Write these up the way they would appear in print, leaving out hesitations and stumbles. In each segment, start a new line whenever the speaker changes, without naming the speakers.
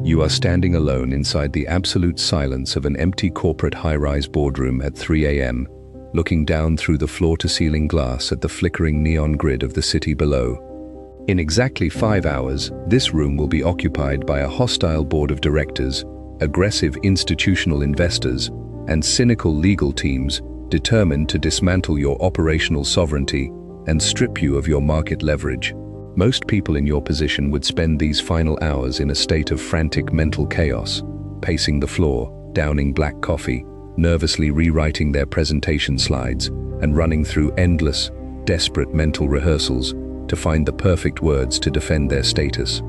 You are standing alone inside the absolute silence of an empty corporate high-rise boardroom at 3 a.m., looking down through the floor-to-ceiling glass at the flickering neon grid of the city below. In exactly 5 hours, this room will be occupied by a hostile board of directors, aggressive institutional investors, and cynical legal teams determined to dismantle your operational sovereignty and strip you of your market leverage. Most people in your position would spend these final hours in a state of frantic mental chaos, pacing the floor, downing black coffee, nervously rewriting their presentation slides, and running through endless, desperate mental rehearsals to find the perfect words to defend their status.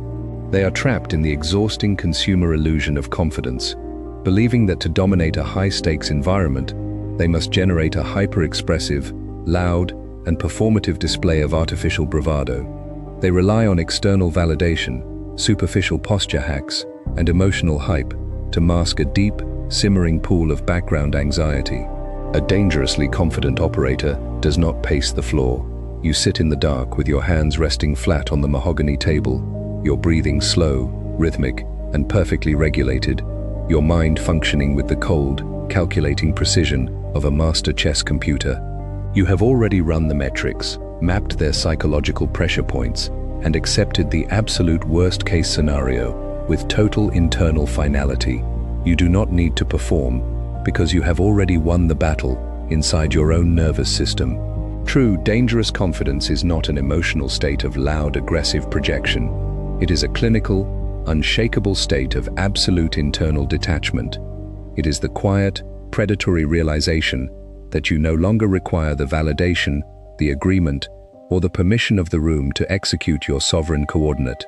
They are trapped in the exhausting consumer illusion of confidence, believing that to dominate a high-stakes environment, they must generate a hyper-expressive, loud, and performative display of artificial bravado. They rely on external validation, superficial posture hacks, and emotional hype to mask a deep, simmering pool of background anxiety. A dangerously confident operator does not pace the floor. You sit in the dark with your hands resting flat on the mahogany table, your breathing slow, rhythmic, and perfectly regulated, your mind functioning with the cold, calculating precision of a master chess computer. You have already run the metrics, mapped their psychological pressure points, and accepted the absolute worst-case scenario with total internal finality. You do not need to perform because you have already won the battle inside your own nervous system. True, dangerous confidence is not an emotional state of loud, aggressive projection. It is a clinical, unshakable state of absolute internal detachment. It is the quiet, predatory realization that you no longer require the validation, the agreement, or the permission of the room to execute your sovereign coordinate.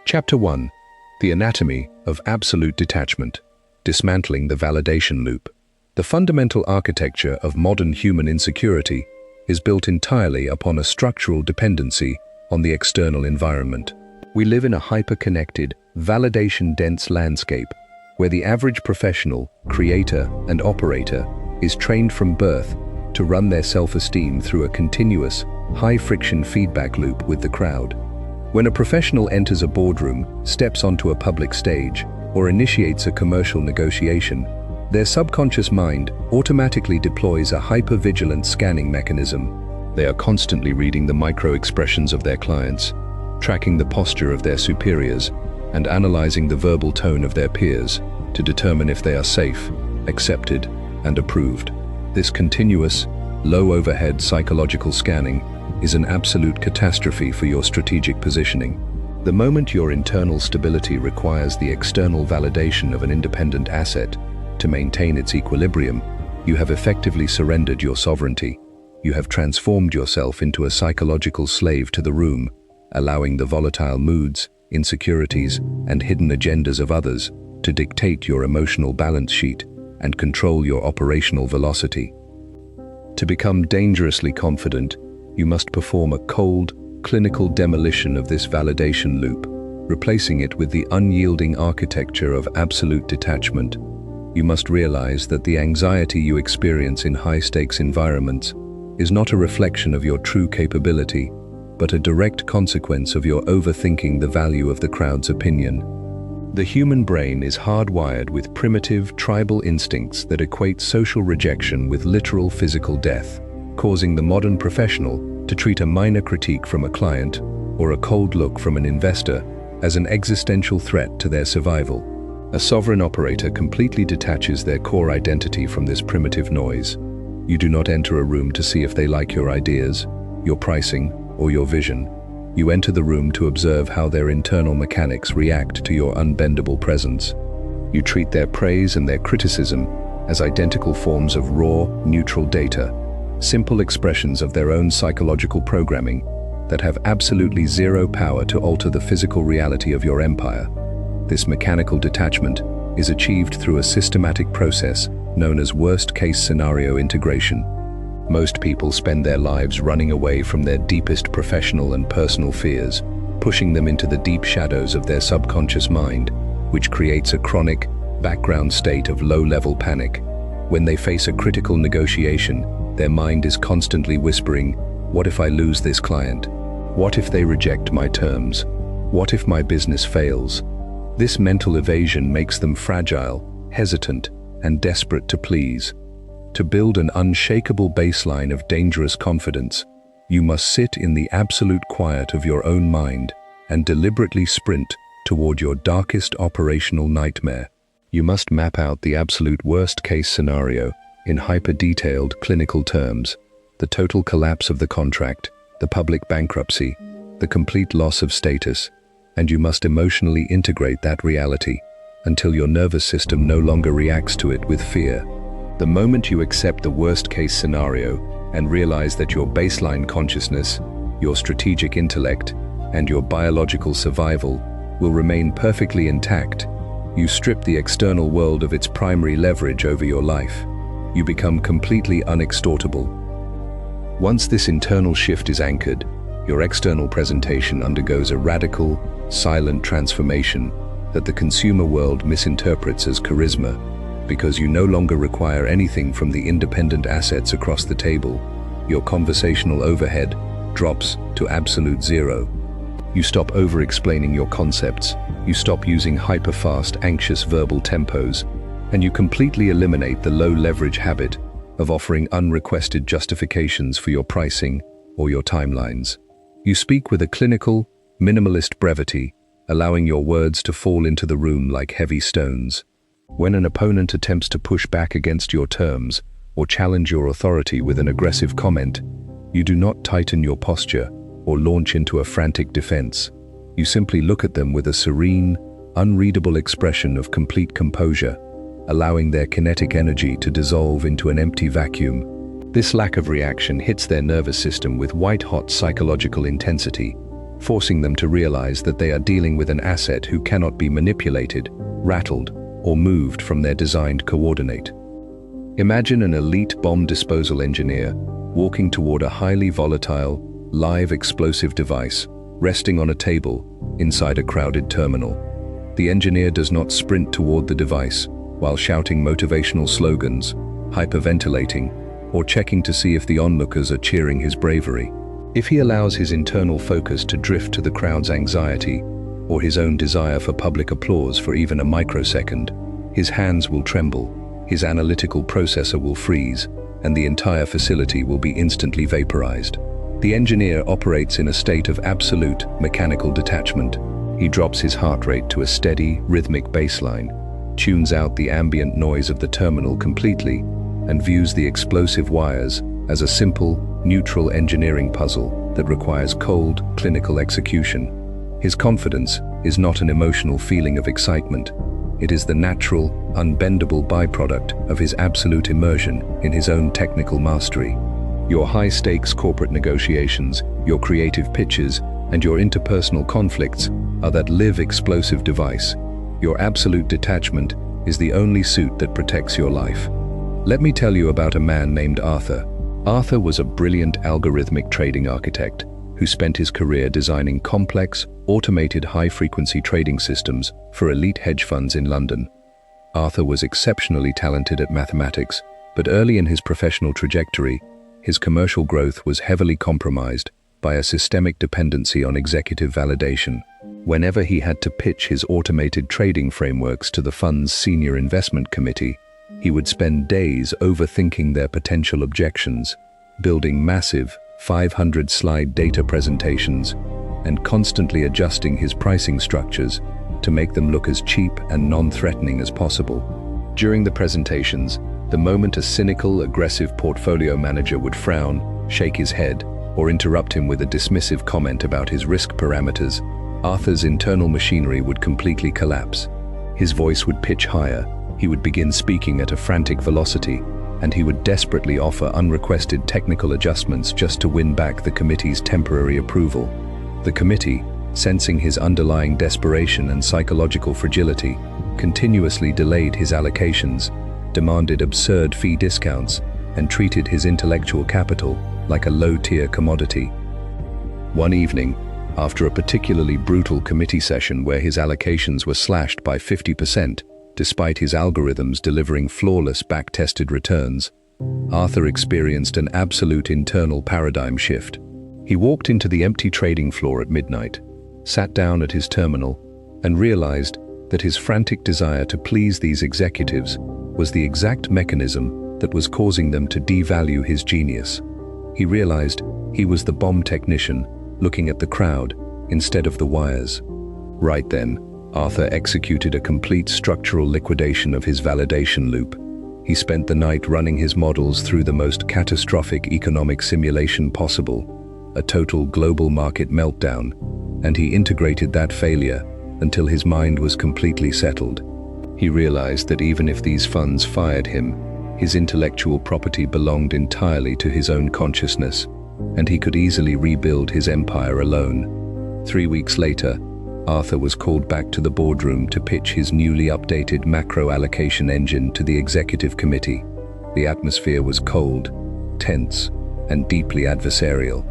Chapter 1. The Anatomy of Absolute Detachment. Dismantling the validation loop. The fundamental architecture of modern human insecurity is built entirely upon a structural dependency on the external environment. We live in a hyper-connected, validation-dense landscape where the average professional, creator, and operator is trained from birth to run their self-esteem through a continuous, high-friction feedback loop with the crowd. When a professional enters a boardroom, steps onto a public stage, or initiates a commercial negotiation, their subconscious mind automatically deploys a hyper-vigilant scanning mechanism. They are constantly reading the micro-expressions of their clients, tracking the posture of their superiors, and analyzing the verbal tone of their peers to determine if they are safe, accepted, and approved. This continuous, low-overhead psychological scanning is an absolute catastrophe for your strategic positioning. The moment your internal stability requires the external validation of an independent asset to maintain its equilibrium, you have effectively surrendered your sovereignty. You have transformed yourself into a psychological slave to the room, allowing the volatile moods, insecurities, and hidden agendas of others to dictate your emotional balance sheet and control your operational velocity. To become dangerously confident, you must perform a cold, clinical demolition of this validation loop, replacing it with the unyielding architecture of absolute detachment. You must realize that the anxiety you experience in high-stakes environments is not a reflection of your true capability, but a direct consequence of your overthinking the value of the crowd's opinion. The human brain is hardwired with primitive, tribal instincts that equate social rejection with literal physical death, causing the modern professional to treat a minor critique from a client or a cold look from an investor as an existential threat to their survival. A sovereign operator completely detaches their core identity from this primitive noise. You do not enter a room to see if they like your ideas, your pricing, or your vision. You enter the room to observe how their internal mechanics react to your unbendable presence. You treat their praise and their criticism as identical forms of raw, neutral data, simple expressions of their own psychological programming that have absolutely zero power to alter the physical reality of your empire. This mechanical detachment is achieved through a systematic process known as worst-case scenario integration. Most people spend their lives running away from their deepest professional and personal fears, pushing them into the deep shadows of their subconscious mind, which creates a chronic, background state of low-level panic. When they face a critical negotiation, their mind is constantly whispering, "What if I lose this client? What if they reject my terms? What if my business fails?" This mental evasion makes them fragile, hesitant, and desperate to please. To build an unshakable baseline of dangerous confidence, you must sit in the absolute quiet of your own mind and deliberately sprint toward your darkest operational nightmare. You must map out the absolute worst-case scenario in hyper-detailed clinical terms: the total collapse of the contract, the public bankruptcy, the complete loss of status, and you must emotionally integrate that reality until your nervous system no longer reacts to it with fear. The moment you accept the worst-case scenario and realize that your baseline consciousness, your strategic intellect, and your biological survival will remain perfectly intact, you strip the external world of its primary leverage over your life. You become completely unextortable. Once this internal shift is anchored, your external presentation undergoes a radical, silent transformation that the consumer world misinterprets as charisma, because you no longer require anything from the independent assets across the table. Your conversational overhead drops to absolute zero. You stop over-explaining your concepts, you stop using hyper-fast, anxious verbal tempos, and you completely eliminate the low-leverage habit of offering unrequested justifications for your pricing or your timelines. You speak with a clinical, minimalist brevity, allowing your words to fall into the room like heavy stones. When an opponent attempts to push back against your terms or challenge your authority with an aggressive comment, you do not tighten your posture or launch into a frantic defense. You simply look at them with a serene, unreadable expression of complete composure, allowing their kinetic energy to dissolve into an empty vacuum. This lack of reaction hits their nervous system with white-hot psychological intensity, forcing them to realize that they are dealing with an asset who cannot be manipulated, rattled, or moved from their designed coordinate. Imagine an elite bomb disposal engineer walking toward a highly volatile, live explosive device resting on a table inside a crowded terminal. The engineer does not sprint toward the device while shouting motivational slogans, hyperventilating, or checking to see if the onlookers are cheering his bravery. If he allows his internal focus to drift to the crowd's anxiety or his own desire for public applause for even a microsecond, his hands will tremble, his analytical processor will freeze, and the entire facility will be instantly vaporized. The engineer operates in a state of absolute mechanical detachment. He drops his heart rate to a steady, rhythmic baseline, tunes out the ambient noise of the terminal completely, and views the explosive wires as a simple, neutral engineering puzzle that requires cold, clinical execution. His confidence is not an emotional feeling of excitement. It is the natural, unbendable byproduct of his absolute immersion in his own technical mastery. Your high-stakes corporate negotiations, your creative pitches, and your interpersonal conflicts are that live explosive device. Your absolute detachment is the only suit that protects your life. Let me tell you about a man named Arthur. Arthur was a brilliant algorithmic trading architect who spent his career designing complex, automated high-frequency trading systems for elite hedge funds in London. Arthur was exceptionally talented at mathematics, but early in his professional trajectory, his commercial growth was heavily compromised by a systemic dependency on executive validation. Whenever he had to pitch his automated trading frameworks to the fund's senior investment committee, he would spend days overthinking their potential objections, building massive 500-slide data presentations, and constantly adjusting his pricing structures to make them look as cheap and non-threatening as possible. During the presentations, the moment a cynical, aggressive portfolio manager would frown, shake his head, or interrupt him with a dismissive comment about his risk parameters, Arthur's internal machinery would completely collapse. His voice would pitch higher, he would begin speaking at a frantic velocity, and he would desperately offer unrequested technical adjustments just to win back the committee's temporary approval. The committee, sensing his underlying desperation and psychological fragility, continuously delayed his allocations, demanded absurd fee discounts, and treated his intellectual capital like a low-tier commodity. One evening, after a particularly brutal committee session where his allocations were slashed by 50%, despite his algorithms delivering flawless back-tested returns, Arthur experienced an absolute internal paradigm shift. He walked into the empty trading floor at midnight, sat down at his terminal, and realized that his frantic desire to please these executives was the exact mechanism that was causing them to devalue his genius. He realized he was the bomb technician looking at the crowd instead of the wires. Right then, Arthur executed a complete structural liquidation of his validation loop. He spent the night running his models through the most catastrophic economic simulation possible, a total global market meltdown, and he integrated that failure until his mind was completely settled. He realized that even if these funds fired him, his intellectual property belonged entirely to his own consciousness, and he could easily rebuild his empire alone. 3 weeks later, Arthur was called back to the boardroom to pitch his newly updated macro allocation engine to the executive committee. The atmosphere was cold, tense, and deeply adversarial.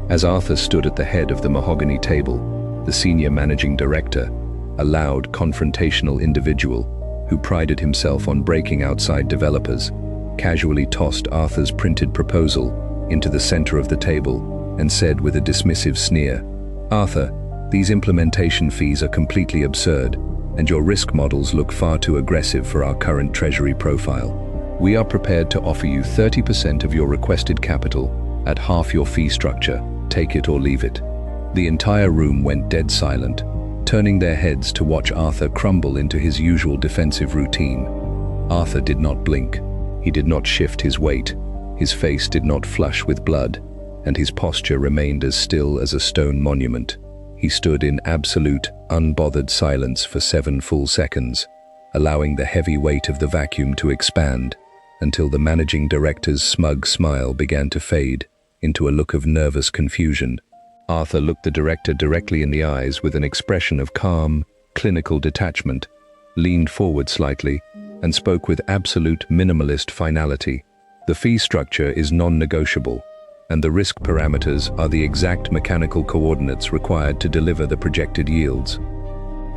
As Arthur stood at the head of the mahogany table, the senior managing director, a loud, confrontational individual who prided himself on breaking outside developers, casually tossed Arthur's printed proposal into the center of the table and said with a dismissive sneer, "Arthur, these implementation fees are completely absurd, and your risk models look far too aggressive for our current treasury profile. We are prepared to offer you 30% of your requested capital at half your fee structure. Take it or leave it." The entire room went dead silent, turning their heads to watch Arthur crumble into his usual defensive routine. Arthur did not blink. He did not shift his weight. His face did not flush with blood, and his posture remained as still as a stone monument. He stood in absolute, unbothered silence for 7 full seconds, allowing the heavy weight of the vacuum to expand until the managing director's smug smile began to fade into a look of nervous confusion. Arthur looked the director directly in the eyes with an expression of calm, clinical detachment, leaned forward slightly, and spoke with absolute minimalist finality. "The fee structure is non-negotiable, and the risk parameters are the exact mechanical coordinates required to deliver the projected yields.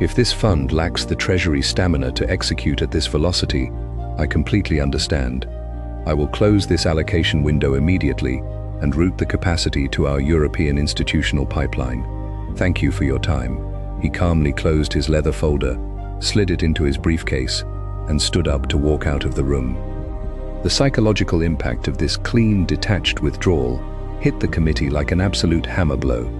If this fund lacks the treasury stamina to execute at this velocity, I completely understand. I will close this allocation window immediately and route the capacity to our European institutional pipeline. Thank you for your time." He calmly closed his leather folder, slid it into his briefcase, and stood up to walk out of the room. The psychological impact of this clean, detached withdrawal hit the committee like an absolute hammer blow.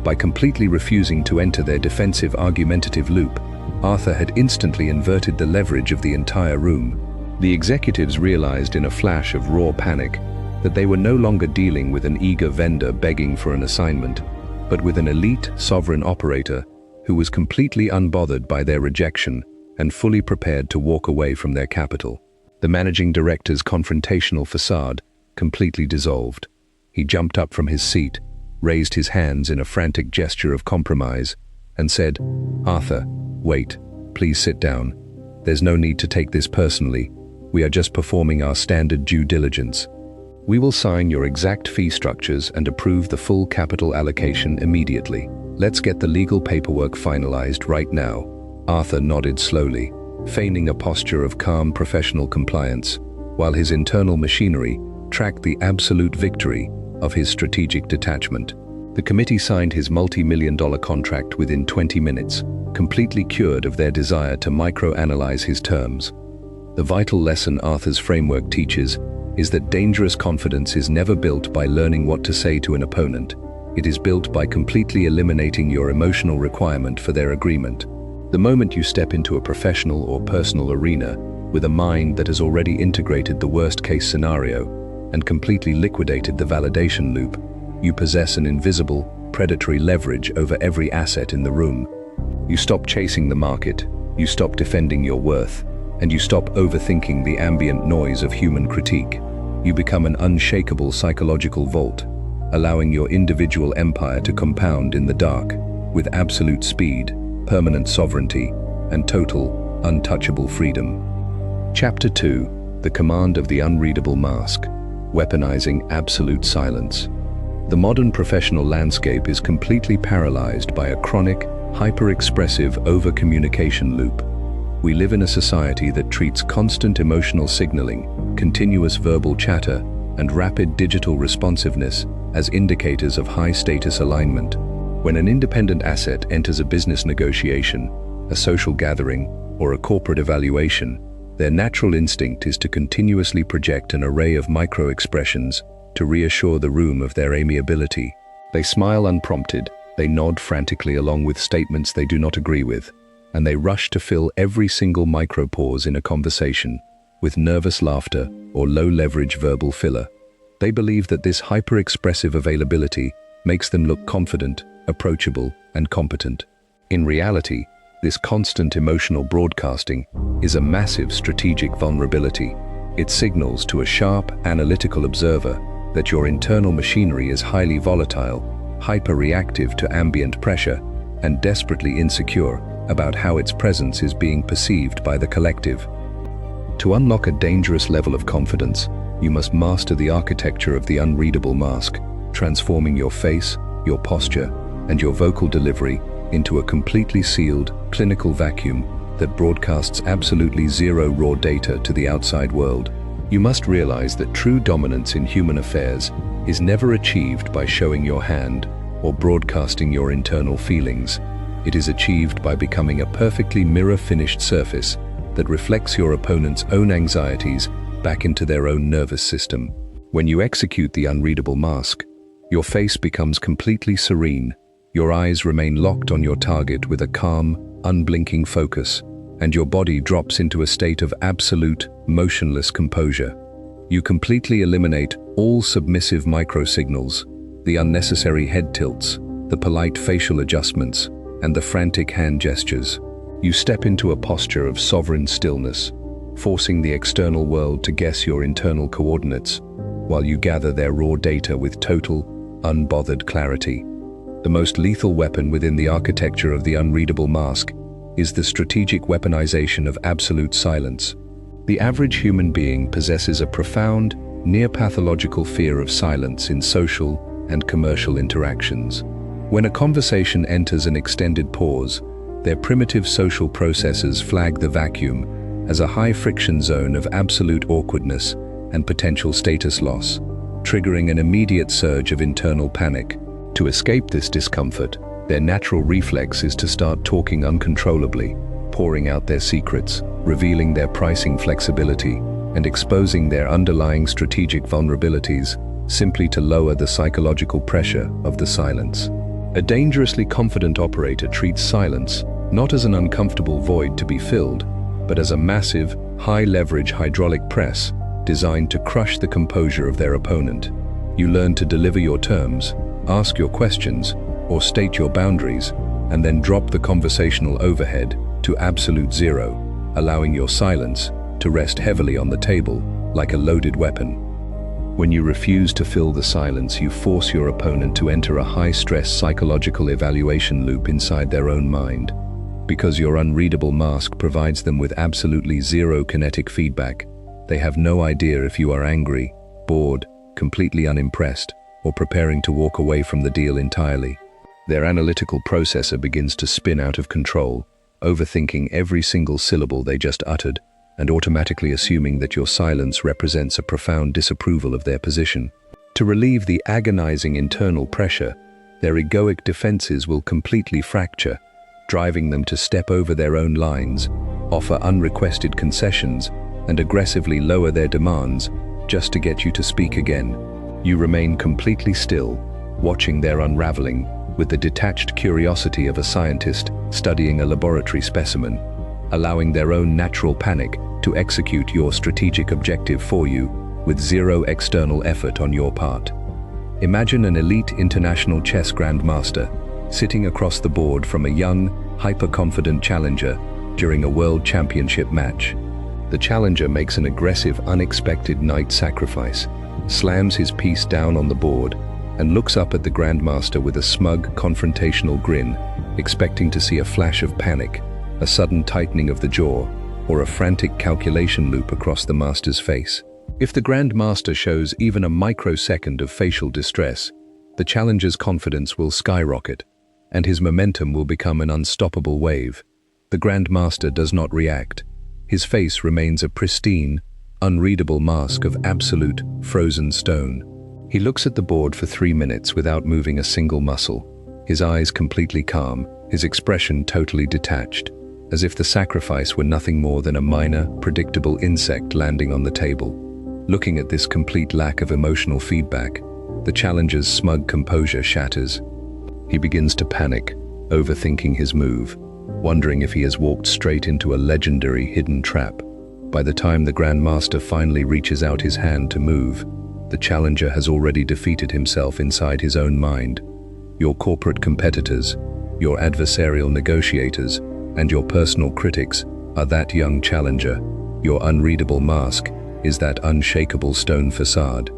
By completely refusing to enter their defensive argumentative loop, Arthur had instantly inverted the leverage of the entire room. The executives realized in a flash of raw panic that they were no longer dealing with an eager vendor begging for an assignment, but with an elite sovereign operator who was completely unbothered by their rejection and fully prepared to walk away from their capital. The managing director's confrontational facade completely dissolved. He jumped up from his seat, raised his hands in a frantic gesture of compromise, and said, "Arthur, wait, please sit down. There's no need to take this personally. We are just performing our standard due diligence. We will sign your exact fee structures and approve the full capital allocation immediately. Let's get the legal paperwork finalized right now." Arthur nodded slowly, feigning a posture of calm professional compliance, while his internal machinery tracked the absolute victory of his strategic detachment. The committee signed his multi-million-dollar contract within 20 minutes, completely cured of their desire to micro-analyze his terms. The vital lesson Arthur's framework teaches is that dangerous confidence is never built by learning what to say to an opponent. It is built by completely eliminating your emotional requirement for their agreement. The moment you step into a professional or personal arena with a mind that has already integrated the worst-case scenario and completely liquidated the validation loop, you possess an invisible, predatory leverage over every asset in the room. You stop chasing the market, you stop defending your worth, and you stop overthinking the ambient noise of human critique. You become an unshakable psychological vault, allowing your individual empire to compound in the dark with absolute speed, permanent sovereignty, and total, untouchable freedom. Chapter 2: The Command of the Unreadable Mask. Weaponizing absolute silence. The modern professional landscape is completely paralyzed by a chronic, hyper-expressive over-communication loop. We live in a society that treats constant emotional signaling, continuous verbal chatter, and rapid digital responsiveness as indicators of high-status alignment. When an independent asset enters a business negotiation, a social gathering, or a corporate evaluation, their natural instinct is to continuously project an array of micro-expressions to reassure the room of their amiability. They smile unprompted, they nod frantically along with statements they do not agree with, and they rush to fill every single micro-pause in a conversation with nervous laughter or low-leverage verbal filler. They believe that this hyper-expressive availability makes them look confident, approachable, and competent. In reality, this constant emotional broadcasting is a massive strategic vulnerability. It signals to a sharp, analytical observer that your internal machinery is highly volatile, hyper-reactive to ambient pressure, and desperately insecure about how its presence is being perceived by the collective. To unlock a dangerous level of confidence, you must master the architecture of the unreadable mask, transforming your face, your posture, and your vocal delivery into a completely sealed, clinical vacuum that broadcasts absolutely zero raw data to the outside world. You must realize that true dominance in human affairs is never achieved by showing your hand or broadcasting your internal feelings. It is achieved by becoming a perfectly mirror-finished surface that reflects your opponent's own anxieties back into their own nervous system. When you execute the unreadable mask, your face becomes completely serene, your eyes remain locked on your target with a calm, unblinking focus, and your body drops into a state of absolute, motionless composure. You completely eliminate all submissive micro-signals, the unnecessary head tilts, the polite facial adjustments, and the frantic hand gestures. You step into a posture of sovereign stillness, forcing the external world to guess your internal coordinates, while you gather their raw data with total, unbothered clarity. The most lethal weapon within the architecture of the unreadable mask is the strategic weaponization of absolute silence. The average human being possesses a profound, near-pathological fear of silence in social and commercial interactions. When a conversation enters an extended pause, their primitive social processes flag the vacuum as a high-friction zone of absolute awkwardness and potential status loss, triggering an immediate surge of internal panic. To escape this discomfort, their natural reflex is to start talking uncontrollably, pouring out their secrets, revealing their pricing flexibility, and exposing their underlying strategic vulnerabilities, simply to lower the psychological pressure of the silence. A dangerously confident operator treats silence not as an uncomfortable void to be filled, but as a massive, high-leverage hydraulic press designed to crush the composure of their opponent. You learn to deliver your terms, ask your questions, or state your boundaries, and then drop the conversational overhead to absolute zero, allowing your silence to rest heavily on the table like a loaded weapon. When you refuse to fill the silence, you force your opponent to enter a high-stress psychological evaluation loop inside their own mind. Because your unreadable mask provides them with absolutely zero kinetic feedback, they have no idea if you are angry, bored, completely unimpressed, or preparing to walk away from the deal entirely. Their analytical processor begins to spin out of control, overthinking every single syllable they just uttered, and automatically assuming that your silence represents a profound disapproval of their position. To relieve the agonizing internal pressure, their egoic defenses will completely fracture, driving them to step over their own lines, offer unrequested concessions, and aggressively lower their demands just to get you to speak again. You remain completely still, watching their unraveling with the detached curiosity of a scientist studying a laboratory specimen, allowing their own natural panic to execute your strategic objective for you with zero external effort on your part. Imagine an elite international chess grandmaster sitting across the board from a young, hyper-confident challenger during a world championship match. The challenger makes an aggressive, unexpected knight sacrifice, slams his piece down on the board, and looks up at the grandmaster with a smug, confrontational grin, expecting to see a flash of panic, a sudden tightening of the jaw, or a frantic calculation loop across the master's face. If the grandmaster shows even a microsecond of facial distress, the challenger's confidence will skyrocket, and his momentum will become an unstoppable wave. The grandmaster does not react. His face remains a pristine, unreadable mask of absolute, frozen stone. He looks at the board for 3 minutes without moving a single muscle, his eyes completely calm, his expression totally detached. as if the sacrifice were nothing more than a minor, predictable insect landing on the table. Looking at this complete lack of emotional feedback, the challenger's smug composure shatters. He begins to panic, overthinking his move, wondering if he has walked straight into a legendary hidden trap. By the time the Grandmaster finally reaches out his hand to move, the challenger has already defeated himself inside his own mind. Your corporate competitors, your adversarial negotiators, and your personal critics are that young challenger. Your unreadable mask is that unshakable stone facade.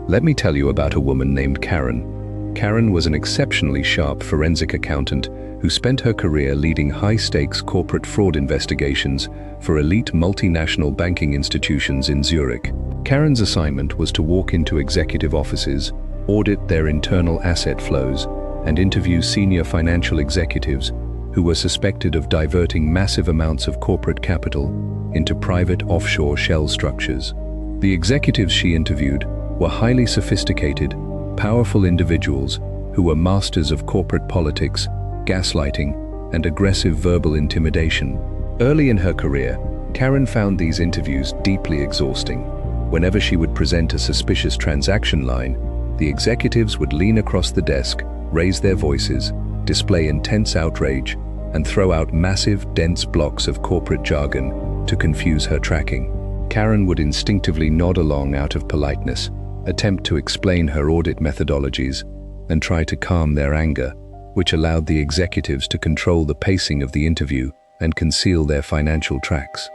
Let me tell you about a woman named Karen. Karen was an exceptionally sharp forensic accountant who spent her career leading high-stakes corporate fraud investigations for elite multinational banking institutions in Zurich. Karen's assignment was to walk into executive offices, audit their internal asset flows, and interview senior financial executives who were suspected of diverting massive amounts of corporate capital into private offshore shell structures. The executives she interviewed were highly sophisticated, powerful individuals who were masters of corporate politics, gaslighting, and aggressive verbal intimidation. Early in her career, Karen found these interviews deeply exhausting. Whenever she would present a suspicious transaction line, the executives would lean across the desk, raise their voices, display intense outrage, and throw out massive, dense blocks of corporate jargon to confuse her tracking. Karen would instinctively nod along out of politeness, attempt to explain her audit methodologies, and try to calm their anger, which allowed the executives to control the pacing of the interview and conceal their financial tracks.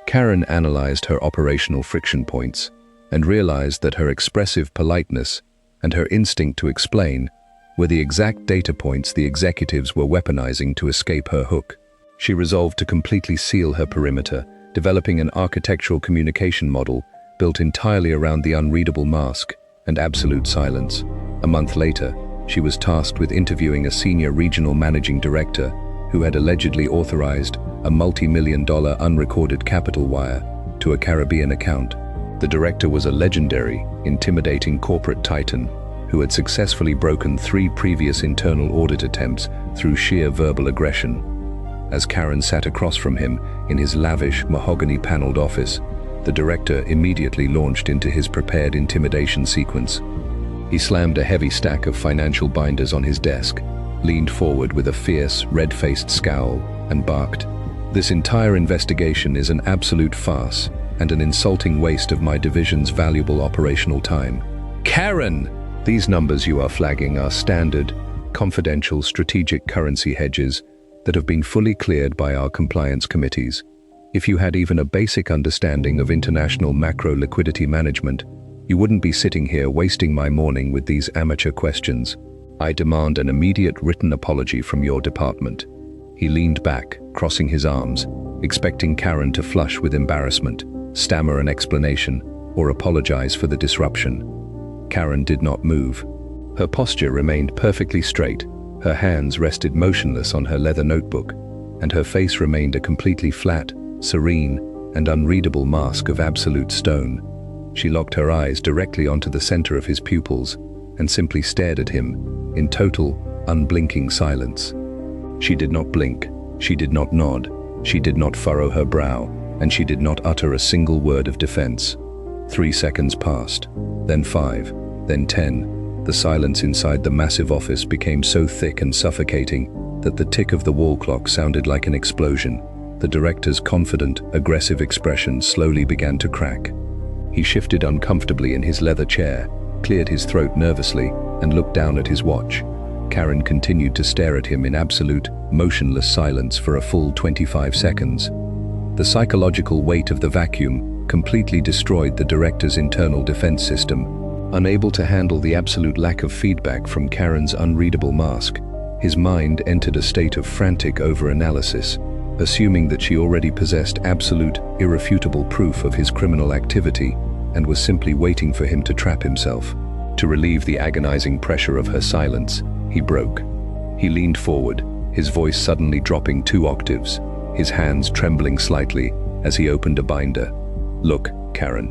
Karen analyzed her operational friction points and realized that her expressive politeness and her instinct to explain were the exact data points the executives were weaponizing to escape her hook. She resolved to completely seal her perimeter, developing an architectural communication model built entirely around the unreadable mask and absolute silence. A month later, she was tasked with interviewing a senior regional managing director who had allegedly authorized a multi-million-dollar unrecorded capital wire to a Caribbean account. The director was a legendary, intimidating corporate titan who had successfully broken 3 previous internal audit attempts through sheer verbal aggression. As Karen sat across from him in his lavish, mahogany-paneled office, the director immediately launched into his prepared intimidation sequence. He slammed a heavy stack of financial binders on his desk, leaned forward with a fierce, red-faced scowl, and barked, "This entire investigation is an absolute farce and an insulting waste of my division's valuable operational time. Karen! These numbers you are flagging are standard, confidential strategic currency hedges that have been fully cleared by our compliance committees. If you had even a basic understanding of international macro liquidity management, you wouldn't be sitting here wasting my morning with these amateur questions. I demand an immediate written apology from your department." He leaned back, crossing his arms, expecting Karen to flush with embarrassment, stammer an explanation, or apologize for the disruption. Karen did not move. Her posture remained perfectly straight, her hands rested motionless on her leather notebook, and her face remained a completely flat, serene, and unreadable mask of absolute stone. She locked her eyes directly onto the center of his pupils and simply stared at him in total, unblinking silence. She did not blink, she did not nod, she did not furrow her brow, and she did not utter a single word of defense. 3 seconds passed, then 5, then 10. The silence inside the massive office became so thick and suffocating that the tick of the wall clock sounded like an explosion. The director's confident, aggressive expression slowly began to crack. He shifted uncomfortably in his leather chair, cleared his throat nervously, and looked down at his watch. Karen continued to stare at him in absolute, motionless silence for a full 25 seconds. The psychological weight of the vacuum completely destroyed the director's internal defense system. Unable to handle the absolute lack of feedback from Karen's unreadable mask, his mind entered a state of frantic over-analysis, assuming that she already possessed absolute, irrefutable proof of his criminal activity and was simply waiting for him to trap himself. To relieve the agonizing pressure of her silence, he broke. He leaned forward, his voice suddenly dropping 2 octaves, his hands trembling slightly as he opened a binder. "Look, Karen.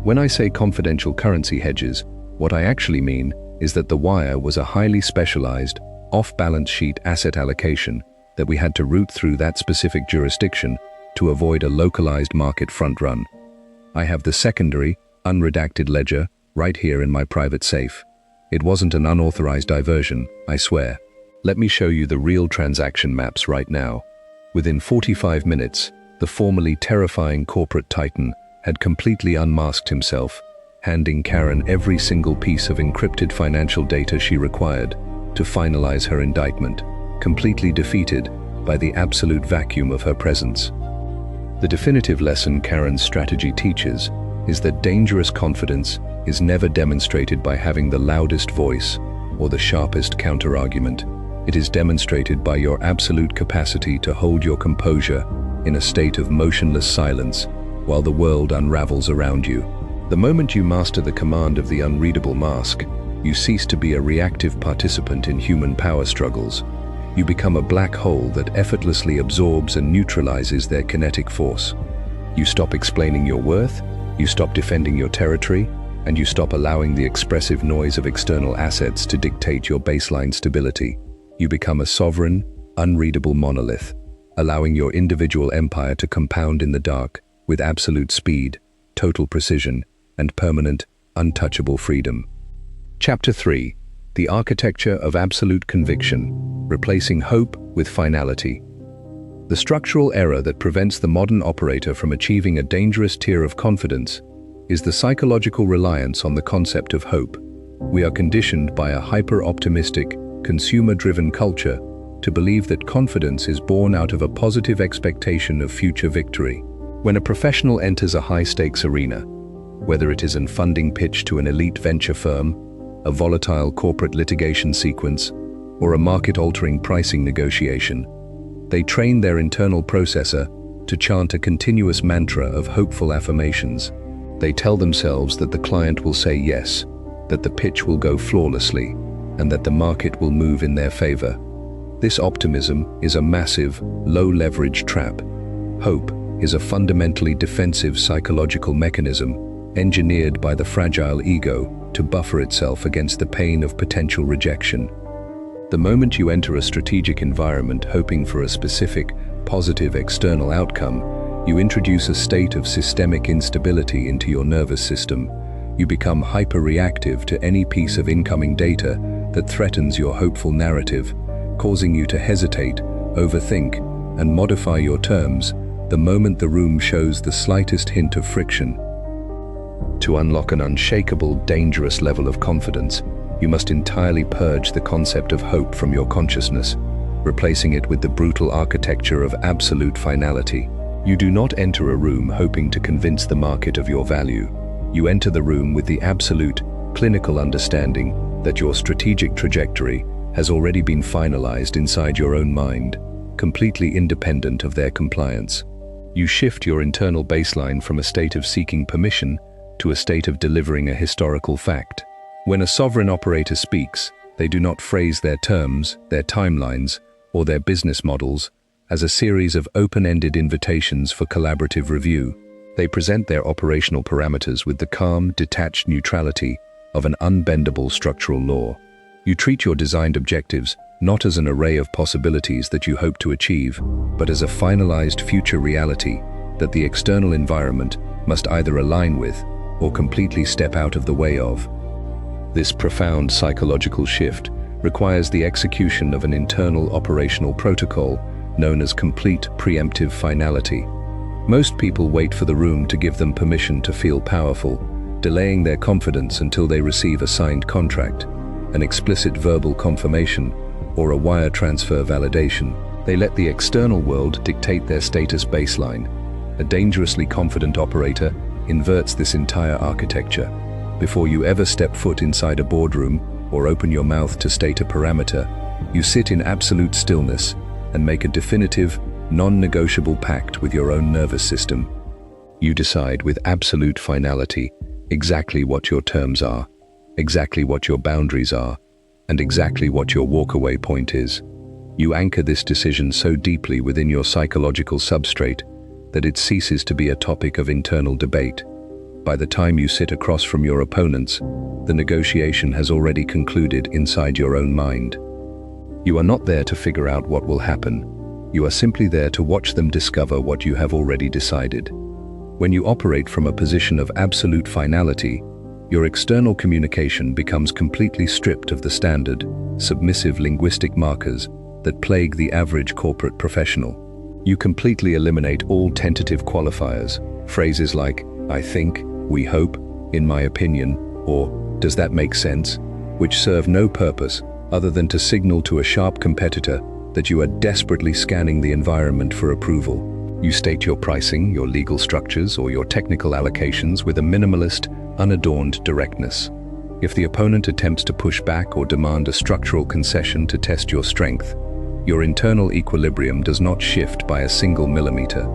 When I say confidential currency hedges, what I actually mean is that the wire was a highly specialized, off-balance sheet asset allocation that we had to route through that specific jurisdiction to avoid a localized market front run. I have the secondary, unredacted ledger right here in my private safe. It wasn't an unauthorized diversion, I swear. Let me show you the real transaction maps right now. Within 45 minutes, the formerly terrifying corporate titan had completely unmasked himself, handing Karen every single piece of encrypted financial data she required to finalize her indictment, completely defeated by the absolute vacuum of her presence. The definitive lesson Karen's strategy teaches is that dangerous confidence is never demonstrated by having the loudest voice or the sharpest counterargument. It is demonstrated by your absolute capacity to hold your composure in a state of motionless silence while the world unravels around you. The moment you master the command of the unreadable mask, you cease to be a reactive participant in human power struggles. You become a black hole that effortlessly absorbs and neutralizes their kinetic force. You stop explaining your worth, you stop defending your territory, and you stop allowing the expressive noise of external assets to dictate your baseline stability. You become a sovereign, unreadable monolith, allowing your individual empire to compound in the dark with absolute speed, total precision, and permanent, untouchable freedom. Chapter 3. The Architecture of Absolute Conviction, Replacing Hope with Finality. The structural error that prevents the modern operator from achieving a dangerous tier of confidence is the psychological reliance on the concept of hope. We are conditioned by a hyper-optimistic, consumer-driven culture to believe that confidence is born out of a positive expectation of future victory. When a professional enters a high-stakes arena, whether it is a funding pitch to an elite venture firm, a volatile corporate litigation sequence, or a market-altering pricing negotiation, they train their internal processor to chant a continuous mantra of hopeful affirmations. They tell themselves that the client will say yes, that the pitch will go flawlessly, and that the market will move in their favor. This optimism is a massive, low-leverage trap. Hope is a fundamentally defensive psychological mechanism engineered by the fragile ego to buffer itself against the pain of potential rejection. The moment you enter a strategic environment hoping for a specific, positive external outcome, you introduce a state of systemic instability into your nervous system. You become hyper-reactive to any piece of incoming data that threatens your hopeful narrative, causing you to hesitate, overthink, and modify your terms the moment the room shows the slightest hint of friction. To unlock an unshakable, dangerous level of confidence, you must entirely purge the concept of hope from your consciousness, replacing it with the brutal architecture of absolute finality. You do not enter a room hoping to convince the market of your value. You enter the room with the absolute, clinical understanding that your strategic trajectory has already been finalized inside your own mind, completely independent of their compliance. You shift your internal baseline from a state of seeking permission to a state of delivering a historical fact. When a sovereign operator speaks, they do not phrase their terms, their timelines, or their business models as a series of open-ended invitations for collaborative review. They present their operational parameters with the calm, detached neutrality of an unbendable structural law. You treat your designed objectives not as an array of possibilities that you hope to achieve, but as a finalized future reality that the external environment must either align with or completely step out of the way of. This profound psychological shift requires the execution of an internal operational protocol known as complete preemptive finality. Most people wait for the room to give them permission to feel powerful, delaying their confidence until they receive a signed contract, an explicit verbal confirmation, or a wire transfer validation. They let the external world dictate their status baseline. A dangerously confident operator inverts this entire architecture. Before you ever step foot inside a boardroom or open your mouth to state a parameter, you sit in absolute stillness and make a definitive, non-negotiable pact with your own nervous system. You decide with absolute finality exactly what your terms are, exactly what your boundaries are, and exactly what your walkaway point is. You anchor this decision so deeply within your psychological substrate that it ceases to be a topic of internal debate. By the time you sit across from your opponents, the negotiation has already concluded inside your own mind. You are not there to figure out what will happen. You are simply there to watch them discover what you have already decided. When you operate from a position of absolute finality, your external communication becomes completely stripped of the standard, submissive linguistic markers that plague the average corporate professional. You completely eliminate all tentative qualifiers, phrases like, "I think," "we hope," "in my opinion," or "does that make sense?" which serve no purpose other than to signal to a sharp competitor that you are desperately scanning the environment for approval. You state your pricing, your legal structures, or your technical allocations with a minimalist, unadorned directness. If the opponent attempts to push back or demand a structural concession to test your strength, your internal equilibrium does not shift by a single millimeter.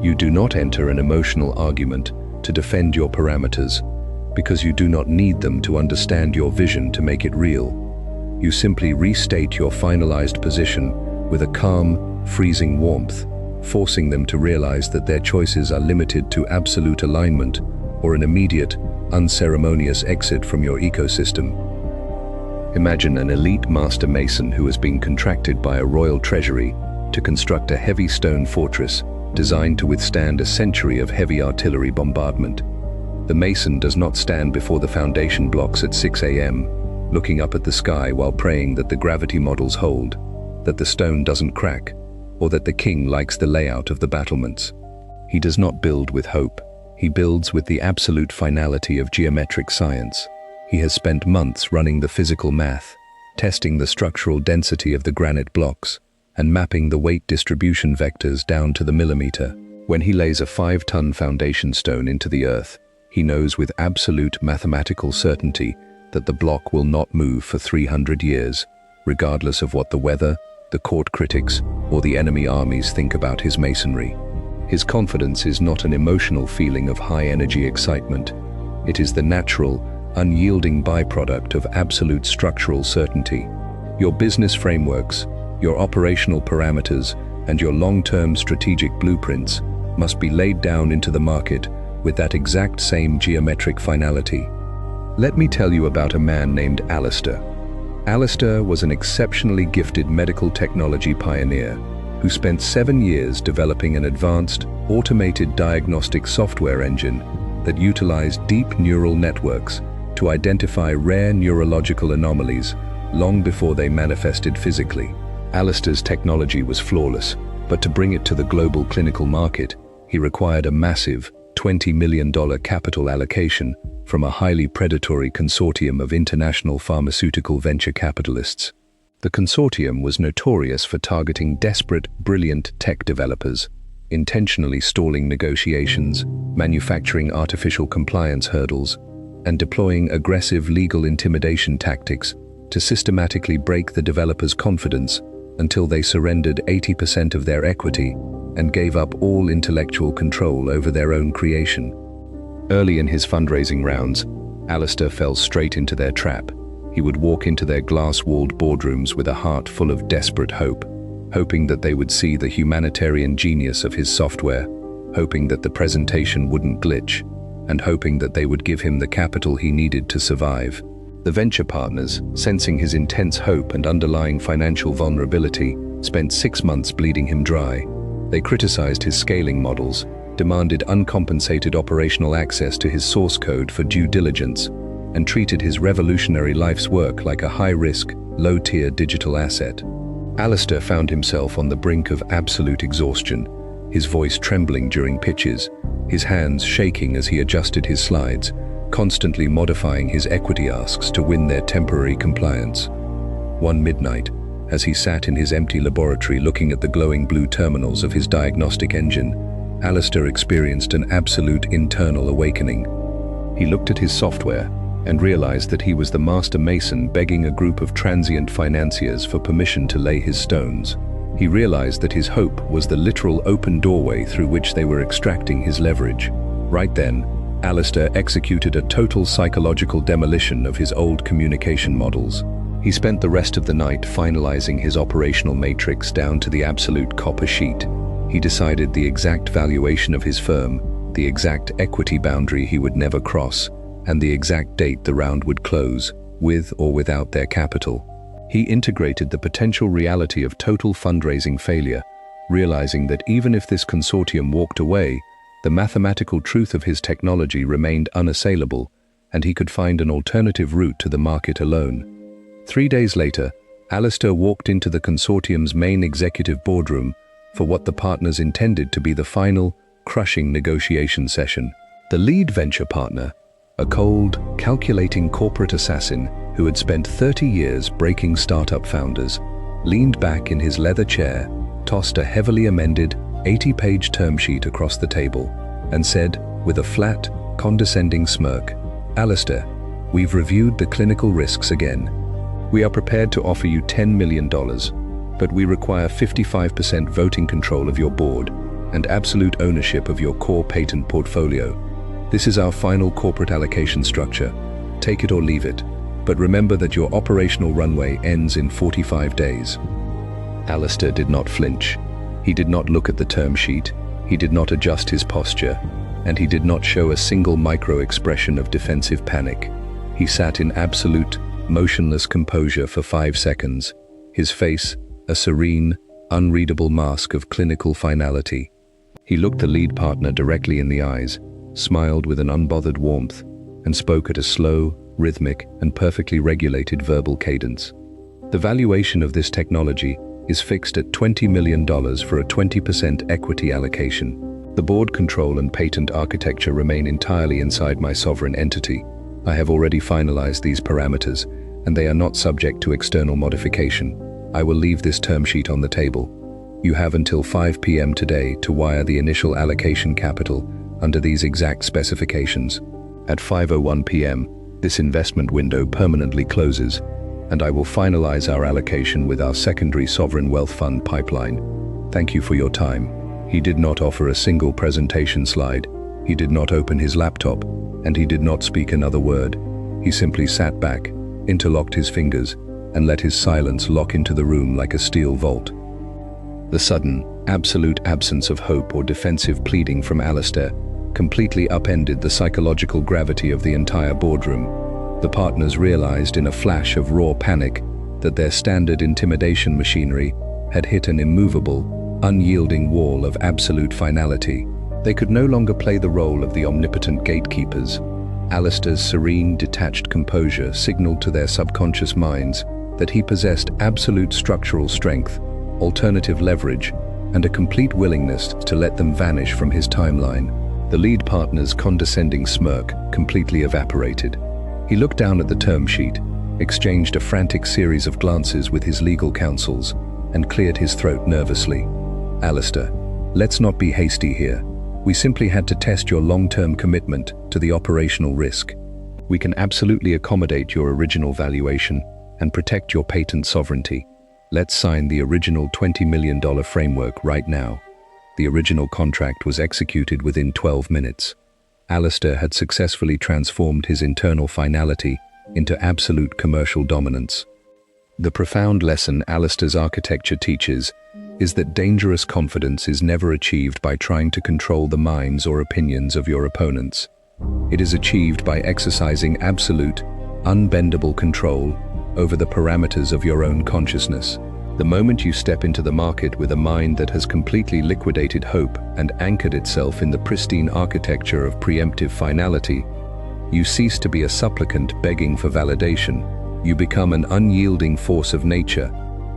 You do not enter an emotional argument to defend your parameters, because you do not need them to understand your vision to make it real. You simply restate your finalized position with a calm, freezing warmth, forcing them to realize that their choices are limited to absolute alignment or an immediate, unceremonious exit from your ecosystem. Imagine an elite master mason who has been contracted by a royal treasury to construct a heavy stone fortress designed to withstand a century of heavy artillery bombardment. The mason does not stand before the foundation blocks at 6 a.m., looking up at the sky while praying that the gravity models hold, that the stone doesn't crack, or that the king likes the layout of the battlements. He does not build with hope. He builds with the absolute finality of geometric science. He has spent months running the physical math, testing the structural density of the granite blocks, and mapping the weight distribution vectors down to the millimeter. When he lays a 5-ton foundation stone into the earth, he knows with absolute mathematical certainty that the block will not move for 300 years, regardless of what the weather, the court critics, or the enemy armies think about his masonry. His confidence is not an emotional feeling of high-energy excitement. It is the natural, unyielding byproduct of absolute structural certainty. Your business frameworks, your operational parameters, and your long-term strategic blueprints must be laid down into the market with that exact same geometric finality. Let me tell you about a man named Alistair. Alistair was an exceptionally gifted medical technology pioneer who spent 7 years developing an advanced, automated diagnostic software engine that utilized deep neural networks to identify rare neurological anomalies long before they manifested physically. Alistair's technology was flawless, but to bring it to the global clinical market, he required a massive $20 million capital allocation from a highly predatory consortium of international pharmaceutical venture capitalists. The consortium was notorious for targeting desperate, brilliant tech developers, intentionally stalling negotiations, manufacturing artificial compliance hurdles, and deploying aggressive legal intimidation tactics to systematically break the developers' confidence until they surrendered 80% of their equity and gave up all intellectual control over their own creation. Early in his fundraising rounds, Alistair fell straight into their trap. He would walk into their glass-walled boardrooms with a heart full of desperate hope, hoping that they would see the humanitarian genius of his software, hoping that the presentation wouldn't glitch, and hoping that they would give him the capital he needed to survive. The venture partners, sensing his intense hope and underlying financial vulnerability, spent 6 months bleeding him dry. They criticized his scaling models, demanded uncompensated operational access to his source code for due diligence, and treated his revolutionary life's work like a high-risk, low-tier digital asset. Alistair found himself on the brink of absolute exhaustion, his voice trembling during pitches, his hands shaking as he adjusted his slides, constantly modifying his equity asks to win their temporary compliance. One midnight, as he sat in his empty laboratory looking at the glowing blue terminals of his diagnostic engine, Alistair experienced an absolute internal awakening. He looked at his software and realized that he was the master mason begging a group of transient financiers for permission to lay his stones. He realized that his hope was the literal open doorway through which they were extracting his leverage. Right then, Alistair executed a total psychological demolition of his old communication models. He spent the rest of the night finalizing his operational matrix down to the absolute copper sheet. He decided the exact valuation of his firm, the exact equity boundary he would never cross, and the exact date the round would close, with or without their capital. He integrated the potential reality of total fundraising failure realizing that even if this consortium walked away, the mathematical truth of his technology remained unassailable, and he could find an alternative route to the market alone. 3 days later, Alistair walked into the consortium's main executive boardroom for what the partners intended to be the final, crushing negotiation session. The lead venture partner, a cold, calculating corporate assassin who had spent 30 years breaking startup founders, leaned back in his leather chair, tossed a heavily amended 80-page term sheet across the table, and said, with a flat, condescending smirk, "Alistair, we've reviewed the clinical risks again. We are prepared to offer you $10 million, but we require 55% voting control of your board and absolute ownership of your core patent portfolio. This is our final corporate allocation structure. Take it or leave it, but remember that your operational runway ends in 45 days. Alistair did not flinch. He did not look at the term sheet, he did not adjust his posture, and he did not show a single micro-expression of defensive panic. He sat in absolute, motionless composure for 5 seconds, his face a serene, unreadable mask of clinical finality. He looked the lead partner directly in the eyes, smiled with an unbothered warmth, and spoke at a slow, rhythmic, and perfectly regulated verbal cadence. The valuation of this technology is fixed at $20 million for a 20% equity allocation. The board control and patent architecture remain entirely inside my sovereign entity. I have already finalized these parameters, and they are not subject to external modification. I will leave this term sheet on the table. You have until 5 p.m. today to wire the initial allocation capital under these exact specifications. At 5:01 p.m., this investment window permanently closes, and I will finalize our allocation with our secondary sovereign wealth fund pipeline. Thank you for your time. He did not offer a single presentation slide. He did not open his laptop, and he did not speak another word. He simply sat back, interlocked his fingers, and let his silence lock into the room like a steel vault. The sudden, absolute absence of hope or defensive pleading from Alistair completely upended the psychological gravity of the entire boardroom. The partners realized in a flash of raw panic that their standard intimidation machinery had hit an immovable, unyielding wall of absolute finality. They could no longer play the role of the omnipotent gatekeepers. Alistair's serene, detached composure signaled to their subconscious minds that he possessed absolute structural strength, alternative leverage, and a complete willingness to let them vanish from his timeline. The lead partner's condescending smirk completely evaporated. He looked down at the term sheet, exchanged a frantic series of glances with his legal counsels, and cleared his throat nervously. "Alistair, let's not be hasty here. We simply had to test your long-term commitment to the operational risk. We can absolutely accommodate your original valuation and protect your patent sovereignty. Let's sign the original $20 million framework right now." The original contract was executed within 12 minutes. Alistair had successfully transformed his internal finality into absolute commercial dominance. The profound lesson Alistair's architecture teaches is that dangerous confidence is never achieved by trying to control the minds or opinions of your opponents. It is achieved by exercising absolute, unbendable control over the parameters of your own consciousness. The moment you step into the market with a mind that has completely liquidated hope and anchored itself in the pristine architecture of preemptive finality, you cease to be a supplicant begging for validation. You become an unyielding force of nature,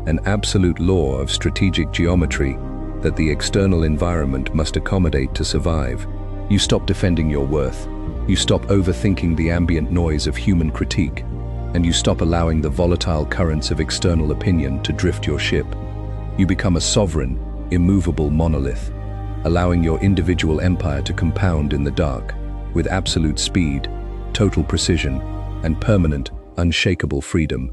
an absolute law of strategic geometry that the external environment must accommodate to survive. You stop defending your worth. You stop overthinking the ambient noise of human critique, and you stop allowing the volatile currents of external opinion to drift your ship. You become a sovereign, immovable monolith, allowing your individual empire to compound in the dark, with absolute speed, total precision, and permanent, unshakable freedom.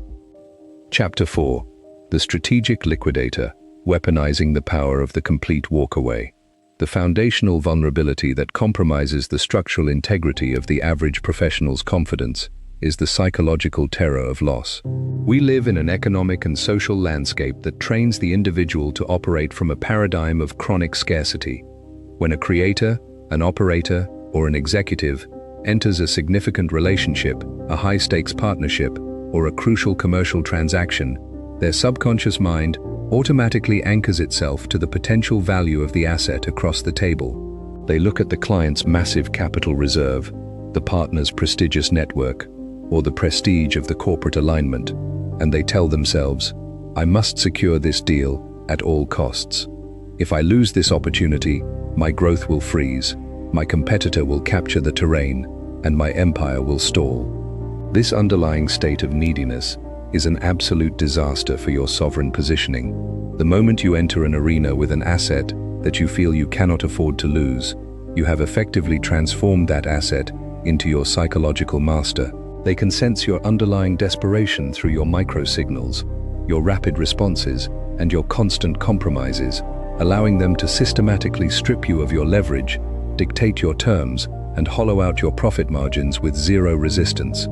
Chapter 4. The Strategic Liquidator, Weaponizing the Power of the Complete Walkaway. The foundational vulnerability that compromises the structural integrity of the average professional's confidence is the psychological terror of loss. We live in an economic and social landscape that trains the individual to operate from a paradigm of chronic scarcity. When a creator, an operator, or an executive enters a significant relationship, a high-stakes partnership, or a crucial commercial transaction, their subconscious mind automatically anchors itself to the potential value of the asset across the table. They look at the client's massive capital reserve, the partner's prestigious network, or the prestige of the corporate alignment, and they tell themselves, I must secure this deal at all costs. If I lose this opportunity, my growth will freeze, my competitor will capture the terrain, and my empire will stall. This underlying state of neediness is an absolute disaster for your sovereign positioning. The moment you enter an arena with an asset that you feel you cannot afford to lose, you have effectively transformed that asset into your psychological master. They can sense your underlying desperation through your micro-signals, your rapid responses, and your constant compromises, allowing them to systematically strip you of your leverage, dictate your terms, and hollow out your profit margins with zero resistance.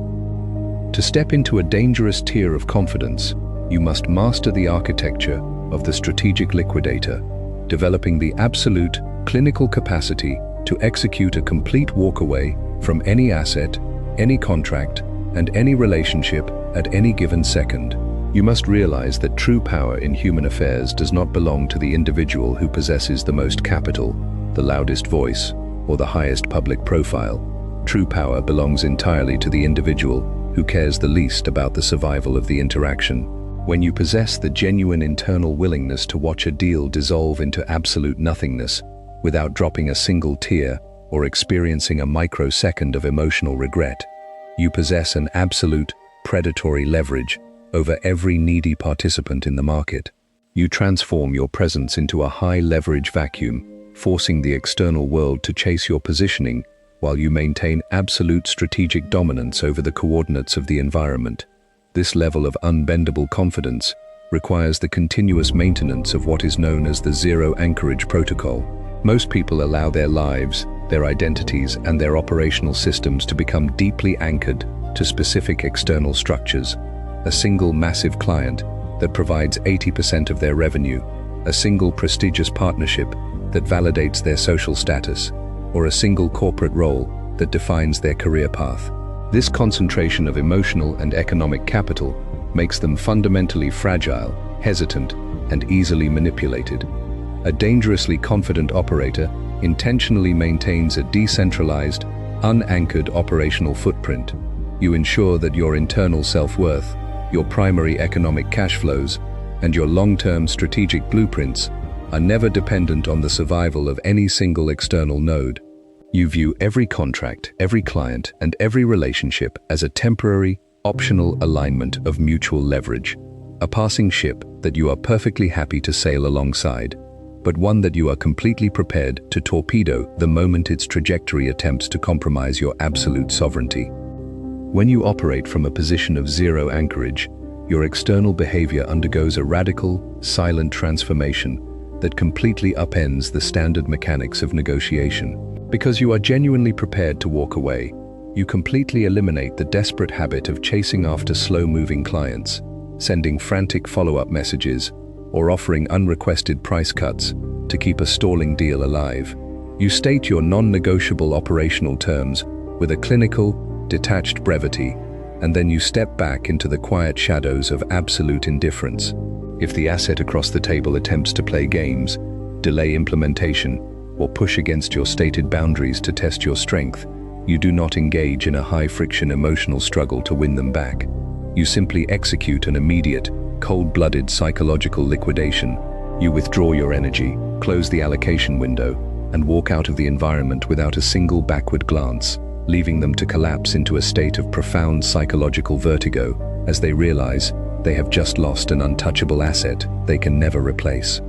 To step into a dangerous tier of confidence, you must master the architecture of the strategic liquidator, developing the absolute clinical capacity to execute a complete walkaway from any asset, any contract, and any relationship at any given second. You must realize that true power in human affairs does not belong to the individual who possesses the most capital, the loudest voice, or the highest public profile. True power belongs entirely to the individual who cares the least about the survival of the interaction. When you possess the genuine internal willingness to watch a deal dissolve into absolute nothingness without dropping a single tear or experiencing a microsecond of emotional regret, you possess an absolute predatory leverage over every needy participant in the market. You transform your presence into a high-leverage vacuum, forcing the external world to chase your positioning while you maintain absolute strategic dominance over the coordinates of the environment. This level of unbendable confidence requires the continuous maintenance of what is known as the zero anchorage protocol. Most people allow their lives, their identities, and their operational systems to become deeply anchored to specific external structures. A single massive client that provides 80% of their revenue, a single prestigious partnership that validates their social status, or a single corporate role that defines their career path. This concentration of emotional and economic capital makes them fundamentally fragile, hesitant, and easily manipulated. A dangerously confident operator intentionally maintains a decentralized, unanchored operational footprint. You ensure that your internal self-worth, your primary economic cash flows, and your long-term strategic blueprints are never dependent on the survival of any single external node. You view every contract, every client, and every relationship as a temporary, optional alignment of mutual leverage, a passing ship that you are perfectly happy to sail alongside, but one that you are completely prepared to torpedo the moment its trajectory attempts to compromise your absolute sovereignty. When you operate from a position of zero anchorage, your external behavior undergoes a radical, silent transformation that completely upends the standard mechanics of negotiation. Because you are genuinely prepared to walk away, you completely eliminate the desperate habit of chasing after slow-moving clients, sending frantic follow-up messages, or offering unrequested price cuts to keep a stalling deal alive. You state your non-negotiable operational terms with a clinical, detached brevity, and then you step back into the quiet shadows of absolute indifference. If the asset across the table attempts to play games, delay implementation, or push against your stated boundaries to test your strength, you do not engage in a high-friction emotional struggle to win them back. You simply execute an immediate, cold-blooded psychological liquidation. You withdraw your energy, close the allocation window, and walk out of the environment without a single backward glance, leaving them to collapse into a state of profound psychological vertigo as they realize they have just lost an untouchable asset they can never replace.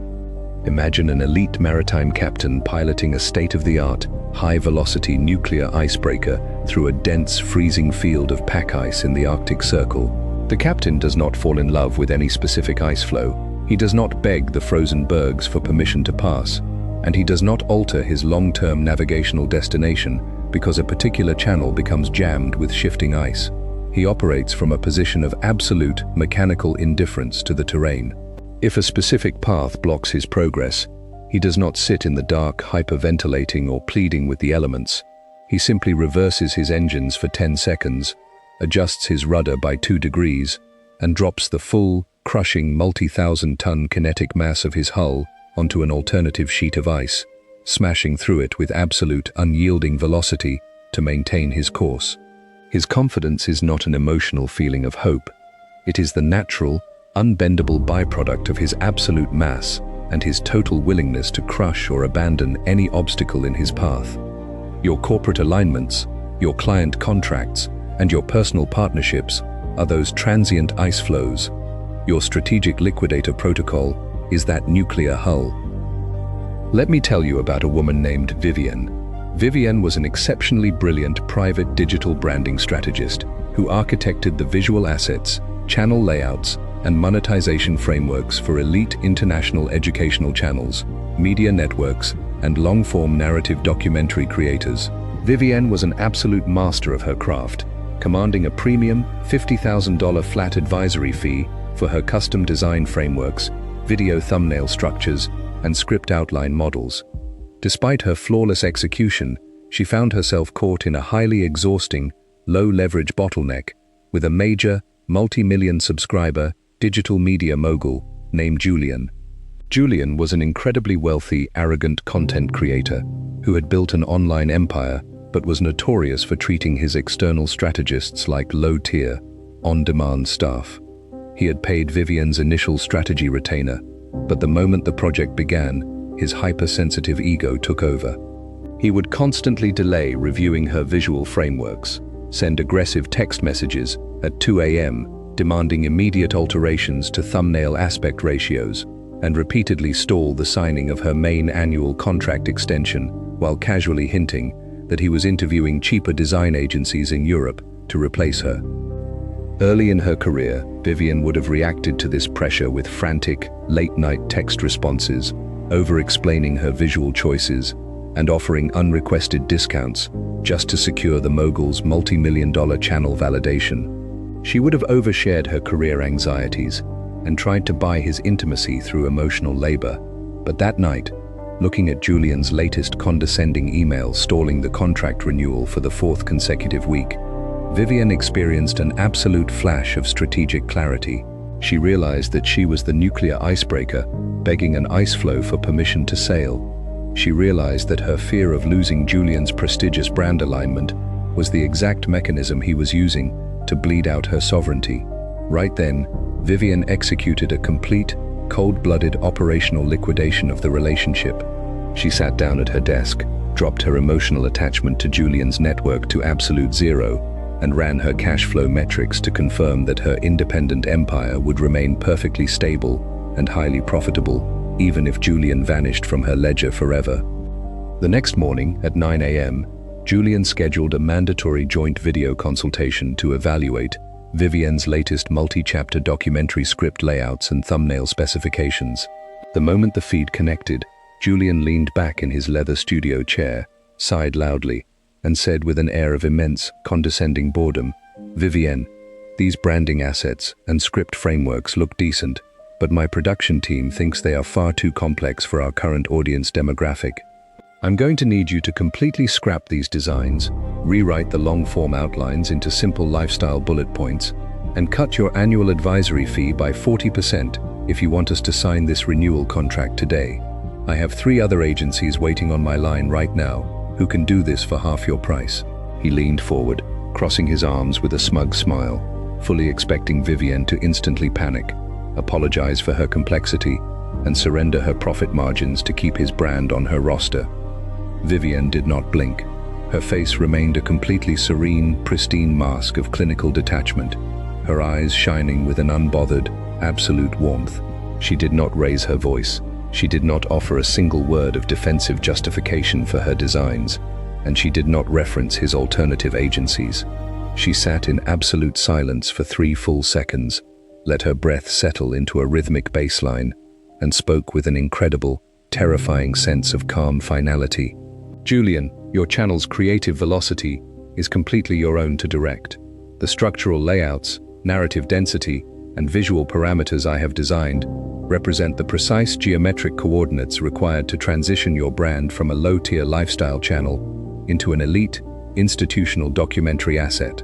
Imagine an elite maritime captain piloting a state-of-the-art, high-velocity nuclear icebreaker through a dense, freezing field of pack ice in the Arctic Circle. The captain does not fall in love with any specific ice flow. He does not beg the frozen bergs for permission to pass, and he does not alter his long-term navigational destination because a particular channel becomes jammed with shifting ice. He operates from a position of absolute mechanical indifference to the terrain. If a specific path blocks his progress, he does not sit in the dark hyperventilating or pleading with the elements. He simply reverses his engines for 10 seconds, adjusts his rudder by 2 degrees, and drops the full, crushing multi-thousand-ton kinetic mass of his hull onto an alternative sheet of ice, smashing through it with absolute, unyielding velocity to maintain his course. His confidence is not an emotional feeling of hope. It is the natural, unbendable byproduct of his absolute mass and his total willingness to crush or abandon any obstacle in his path. Your corporate alignments, your client contracts, and your personal partnerships are those transient ice flows. Your strategic liquidator protocol is that nuclear hull. Let me tell you about a woman named Vivian. Vivian was an exceptionally brilliant private digital branding strategist who architected the visual assets, channel layouts, and monetization frameworks for elite international educational channels, media networks, and long-form narrative documentary creators. Vivian was an absolute master of her craft, commanding a premium $50,000 flat advisory fee for her custom design frameworks, video thumbnail structures, and script outline models. Despite her flawless execution, she found herself caught in a highly exhausting, low-leverage bottleneck with a major, multi-million subscriber digital media mogul named Julian. Julian was an incredibly wealthy, arrogant content creator who had built an online empire but was notorious for treating his external strategists like low-tier, on-demand staff. He had paid Vivian's initial strategy retainer, but the moment the project began, his hypersensitive ego took over. He would constantly delay reviewing her visual frameworks, send aggressive text messages at 2 a.m., demanding immediate alterations to thumbnail aspect ratios, and repeatedly stall the signing of her main annual contract extension while casually hinting that he was interviewing cheaper design agencies in Europe to replace her. Early in her career, Vivian would have reacted to this pressure with frantic, late-night text responses, over-explaining her visual choices, and offering unrequested discounts just to secure the mogul's multi-million-dollar channel validation. She would have overshared her career anxieties and tried to buy his intimacy through emotional labor. But that night, looking at Julian's latest condescending email stalling the contract renewal for the 4th consecutive week, Vivian experienced an absolute flash of strategic clarity. She realized that she was the nuclear icebreaker, begging an ice floe for permission to sail. She realized that her fear of losing Julian's prestigious brand alignment was the exact mechanism he was using to bleed out her sovereignty. Right then, Vivian executed a complete, cold-blooded operational liquidation of the relationship. She sat down at her desk, dropped her emotional attachment to Julian's network to absolute zero, and ran her cash flow metrics to confirm that her independent empire would remain perfectly stable and highly profitable, even if Julian vanished from her ledger forever. The next morning, at 9 a.m., Julian scheduled a mandatory joint video consultation to evaluate Vivian's latest multi-chapter documentary script layouts and thumbnail specifications. The moment the feed connected, Julian leaned back in his leather studio chair, sighed loudly, and said with an air of immense, condescending boredom, "Vivian, these branding assets and script frameworks look decent, but my production team thinks they are far too complex for our current audience demographic. I'm going to need you to completely scrap these designs, rewrite the long-form outlines into simple lifestyle bullet points, and cut your annual advisory fee by 40% if you want us to sign this renewal contract today. I have 3 other agencies waiting on my line right now who can do this for half your price." He leaned forward, crossing his arms with a smug smile, fully expecting Vivian to instantly panic, apologize for her complexity, and surrender her profit margins to keep his brand on her roster. Vivian did not blink. Her face remained a completely serene, pristine mask of clinical detachment, her eyes shining with an unbothered, absolute warmth. She did not raise her voice. She did not offer a single word of defensive justification for her designs, and she did not reference his alternative agencies. She sat in absolute silence for 3 full seconds, let her breath settle into a rhythmic bass line, and spoke with an incredible, terrifying sense of calm finality. "Julian, your channel's creative velocity is completely your own to direct. The structural layouts, narrative density, and visual parameters I have designed represent the precise geometric coordinates required to transition your brand from a low-tier lifestyle channel into an elite, institutional documentary asset.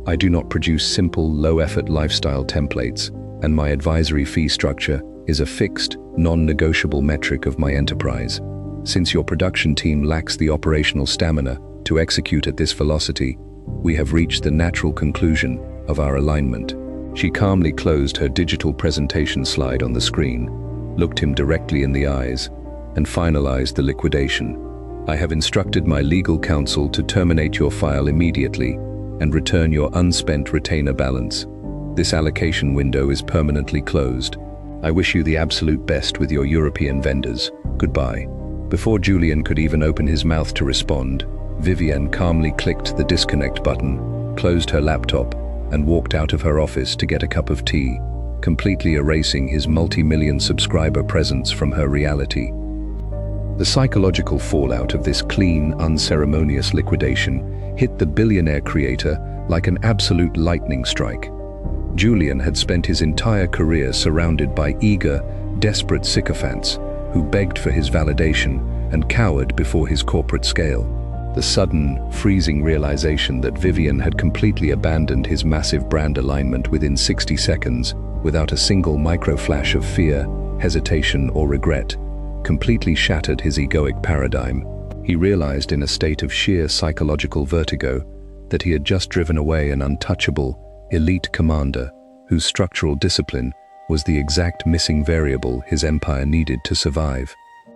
I do not produce simple, low-effort lifestyle templates, and my advisory fee structure is a fixed, non-negotiable metric of my enterprise. Since your production team lacks the operational stamina to execute at this velocity, we have reached the natural conclusion of our alignment. She calmly closed her digital presentation slide on the screen, looked him directly in the eyes, and finalized the liquidation. I have instructed my legal counsel to terminate your file immediately and return your unspent retainer balance. This allocation window is permanently closed. I wish you the absolute best with your European vendors. Goodbye. Before Julian could even open his mouth to respond, Vivienne calmly clicked the disconnect button, closed her laptop, and walked out of her office to get a cup of tea, completely erasing his multi-million subscriber presence from her reality. The psychological fallout of this clean, unceremonious liquidation hit the billionaire creator like an absolute lightning strike. Julian had spent his entire career surrounded by eager, desperate sycophants who begged for his validation and cowered before his corporate scale. The sudden, freezing realization that Vivienne had completely abandoned his massive brand alignment within 60 seconds without a single micro-flash of fear, hesitation, or regret completely shattered his egoic paradigm. He realized in a state of sheer psychological vertigo that he had just driven away an untouchable, elite commander whose structural discipline was the exact missing variable his empire needed to survive.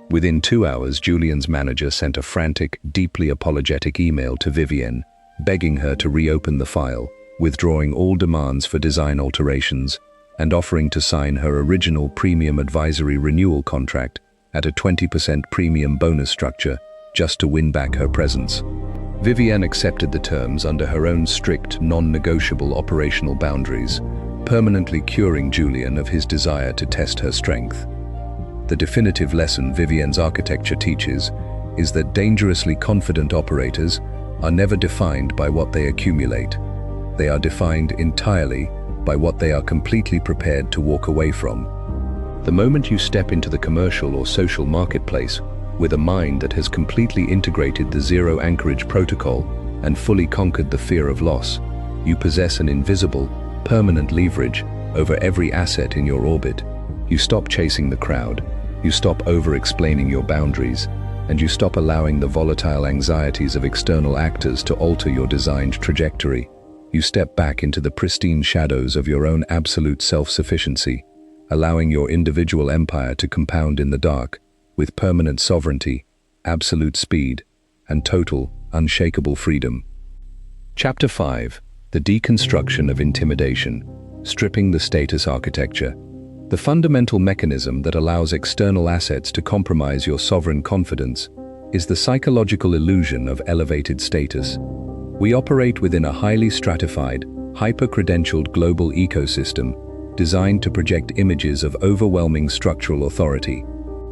Within 2 hours, Julian's manager sent a frantic, deeply apologetic email to Vivienne, begging her to reopen the file, withdrawing all demands for design alterations, and offering to sign her original premium advisory renewal contract at a 20% premium bonus structure just to win back her presence. Vivienne accepted the terms under her own strict, non-negotiable operational boundaries, permanently curing Julian of his desire to test her strength. The definitive lesson Vivienne's architecture teaches is that dangerously confident operators are never defined by what they accumulate. They are defined entirely by what they are completely prepared to walk away from. The moment you step into the commercial or social marketplace with a mind that has completely integrated the zero anchorage protocol and fully conquered the fear of loss, you possess an invisible, permanent leverage over every asset in your orbit. You stop chasing the crowd, you stop over-explaining your boundaries, and you stop allowing the volatile anxieties of external actors to alter your designed trajectory. You step back into the pristine shadows of your own absolute self-sufficiency, allowing your individual empire to compound in the dark, with permanent sovereignty, absolute speed, and total, unshakable freedom. Chapter 5. The Deconstruction of Intimidation, Stripping the Status Architecture. The fundamental mechanism that allows external assets to compromise your sovereign confidence is the psychological illusion of elevated status. We operate within a highly stratified, hyper-credentialed global ecosystem designed to project images of overwhelming structural authority.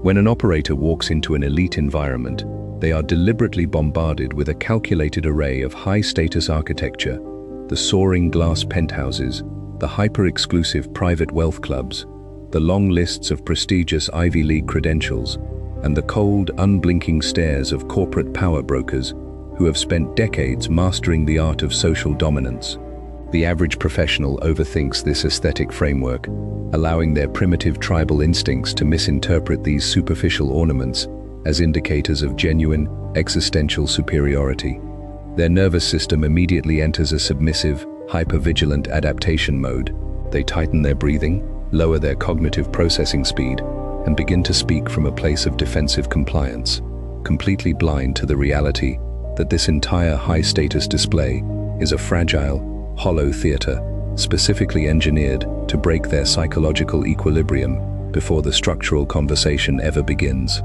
When an operator walks into an elite environment, they are deliberately bombarded with a calculated array of high-status architecture, the soaring glass penthouses, the hyper-exclusive private wealth clubs, the long lists of prestigious Ivy League credentials, and the cold, unblinking stares of corporate power brokers who have spent decades mastering the art of social dominance. The average professional overthinks this aesthetic framework, allowing their primitive tribal instincts to misinterpret these superficial ornaments as indicators of genuine, existential superiority. Their nervous system immediately enters a submissive, hyper-vigilant adaptation mode. They tighten their breathing, lower their cognitive processing speed, and begin to speak from a place of defensive compliance, completely blind to the reality that this entire high-status display is a fragile, hollow theater, specifically engineered to break their psychological equilibrium before the structural conversation ever begins.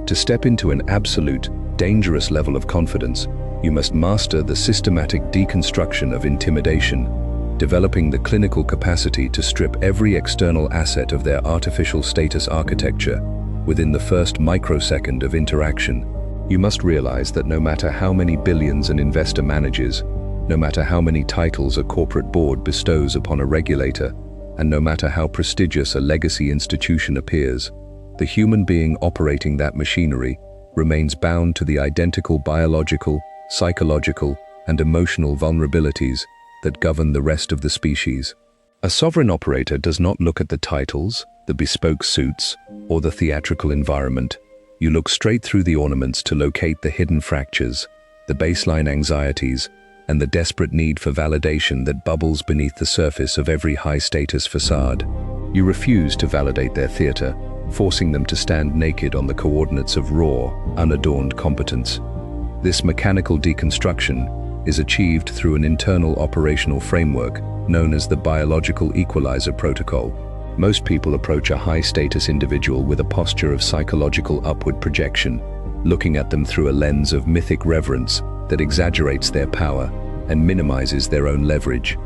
To step into an absolute, dangerous level of confidence, you must master the systematic deconstruction of intimidation, developing the clinical capacity to strip every external asset of their artificial status architecture within the first microsecond of interaction. You must realize that no matter how many billions an investor manages, no matter how many titles a corporate board bestows upon a regulator, and no matter how prestigious a legacy institution appears, the human being operating that machinery remains bound to the identical biological, psychological, and emotional vulnerabilities that govern the rest of the species. A sovereign operator does not look at the titles, the bespoke suits, or the theatrical environment. You look straight through the ornaments to locate the hidden fractures, the baseline anxieties, and the desperate need for validation that bubbles beneath the surface of every high-status facade. You refuse to validate their theater, forcing them to stand naked on the coordinates of raw, unadorned competence. This mechanical deconstruction is achieved through an internal operational framework known as the biological equalizer protocol. Most people approach a high-status individual with a posture of psychological upward projection, looking at them through a lens of mythic reverence that exaggerates their power and minimizes their own leverage.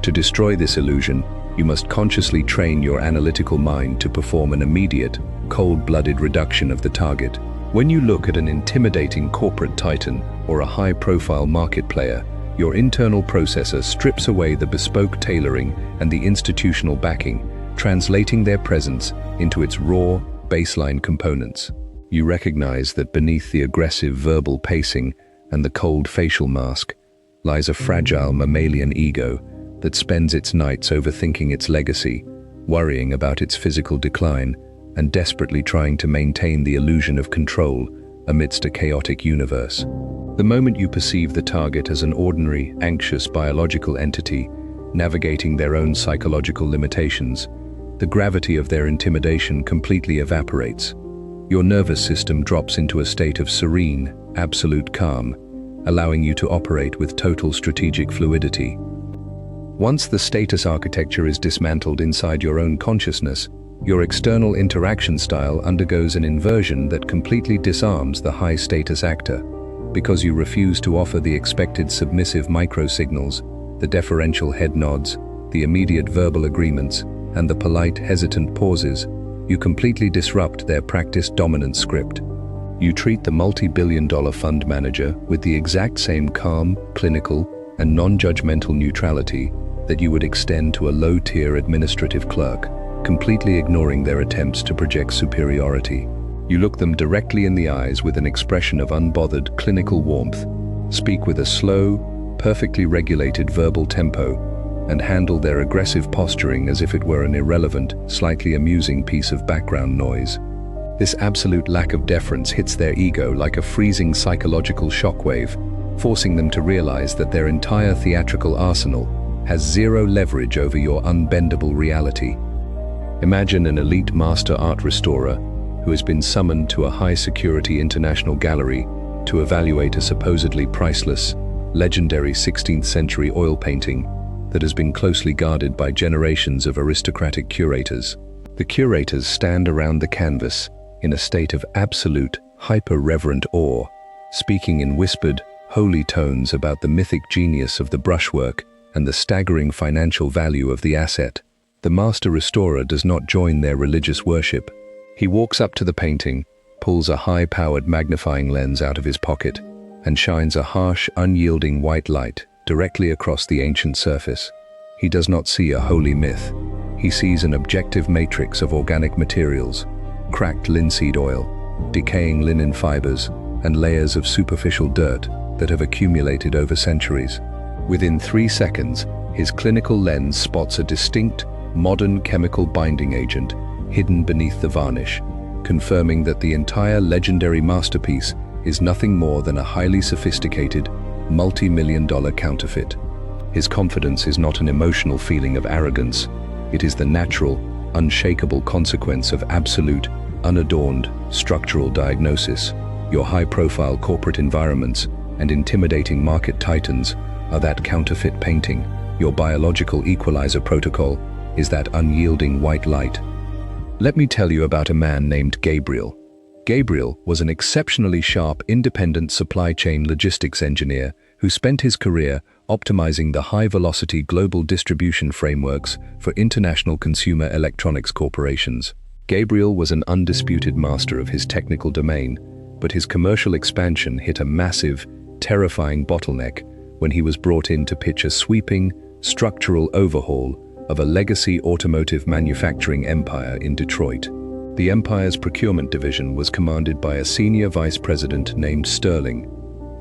To destroy this illusion, you must consciously train your analytical mind to perform an immediate, cold-blooded reduction of the target. When you look at an intimidating corporate titan or a high-profile market player, your internal processor strips away the bespoke tailoring and the institutional backing, translating their presence into its raw, baseline components. You recognize that beneath the aggressive verbal pacing and the cold facial mask lies a fragile mammalian ego that spends its nights overthinking its legacy, worrying about its physical decline, and desperately trying to maintain the illusion of control amidst a chaotic universe. The moment you perceive the target as an ordinary, anxious biological entity navigating their own psychological limitations, the gravity of their intimidation completely evaporates. Your nervous system drops into a state of serene, absolute calm, allowing you to operate with total strategic fluidity. Once the status architecture is dismantled inside your own consciousness, your external interaction style undergoes an inversion that completely disarms the high-status actor, because you refuse to offer the expected submissive micro-signals, the deferential head nods, the immediate verbal agreements, and the polite, hesitant pauses. You completely disrupt their practiced dominance script. You treat the multi-billion-dollar fund manager with the exact same calm, clinical, and non-judgmental neutrality that you would extend to a low-tier administrative clerk, completely ignoring their attempts to project superiority. You look them directly in the eyes with an expression of unbothered clinical warmth, speak with a slow, perfectly regulated verbal tempo, and handle their aggressive posturing as if it were an irrelevant, slightly amusing piece of background noise. This absolute lack of deference hits their ego like a freezing psychological shockwave, forcing them to realize that their entire theatrical arsenal has zero leverage over your unbendable reality. Imagine an elite master art restorer who has been summoned to a high-security international gallery to evaluate a supposedly priceless, legendary 16th-century oil painting that has been closely guarded by generations of aristocratic curators. The curators stand around the canvas in a state of absolute, hyper-reverent awe, speaking in whispered, holy tones about the mythic genius of the brushwork and the staggering financial value of the asset. The master restorer does not join their religious worship. He walks up to the painting, pulls a high-powered magnifying lens out of his pocket, and shines a harsh, unyielding white light directly across the ancient surface. He does not see a holy myth. He sees an objective matrix of organic materials, cracked linseed oil, decaying linen fibers, and layers of superficial dirt that have accumulated over centuries. Within 3 seconds, his clinical lens spots a distinct, modern chemical binding agent hidden beneath the varnish, confirming that the entire legendary masterpiece is nothing more than a highly sophisticated, multi-million-dollar counterfeit. His confidence is not an emotional feeling of arrogance. It is the natural, unshakable consequence of absolute, unadorned, structural diagnosis. Your high-profile corporate environments and intimidating market titans are that counterfeit painting. Your biological equalizer protocol is that unyielding white light. Let me tell you about a man named Gabriel. Gabriel was an exceptionally sharp, independent supply chain logistics engineer who spent his career optimizing the high-velocity global distribution frameworks for international consumer electronics corporations. Gabriel was an undisputed master of his technical domain, but his commercial expansion hit a massive, terrifying bottleneck when he was brought in to pitch a sweeping, structural overhaul of a legacy automotive manufacturing empire in Detroit. The empire's procurement division was commanded by a senior vice president named Sterling,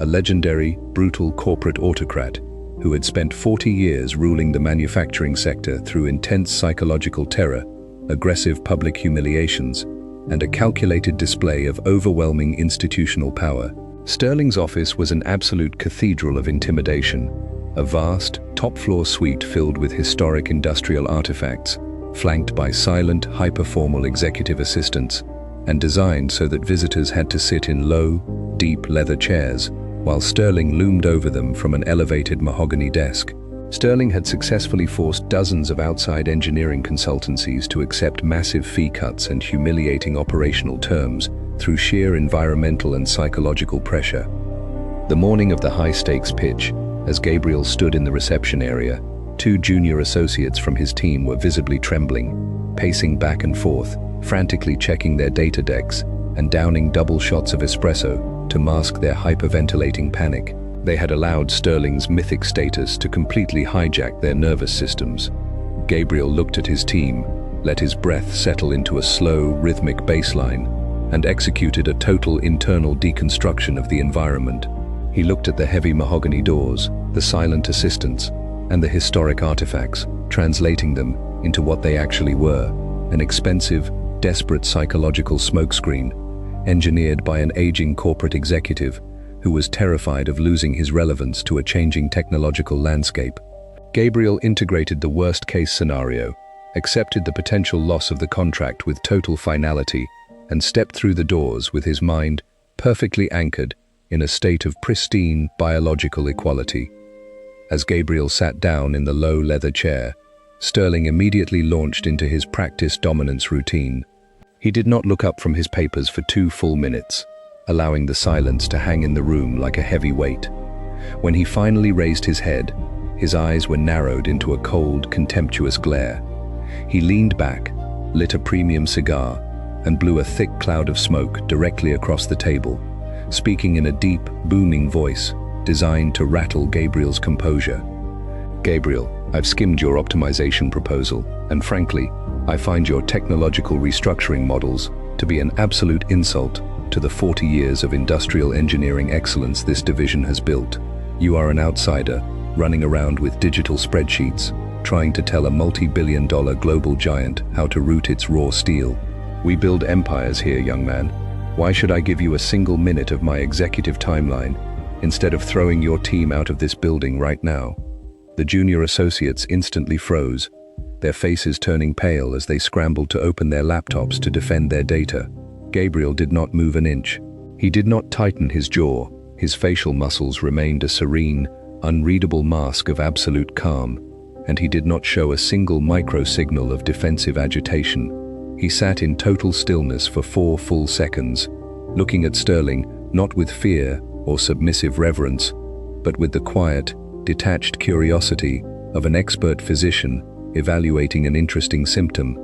a legendary, brutal corporate autocrat who had spent 40 years ruling the manufacturing sector through intense psychological terror, aggressive public humiliations, and a calculated display of overwhelming institutional power. Sterling's office was an absolute cathedral of intimidation, a vast, top-floor suite filled with historic industrial artifacts, flanked by silent, hyper-formal executive assistants, and designed so that visitors had to sit in low, deep leather chairs, while Sterling loomed over them from an elevated mahogany desk. Sterling had successfully forced dozens of outside engineering consultancies to accept massive fee cuts and humiliating operational terms through sheer environmental and psychological pressure. The morning of the high-stakes pitch, as Gabriel stood in the reception area, 2 junior associates from his team were visibly trembling, pacing back and forth, frantically checking their data decks and downing double shots of espresso to mask their hyperventilating panic. They had allowed Sterling's mythic status to completely hijack their nervous systems. Gabriel looked at his team, let his breath settle into a slow, rhythmic baseline, and executed a total internal deconstruction of the environment. He looked at the heavy mahogany doors, the silent assistants, and the historic artifacts, translating them into what they actually were: an expensive, desperate psychological smokescreen, engineered by an aging corporate executive who was terrified of losing his relevance to a changing technological landscape. Gabriel integrated the worst-case scenario, accepted the potential loss of the contract with total finality, and stepped through the doors with his mind perfectly anchored in a state of pristine biological equality. As Gabriel sat down in the low leather chair, Sterling immediately launched into his practice dominance routine. He did not look up from his papers for 2 full minutes, allowing the silence to hang in the room like a heavy weight. When he finally raised his head, his eyes were narrowed into a cold, contemptuous glare. He leaned back, lit a premium cigar, and blew a thick cloud of smoke directly across the table, speaking in a deep, booming voice designed to rattle Gabriel's composure. "Gabriel, I've skimmed your optimization proposal, and frankly, I find your technological restructuring models to be an absolute insult to the 40 years of industrial engineering excellence this division has built. You are an outsider, running around with digital spreadsheets, trying to tell a multi-billion-dollar global giant how to route its raw steel. We build empires here, young man. Why should I give you a single minute of my executive timeline instead of throwing your team out of this building right now?" The junior associates instantly froze, their faces turning pale as they scrambled to open their laptops to defend their data. Gabriel did not move an inch. He did not tighten his jaw. His facial muscles remained a serene, unreadable mask of absolute calm, and he did not show a single micro-signal of defensive agitation. He sat in total stillness for 4 full seconds, looking at Sterling not with fear or submissive reverence, but with the quiet, detached curiosity of an expert physician evaluating an interesting symptom.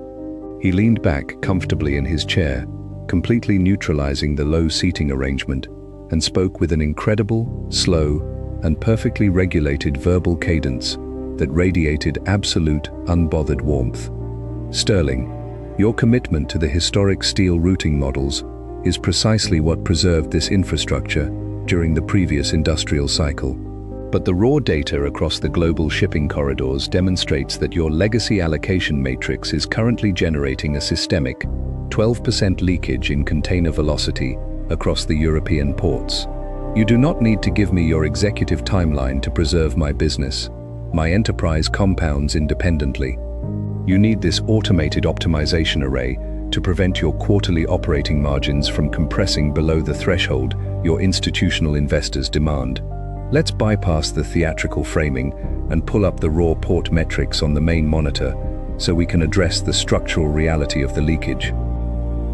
He leaned back comfortably in his chair, completely neutralizing the low seating arrangement, and spoke with an incredible, slow, and perfectly regulated verbal cadence that radiated absolute, unbothered warmth. "Sterling, your commitment to the historic steel routing models is precisely what preserved this infrastructure during the previous industrial cycle. But the raw data across the global shipping corridors demonstrates that your legacy allocation matrix is currently generating a systemic 12% leakage in container velocity across the European ports. You do not need to give me your executive timeline to preserve my business. My enterprise compounds independently. You need this automated optimization array to prevent your quarterly operating margins from compressing below the threshold your institutional investors demand. Let's bypass the theatrical framing and pull up the raw port metrics on the main monitor so we can address the structural reality of the leakage."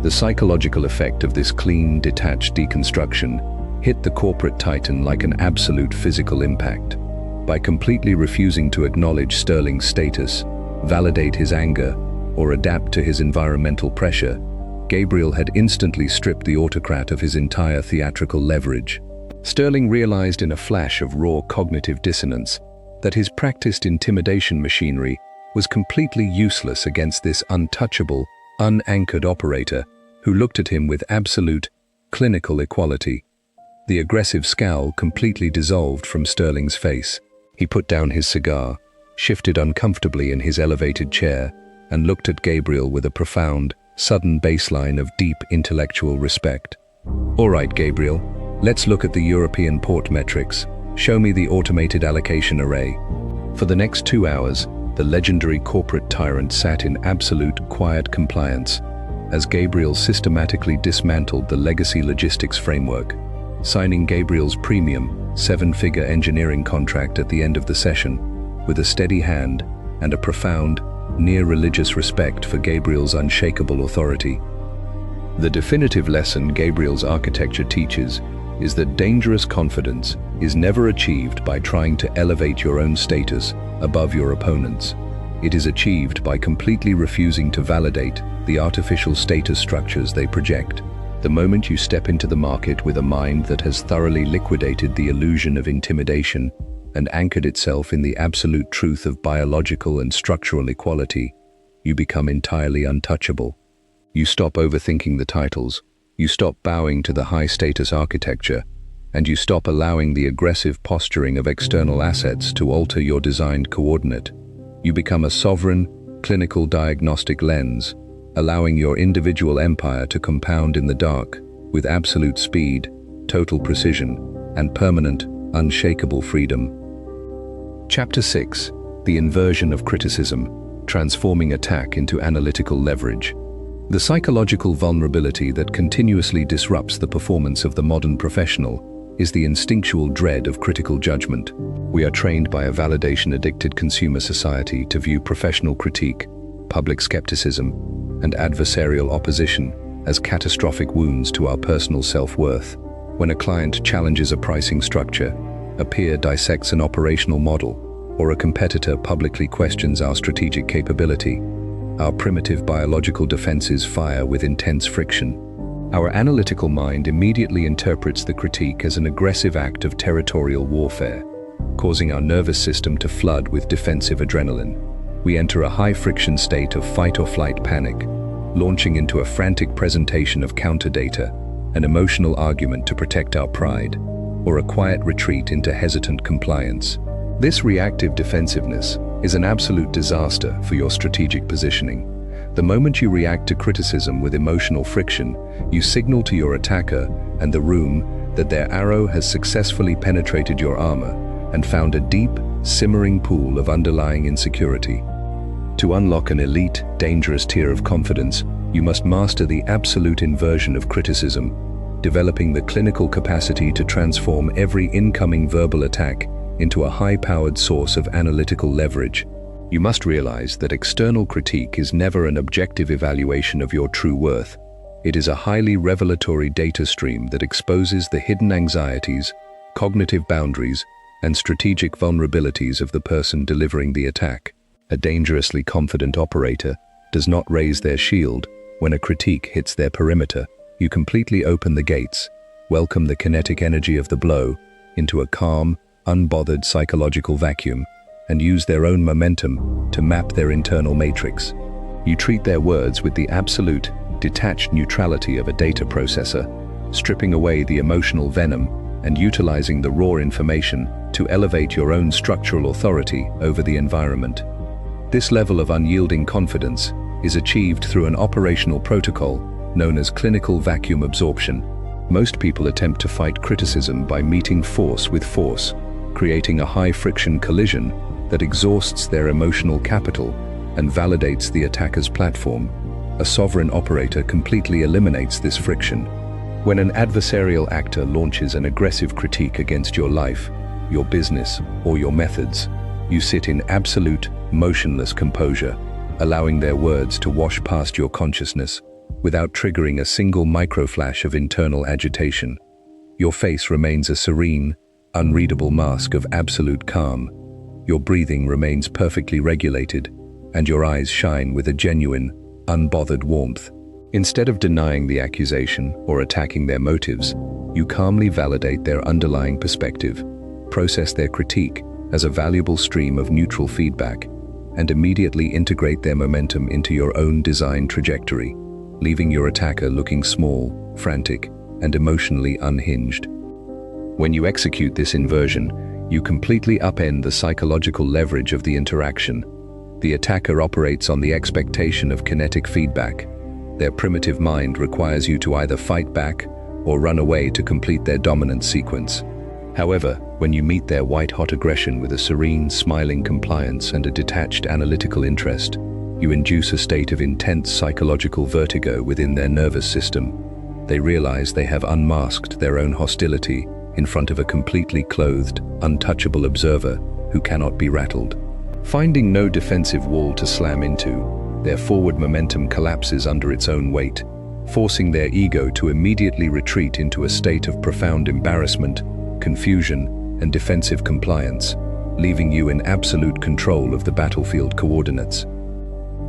The psychological effect of this clean, detached deconstruction hit the corporate titan like an absolute physical impact. By completely refusing to acknowledge Sterling's status, validate his anger, or adapt to his environmental pressure, Gabriel had instantly stripped the autocrat of his entire theatrical leverage. Sterling realized in a flash of raw cognitive dissonance that his practiced intimidation machinery was completely useless against this untouchable, unanchored operator who looked at him with absolute, clinical equality. The aggressive scowl completely dissolved from Sterling's face. He put down his cigar, shifted uncomfortably in his elevated chair, and looked at Gabriel with a profound, sudden baseline of deep intellectual respect. "All right, Gabriel, let's look at the European port metrics. Show me the automated allocation array." For the next 2 hours, the legendary corporate tyrant sat in absolute quiet compliance as Gabriel systematically dismantled the legacy logistics framework, signing Gabriel's premium, 7-figure engineering contract at the end of the session, with a steady hand and a profound, near-religious respect for Gabriel's unshakable authority. The definitive lesson Gabriel's architecture teaches is that dangerous confidence is never achieved by trying to elevate your own status above your opponents. It is achieved by completely refusing to validate the artificial status structures they project. The moment you step into the market with a mind that has thoroughly liquidated the illusion of intimidation and anchored itself in the absolute truth of biological and structural equality, you become entirely untouchable. You stop overthinking the titles, you stop bowing to the high-status architecture, and you stop allowing the aggressive posturing of external assets to alter your designed coordinate. You become a sovereign, clinical diagnostic lens, allowing your individual empire to compound in the dark with absolute speed, total precision, and permanent, unshakable freedom. Chapter 6: The Inversion of Criticism, Transforming Attack into Analytical Leverage. The psychological vulnerability that continuously disrupts the performance of the modern professional is the instinctual dread of critical judgment. We are trained by a validation-addicted consumer society to view professional critique, public skepticism, and adversarial opposition as catastrophic wounds to our personal self-worth. When a client challenges a pricing structure, a peer dissects an operational model, or a competitor publicly questions our strategic capability, our primitive biological defenses fire with intense friction. Our analytical mind immediately interprets the critique as an aggressive act of territorial warfare, causing our nervous system to flood with defensive adrenaline. We enter a high-friction state of fight-or-flight panic, launching into a frantic presentation of counter-data, an emotional argument to protect our pride, or a quiet retreat into hesitant compliance. This reactive defensiveness is an absolute disaster for your strategic positioning. The moment you react to criticism with emotional friction, you signal to your attacker and the room that their arrow has successfully penetrated your armor and found a deep, simmering pool of underlying insecurity. To unlock an elite, dangerous tier of confidence, you must master the absolute inversion of criticism, developing the clinical capacity to transform every incoming verbal attack into a high-powered source of analytical leverage. You must realize that external critique is never an objective evaluation of your true worth. It is a highly revelatory data stream that exposes the hidden anxieties, cognitive boundaries, and strategic vulnerabilities of the person delivering the attack. A dangerously confident operator does not raise their shield when a critique hits their perimeter. You completely open the gates, welcome the kinetic energy of the blow into a calm, unbothered psychological vacuum, and use their own momentum to map their internal matrix. You treat their words with the absolute, detached neutrality of a data processor, stripping away the emotional venom and utilizing the raw information to elevate your own structural authority over the environment. This level of unyielding confidence is achieved through an operational protocol known as clinical vacuum absorption. Most people attempt to fight criticism by meeting force with force, creating a high-friction collision that exhausts their emotional capital and validates the attacker's platform. A sovereign operator completely eliminates this friction. When an adversarial actor launches an aggressive critique against your life, your business, or your methods, you sit in absolute, motionless composure, allowing their words to wash past your consciousness without triggering a single microflash of internal agitation. Your face remains a serene, unreadable mask of absolute calm. Your breathing remains perfectly regulated, and your eyes shine with a genuine, unbothered warmth. Instead of denying the accusation or attacking their motives, you calmly validate their underlying perspective, process their critique as a valuable stream of neutral feedback, and immediately integrate their momentum into your own design trajectory, leaving your attacker looking small, frantic, and emotionally unhinged. When you execute this inversion, You completely upend the psychological leverage of the interaction. The attacker operates on the expectation of kinetic feedback. Their primitive mind requires you to either fight back or run away to complete their dominant sequence. However, when you meet their white-hot aggression with a serene, smiling compliance and a detached analytical interest, you induce a state of intense psychological vertigo within their nervous system. They realize they have unmasked their own hostility in front of a completely clothed, untouchable observer who cannot be rattled. Finding no defensive wall to slam into, their forward momentum collapses under its own weight, forcing their ego to immediately retreat into a state of profound embarrassment, confusion, and defensive compliance, leaving you in absolute control of the battlefield coordinates.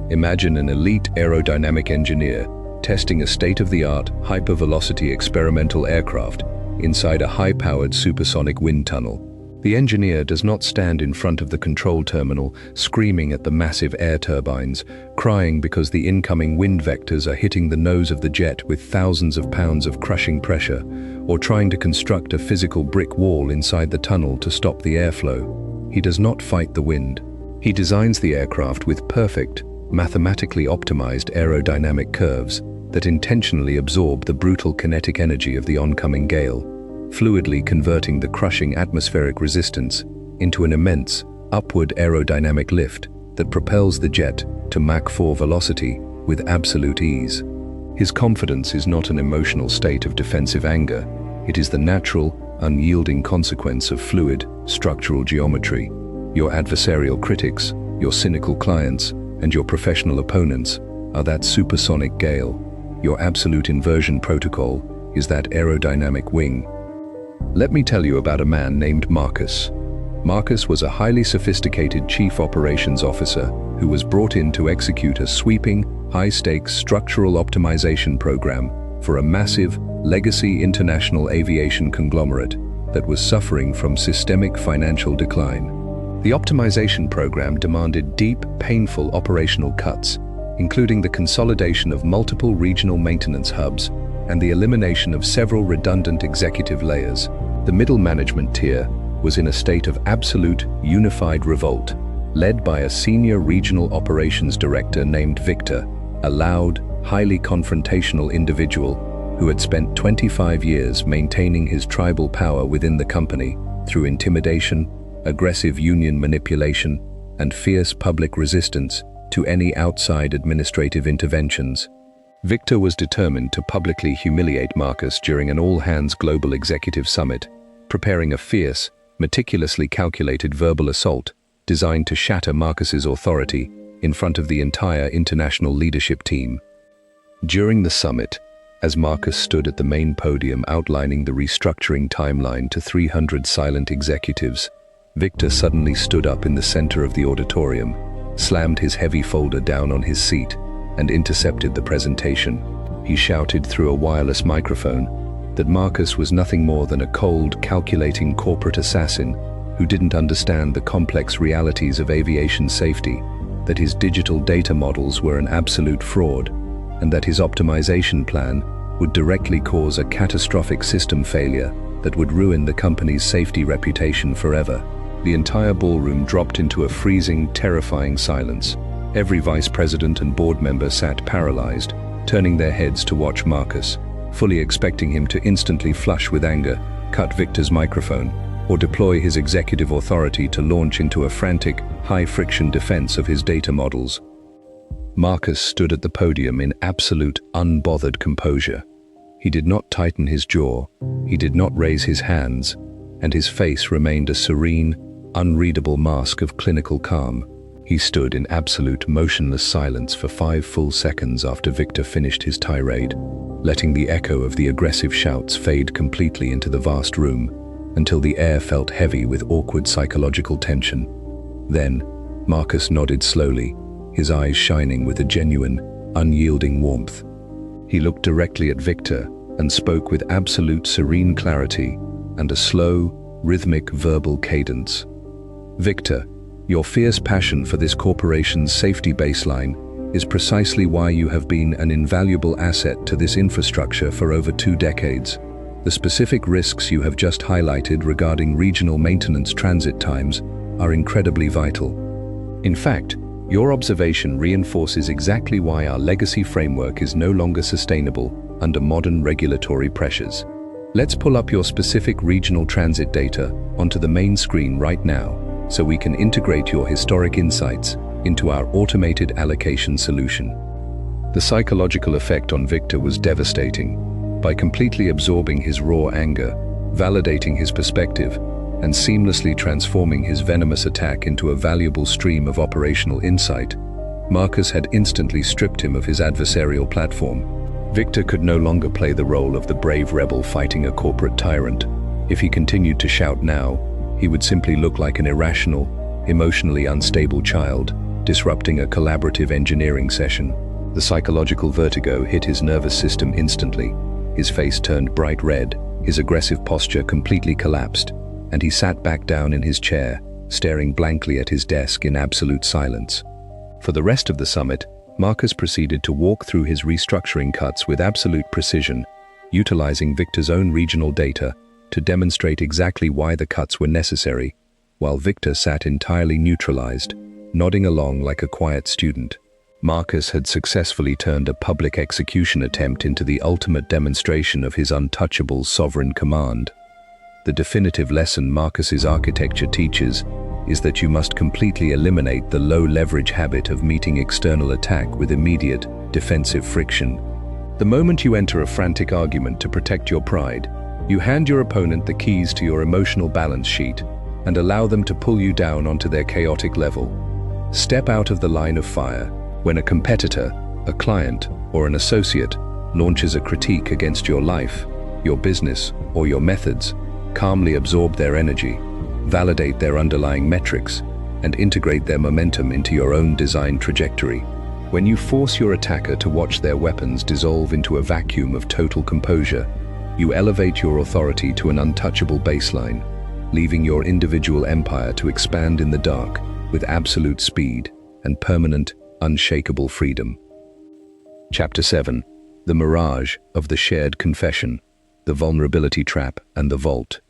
Imagine an elite aerodynamic engineer testing a state-of-the-art, hypervelocity experimental aircraft inside a high-powered supersonic wind tunnel. The engineer does not stand in front of the control terminal, screaming at the massive air turbines, crying because the incoming wind vectors are hitting the nose of the jet with thousands of pounds of crushing pressure, or trying to construct a physical brick wall inside the tunnel to stop the airflow. He does not fight the wind. He designs the aircraft with perfect, mathematically optimized aerodynamic curves that intentionally absorb the brutal kinetic energy of the oncoming gale, fluidly converting the crushing atmospheric resistance into an immense, upward aerodynamic lift that propels the jet to Mach 4 velocity with absolute ease. His confidence is not an emotional state of defensive anger. It is the natural, unyielding consequence of fluid, structural geometry. Your adversarial critics, your cynical clients, and your professional opponents are that supersonic gale. Your absolute inversion protocol is that aerodynamic wing. Let me tell you about a man named Marcus. Marcus was a highly sophisticated chief operations officer who was brought in to execute a sweeping, high-stakes structural optimization program for a massive, legacy international aviation conglomerate that was suffering from systemic financial decline. The optimization program demanded deep, painful operational cuts, including the consolidation of multiple regional maintenance hubs and the elimination of several redundant executive layers. The middle management tier was in a state of absolute, unified revolt, led by a senior regional operations director named Victor, a loud, highly confrontational individual who had spent 25 years maintaining his tribal power within the company through intimidation, aggressive union manipulation, and fierce public resistance to any outside administrative interventions. Victor was determined to publicly humiliate Marcus during an all-hands global executive summit, preparing a fierce, meticulously calculated verbal assault designed to shatter Marcus's authority in front of the entire international leadership team. During the summit, as Marcus stood at the main podium outlining the restructuring timeline to 300 silent executives, Victor suddenly stood up in the center of the auditorium, slammed his heavy folder down on his seat, and intercepted the presentation. He shouted through a wireless microphone that Marcus was nothing more than a cold, calculating corporate assassin who didn't understand the complex realities of aviation safety, that his digital data models were an absolute fraud, and that his optimization plan would directly cause a catastrophic system failure that would ruin the company's safety reputation forever. The entire ballroom dropped into a freezing, terrifying silence. Every vice president and board member sat paralyzed, turning their heads to watch Marcus, fully expecting him to instantly flush with anger, cut Victor's microphone, or deploy his executive authority to launch into a frantic, high-friction defense of his data models. Marcus stood at the podium in absolute, unbothered composure. He did not tighten his jaw, he did not raise his hands, and his face remained a serene, unreadable mask of clinical calm. He stood in absolute motionless silence for 5 full seconds after Victor finished his tirade, letting the echo of the aggressive shouts fade completely into the vast room, until the air felt heavy with awkward psychological tension. Then, Marcus nodded slowly, his eyes shining with a genuine, unyielding warmth. He looked directly at Victor and spoke with absolute serene clarity and a slow, rhythmic verbal cadence. Victor, your fierce passion for this corporation's safety baseline is precisely why you have been an invaluable asset to this infrastructure for over 2 decades. The specific risks you have just highlighted regarding regional maintenance transit times are incredibly vital. In fact, your observation reinforces exactly why our legacy framework is no longer sustainable under modern regulatory pressures. Let's pull up your specific regional transit data onto the main screen right now so we can integrate your historic insights into our automated allocation solution. The psychological effect on Victor was devastating. By completely absorbing his raw anger, validating his perspective, and seamlessly transforming his venomous attack into a valuable stream of operational insight, Marcus had instantly stripped him of his adversarial platform. Victor could no longer play the role of the brave rebel fighting a corporate tyrant. If he continued to shout now, he would simply look like an irrational, emotionally unstable child, disrupting a collaborative engineering session. The psychological vertigo hit his nervous system instantly. His face turned bright red, his aggressive posture completely collapsed, and he sat back down in his chair, staring blankly at his desk in absolute silence. For the rest of the summit, Marcus proceeded to walk through his restructuring cuts with absolute precision, utilizing Victor's own regional data to demonstrate exactly why the cuts were necessary, while Victor sat entirely neutralized, nodding along like a quiet student. Marcus had successfully turned a public execution attempt into the ultimate demonstration of his untouchable sovereign command. The definitive lesson Marcus's architecture teaches is that you must completely eliminate the low-leverage habit of meeting external attack with immediate, defensive friction. The moment you enter a frantic argument to protect your pride, you hand your opponent the keys to your emotional balance sheet and allow them to pull you down onto their chaotic level. Step out of the line of fire. When a competitor, a client, or an associate launches a critique against your life, your business, or your methods, calmly absorb their energy, validate their underlying metrics, and integrate their momentum into your own design trajectory. When you force your attacker to watch their weapons dissolve into a vacuum of total composure, you elevate your authority to an untouchable baseline, leaving your individual empire to expand in the dark with absolute speed and permanent, unshakable freedom. Chapter 7. The Mirage of the Shared Confession, the Vulnerability Trap and the Vault.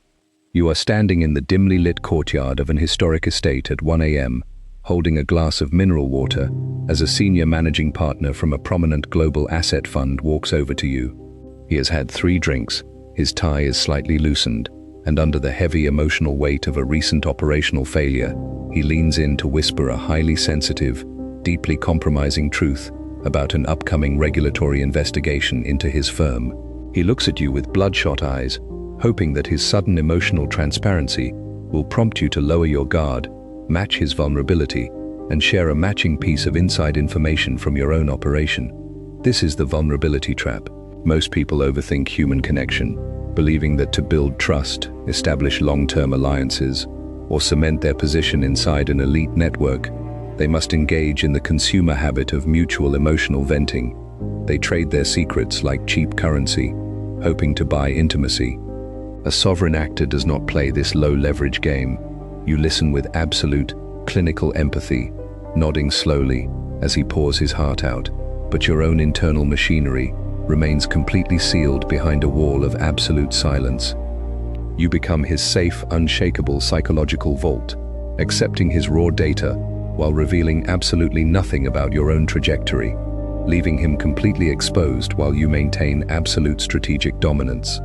You are standing in the dimly lit courtyard of an historic estate at 1 a.m., holding a glass of mineral water as a senior managing partner from a prominent global asset fund walks over to you. He has had 3 drinks, his tie is slightly loosened, and under the heavy emotional weight of a recent operational failure, he leans in to whisper a highly sensitive, deeply compromising truth about an upcoming regulatory investigation into his firm. He looks at you with bloodshot eyes, hoping that his sudden emotional transparency will prompt you to lower your guard, match his vulnerability, and share a matching piece of inside information from your own operation. This is the vulnerability trap. Most people overthink human connection, believing that to build trust, establish long-term alliances, or cement their position inside an elite network, they must engage in the consumer habit of mutual emotional venting. They trade their secrets like cheap currency, hoping to buy intimacy. A sovereign actor does not play this low-leverage game. You listen with absolute, clinical empathy, nodding slowly as he pours his heart out, but your own internal machinery remains completely sealed behind a wall of absolute silence. You become his safe, unshakable psychological vault, accepting his raw data while revealing absolutely nothing about your own trajectory, leaving him completely exposed while you maintain absolute strategic dominance.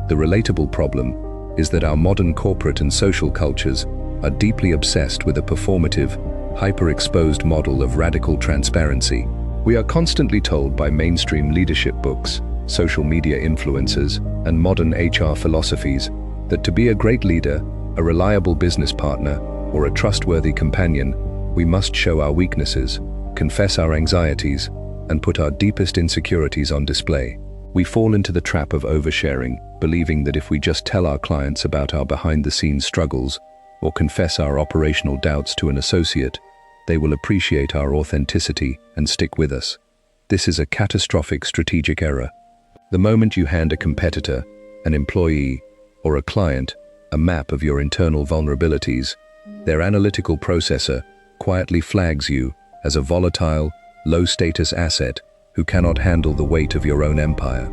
The relatable problem is that our modern corporate and social cultures are deeply obsessed with a performative, hyper-exposed model of radical transparency. We are constantly told by mainstream leadership books, social media influencers, and modern HR philosophies that to be a great leader, a reliable business partner, or a trustworthy companion, we must show our weaknesses, confess our anxieties, and put our deepest insecurities on display. We fall into the trap of oversharing, believing that if we just tell our clients about our behind-the-scenes struggles or confess our operational doubts to an associate, they will appreciate our authenticity and stick with us. This is a catastrophic strategic error. The moment you hand a competitor, an employee, or a client a map of your internal vulnerabilities, their analytical processor quietly flags you as a volatile, low-status asset who cannot handle the weight of your own empire.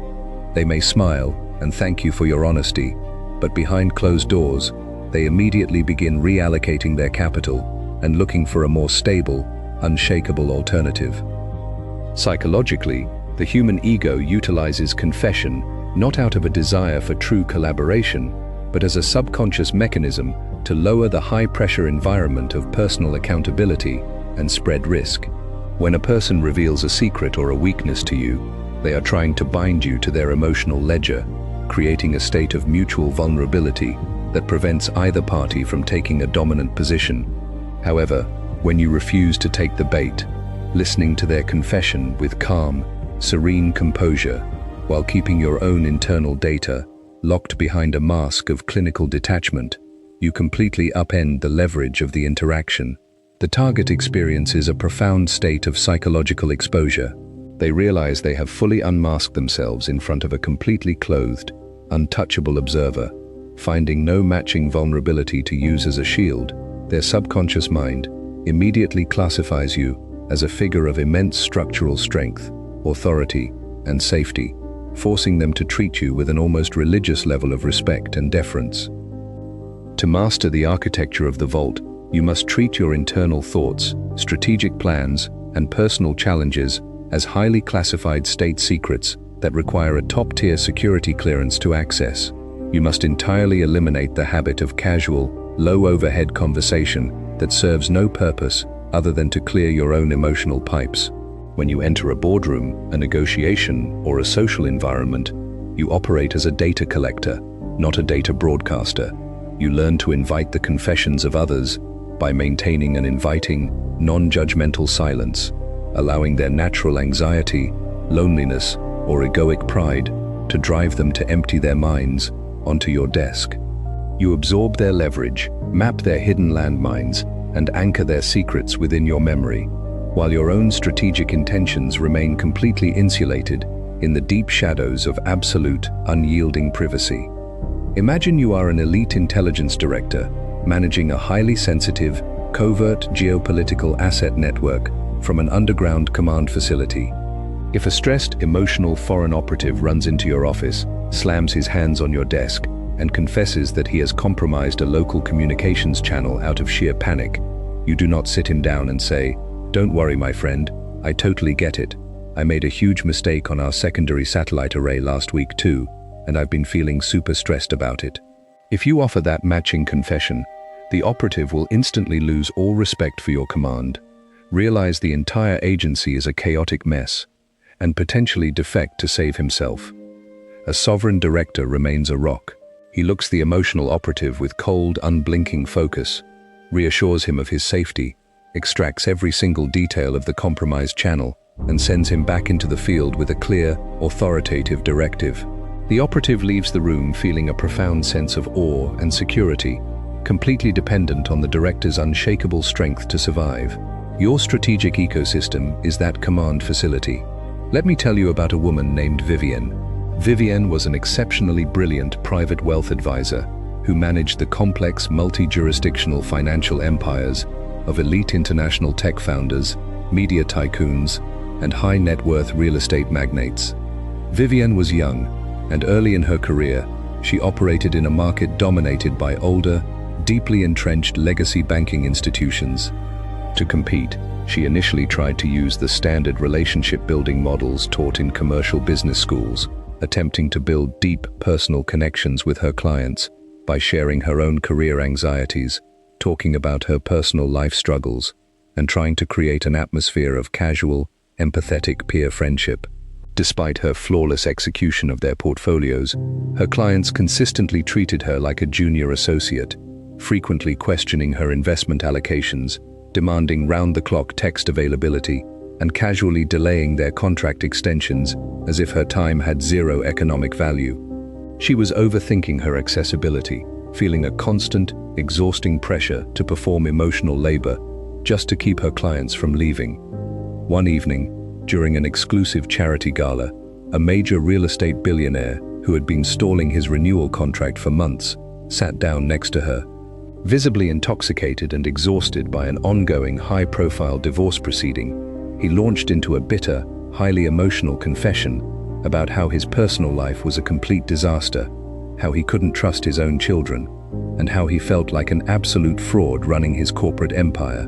They may smile, and thank you for your honesty, but behind closed doors, they immediately begin reallocating their capital and looking for a more stable, unshakable alternative. Psychologically, the human ego utilizes confession not out of a desire for true collaboration, but as a subconscious mechanism to lower the high-pressure environment of personal accountability and spread risk. When a person reveals a secret or a weakness to you, they are trying to bind you to their emotional ledger, creating a state of mutual vulnerability that prevents either party from taking a dominant position. However, when you refuse to take the bait, listening to their confession with calm, serene composure, while keeping your own internal data locked behind a mask of clinical detachment, you completely upend the leverage of the interaction. The target experiences a profound state of psychological exposure. They realize they have fully unmasked themselves in front of a completely clothed, untouchable observer. Finding no matching vulnerability to use as a shield, their subconscious mind immediately classifies you as a figure of immense structural strength, authority, and safety, forcing them to treat you with an almost religious level of respect and deference. To master the architecture of the vault, you must treat your internal thoughts, strategic plans, and personal challenges as highly classified state secrets that require a top-tier security clearance to access. You must entirely eliminate the habit of casual, low-overhead conversation that serves no purpose other than to clear your own emotional pipes. When you enter a boardroom, a negotiation, or a social environment, you operate as a data collector, not a data broadcaster. You learn to invite the confessions of others by maintaining an inviting, non-judgmental silence, allowing their natural anxiety, loneliness, or egoic pride to drive them to empty their minds onto your desk. You absorb their leverage, map their hidden landmines, and anchor their secrets within your memory, while your own strategic intentions remain completely insulated in the deep shadows of absolute, unyielding privacy. Imagine you are an elite intelligence director managing a highly sensitive, covert geopolitical asset network from an underground command facility. If a stressed, emotional foreign operative runs into your office, slams his hands on your desk, and confesses that he has compromised a local communications channel out of sheer panic, you do not sit him down and say, "Don't worry, my friend, I totally get it. I made a huge mistake on our secondary satellite array last week too, and I've been feeling super stressed about it." If you offer that matching confession, the operative will instantly lose all respect for your command, realize the entire agency is a chaotic mess, and potentially defect to save himself. A sovereign director remains a rock. He looks the emotional operative with cold, unblinking focus, reassures him of his safety, extracts every single detail of the compromised channel, and sends him back into the field with a clear, authoritative directive. The operative leaves the room feeling a profound sense of awe and security, completely dependent on the director's unshakable strength to survive. Your strategic ecosystem is that command facility. Let me tell you about a woman named Vivienne. Vivienne was an exceptionally brilliant private wealth advisor who managed the complex multi-jurisdictional financial empires of elite international tech founders, media tycoons, and high-net-worth real estate magnates. Vivienne was young, and early in her career, she operated in a market dominated by older, deeply entrenched legacy banking institutions. To compete, she initially tried to use the standard relationship-building models taught in commercial business schools, attempting to build deep personal connections with her clients by sharing her own career anxieties, talking about her personal life struggles, and trying to create an atmosphere of casual, empathetic peer friendship. Despite her flawless execution of their portfolios, her clients consistently treated her like a junior associate, frequently questioning her investment allocations, demanding round-the-clock text availability, and casually delaying their contract extensions as if her time had zero economic value. She was overthinking her accessibility, feeling a constant, exhausting pressure to perform emotional labor just to keep her clients from leaving. One evening, during an exclusive charity gala, a major real estate billionaire who had been stalling his renewal contract for months sat down next to her. Visibly intoxicated and exhausted by an ongoing high-profile divorce proceeding, he launched into a bitter, highly emotional confession about how his personal life was a complete disaster, how he couldn't trust his own children, and how he felt like an absolute fraud running his corporate empire.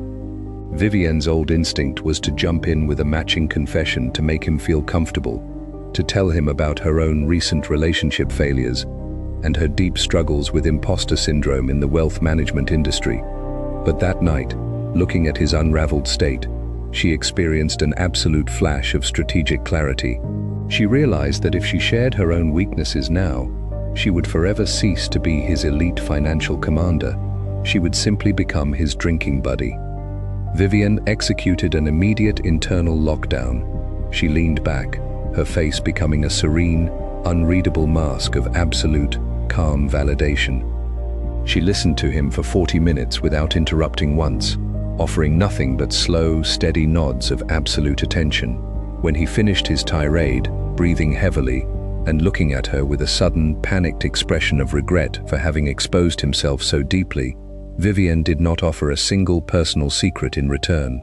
Vivienne's old instinct was to jump in with a matching confession to make him feel comfortable, to tell him about her own recent relationship failures and her deep struggles with imposter syndrome in the wealth management industry. But that night, looking at his unraveled state, she experienced an absolute flash of strategic clarity. She realized that if she shared her own weaknesses now, she would forever cease to be his elite financial commander. She would simply become his drinking buddy. Vivienne executed an immediate internal lockdown. She leaned back, her face becoming a serene, unreadable mask of absolute, calm validation. She listened to him for 40 minutes without interrupting once, offering nothing but slow, steady nods of absolute attention. When he finished his tirade, breathing heavily and looking at her with a sudden, panicked expression of regret for having exposed himself so deeply, Vivienne did not offer a single personal secret in return.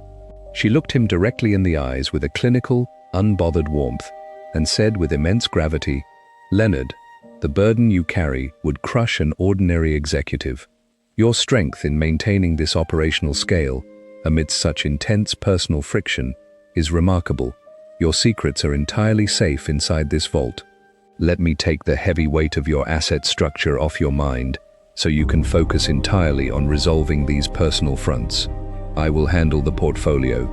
She looked him directly in the eyes with a clinical, unbothered warmth and said with immense gravity, "Leonard, the burden you carry would crush an ordinary executive. Your strength in maintaining this operational scale amidst such intense personal friction is remarkable. Your secrets are entirely safe inside this vault. Let me take the heavy weight of your asset structure off your mind so you can focus entirely on resolving these personal fronts. I will handle the portfolio.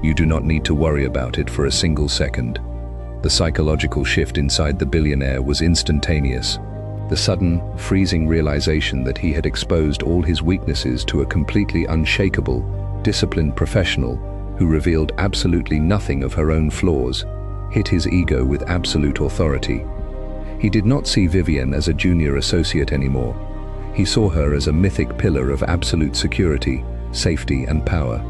You do not need to worry about it for a single second." The psychological shift inside the billionaire was instantaneous. The sudden, freezing realization that he had exposed all his weaknesses to a completely unshakable, disciplined professional who revealed absolutely nothing of her own flaws hit his ego with absolute authority. He did not see Vivienne as a junior associate anymore. He saw her as a mythic pillar of absolute security, safety, and power.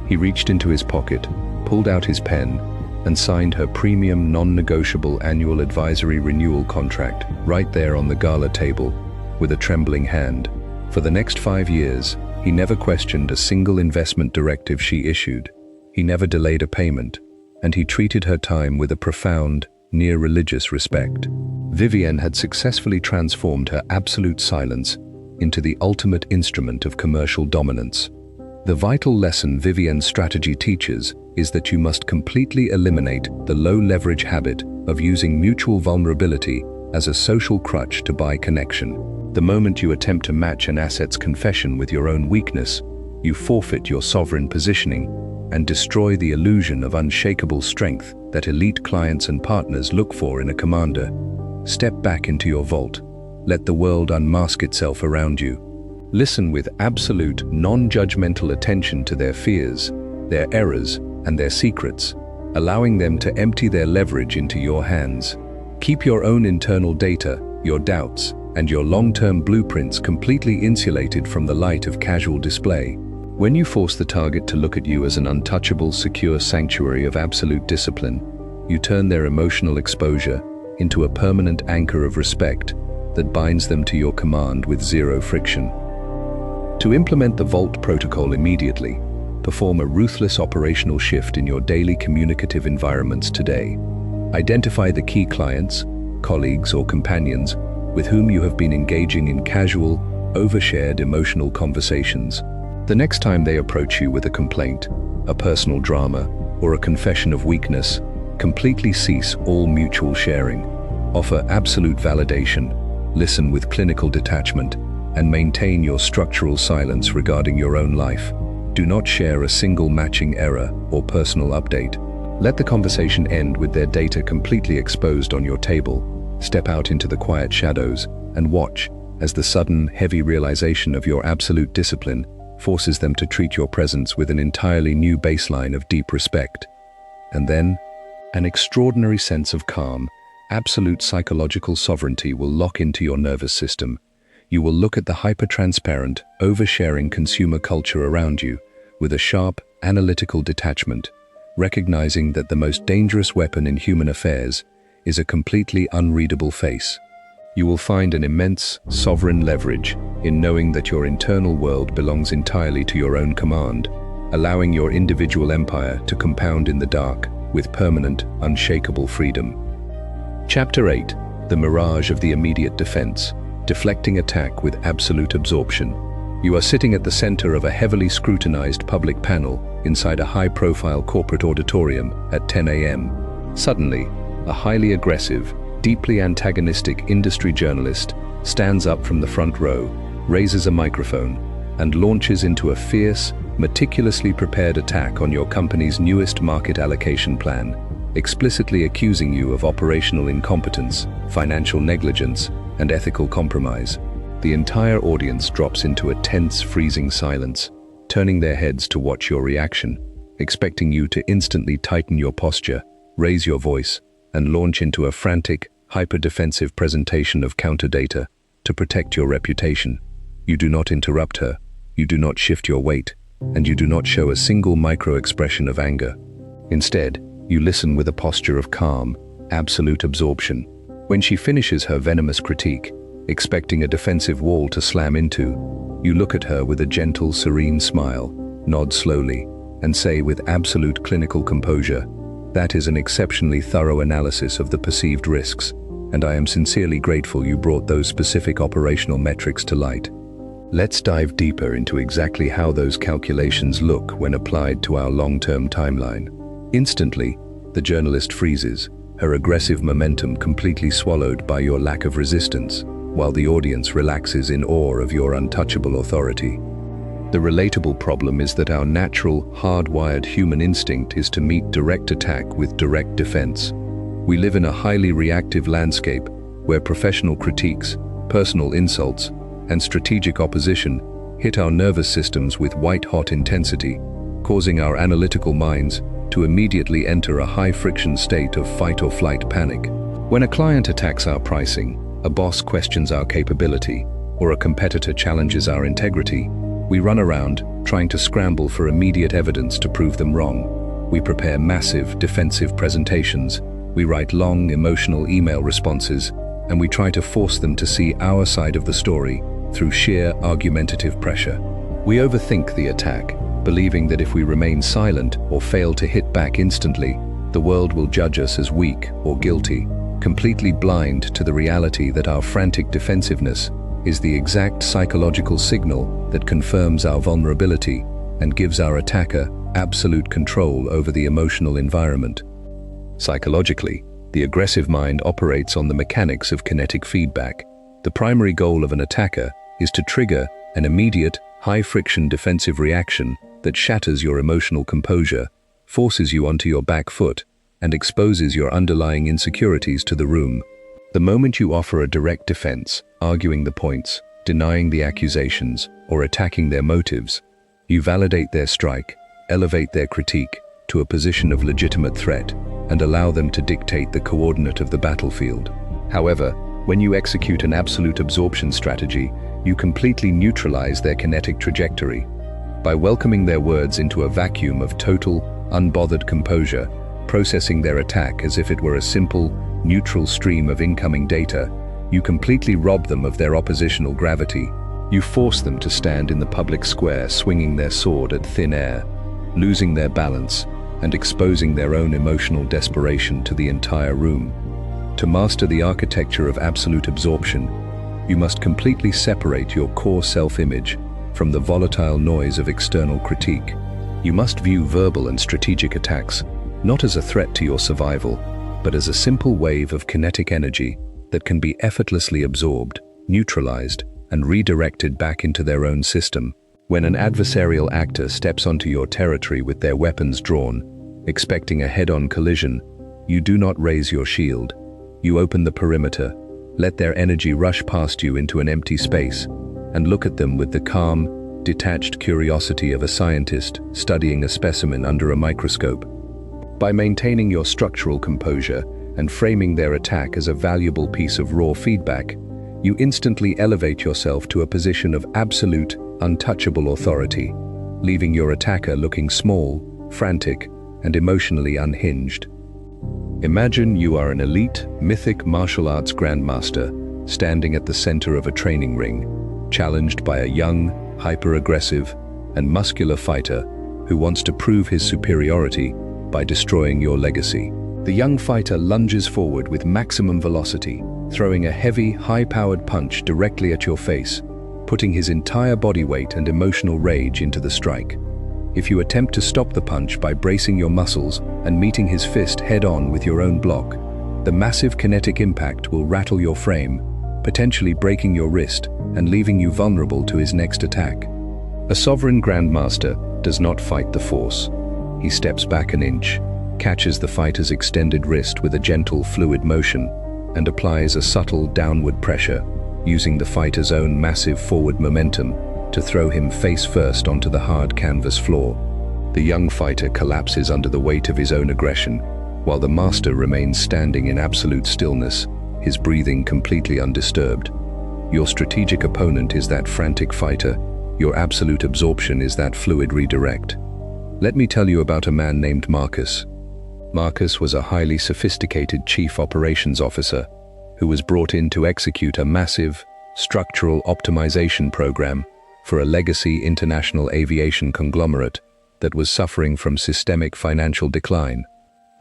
He reached into his pocket, pulled out his pen, and signed her premium non-negotiable annual advisory renewal contract right there on the gala table with a trembling hand. For the next 5 years, he never questioned a single investment directive she issued. He never delayed a payment, and he treated her time with a profound, near-religious respect. Vivienne had successfully transformed her absolute silence into the ultimate instrument of commercial dominance. The vital lesson Vivienne's strategy teaches is that you must completely eliminate the low-leverage habit of using mutual vulnerability as a social crutch to buy connection. The moment you attempt to match an asset's confession with your own weakness, you forfeit your sovereign positioning and destroy the illusion of unshakable strength that elite clients and partners look for in a commander. Step back into your vault. Let the world unmask itself around you. Listen with absolute, non-judgmental attention to their fears, their errors, and their secrets, allowing them to empty their leverage into your hands. Keep your own internal data, your doubts, and your long-term blueprints completely insulated from the light of casual display. When you force the target to look at you as an untouchable, secure sanctuary of absolute discipline, you turn their emotional exposure into a permanent anchor of respect that binds them to your command with zero friction. To implement the Vault protocol immediately, perform a ruthless operational shift in your daily communicative environments today. Identify the key clients, colleagues, or companions with whom you have been engaging in casual, overshared emotional conversations. The next time they approach you with a complaint, a personal drama, or a confession of weakness, completely cease all mutual sharing. Offer absolute validation, listen with clinical detachment, and maintain your structural silence regarding your own life. Do not share a single matching error or personal update. Let the conversation end with their data completely exposed on your table. Step out into the quiet shadows and watch as the sudden, heavy realization of your absolute discipline forces them to treat your presence with an entirely new baseline of deep respect. And then, an extraordinary sense of calm, absolute psychological sovereignty will lock into your nervous system. You will look at the hyper-transparent, oversharing consumer culture around you with a sharp, analytical detachment, recognizing that the most dangerous weapon in human affairs is a completely unreadable face. You will find an immense, sovereign leverage in knowing that your internal world belongs entirely to your own command, allowing your individual empire to compound in the dark with permanent, unshakable freedom. Chapter 8. The Mirage of the Immediate Defense. Deflecting attack with absolute absorption. You are sitting at the center of a heavily scrutinized public panel inside a high-profile corporate auditorium at 10 a.m. Suddenly, a highly aggressive, deeply antagonistic industry journalist stands up from the front row, raises a microphone, and launches into a fierce, meticulously prepared attack on your company's newest market allocation plan, explicitly accusing you of operational incompetence, financial negligence, and ethical compromise. The entire audience drops into a tense, freezing silence, turning their heads to watch your reaction, expecting you to instantly tighten your posture, raise your voice, and launch into a frantic, hyper-defensive presentation of counter data to protect your reputation. You do not interrupt her, you do not shift your weight, and you do not show a single micro-expression of anger. Instead, you listen with a posture of calm, absolute absorption. When she finishes her venomous critique, expecting a defensive wall to slam into, you look at her with a gentle, serene smile, nod slowly, and say with absolute clinical composure, "That is an exceptionally thorough analysis of the perceived risks, and I am sincerely grateful you brought those specific operational metrics to light. Let's dive deeper into exactly how those calculations look when applied to our long-term timeline." Instantly, the journalist freezes, her aggressive momentum completely swallowed by your lack of resistance, while the audience relaxes in awe of your untouchable authority. The relatable problem is that our natural, hardwired human instinct is to meet direct attack with direct defense. We live in a highly reactive landscape where professional critiques, personal insults, and strategic opposition hit our nervous systems with white-hot intensity, causing our analytical minds to immediately enter a high-friction state of fight-or-flight panic. When a client attacks our pricing, a boss questions our capability, or a competitor challenges our integrity, we run around trying to scramble for immediate evidence to prove them wrong. We prepare massive, defensive presentations, we write long, emotional email responses, and we try to force them to see our side of the story through sheer argumentative pressure. We overthink the attack, believing that if we remain silent or fail to hit back instantly, the world will judge us as weak or guilty, completely blind to the reality that our frantic defensiveness is the exact psychological signal that confirms our vulnerability and gives our attacker absolute control over the emotional environment. Psychologically, the aggressive mind operates on the mechanics of kinetic feedback. The primary goal of an attacker is to trigger an immediate, high-friction defensive reaction that shatters your emotional composure, forces you onto your back foot, and exposes your underlying insecurities to the room. The moment you offer a direct defense, arguing the points, denying the accusations, or attacking their motives, you validate their strike, elevate their critique to a position of legitimate threat, and allow them to dictate the coordinate of the battlefield. However, when you execute an absolute absorption strategy, you completely neutralize their kinetic trajectory. By welcoming their words into a vacuum of total, unbothered composure, processing their attack as if it were a simple, neutral stream of incoming data, you completely rob them of their oppositional gravity. You force them to stand in the public square swinging their sword at thin air, losing their balance, and exposing their own emotional desperation to the entire room. To master the architecture of absolute absorption, you must completely separate your core self-image from the volatile noise of external critique. You must view verbal and strategic attacks not as a threat to your survival, but as a simple wave of kinetic energy that can be effortlessly absorbed, neutralized, and redirected back into their own system. When an adversarial actor steps onto your territory with their weapons drawn, expecting a head-on collision, you do not raise your shield. You open the perimeter, let their energy rush past you into an empty space, and look at them with the calm, detached curiosity of a scientist studying a specimen under a microscope. By maintaining your structural composure and framing their attack as a valuable piece of raw feedback, you instantly elevate yourself to a position of absolute, untouchable authority, leaving your attacker looking small, frantic, and emotionally unhinged. Imagine you are an elite, mythic martial arts grandmaster standing at the center of a training ring, challenged by a young, hyper-aggressive, and muscular fighter who wants to prove his superiority by destroying your legacy. The young fighter lunges forward with maximum velocity, throwing a heavy, high-powered punch directly at your face, putting his entire body weight and emotional rage into the strike. If you attempt to stop the punch by bracing your muscles and meeting his fist head-on with your own block, the massive kinetic impact will rattle your frame, potentially breaking your wrist and leaving you vulnerable to his next attack. A sovereign grandmaster does not fight the force. He steps back an inch, catches the fighter's extended wrist with a gentle, fluid motion, and applies a subtle downward pressure, using the fighter's own massive forward momentum to throw him face first onto the hard canvas floor. The young fighter collapses under the weight of his own aggression, while the master remains standing in absolute stillness, his breathing completely undisturbed. Your strategic opponent is that frantic fighter. Your absolute absorption is that fluid redirect. Let me tell you about a man named Marcus. Marcus was a highly sophisticated chief operations officer who was brought in to execute a massive, structural optimization program for a legacy international aviation conglomerate that was suffering from systemic financial decline.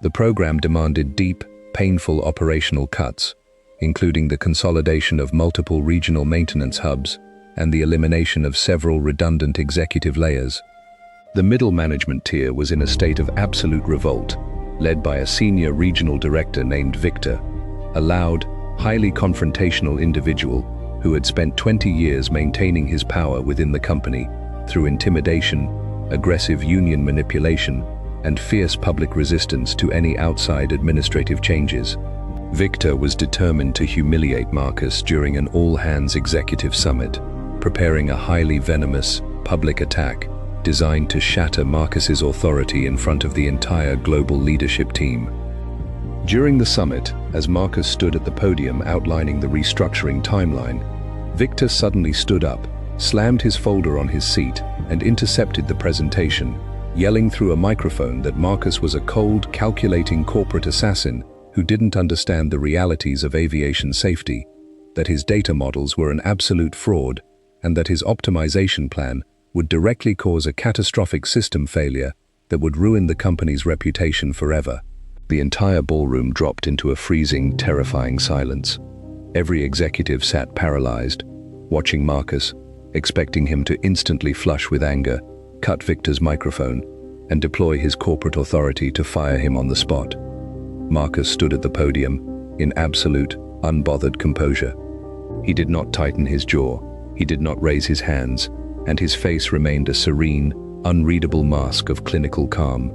The program demanded deep, painful operational cuts, including the consolidation of multiple regional maintenance hubs and the elimination of several redundant executive layers. The middle management tier was in a state of absolute revolt, led by a senior regional director named Victor, a loud, highly confrontational individual who had spent 20 years maintaining his power within the company through intimidation, aggressive union manipulation, and fierce public resistance to any outside administrative changes. Victor was determined to humiliate Marcus during an all-hands executive summit, preparing a highly venomous, public attack designed to shatter Marcus's authority in front of the entire global leadership team. During the summit, as Marcus stood at the podium outlining the restructuring timeline, Victor suddenly stood up, slammed his folder on his seat, and intercepted the presentation, yelling through a microphone that Marcus was a cold, calculating corporate assassin who didn't understand the realities of aviation safety, that his data models were an absolute fraud, and that his optimization plan would directly cause a catastrophic system failure that would ruin the company's reputation forever. The entire ballroom dropped into a freezing, terrifying silence. Every executive sat paralyzed, watching Marcus, expecting him to instantly flush with anger, cut Victor's microphone, and deploy his corporate authority to fire him on the spot. Marcus stood at the podium in absolute, unbothered composure. He did not tighten his jaw, he did not raise his hands, and his face remained a serene, unreadable mask of clinical calm.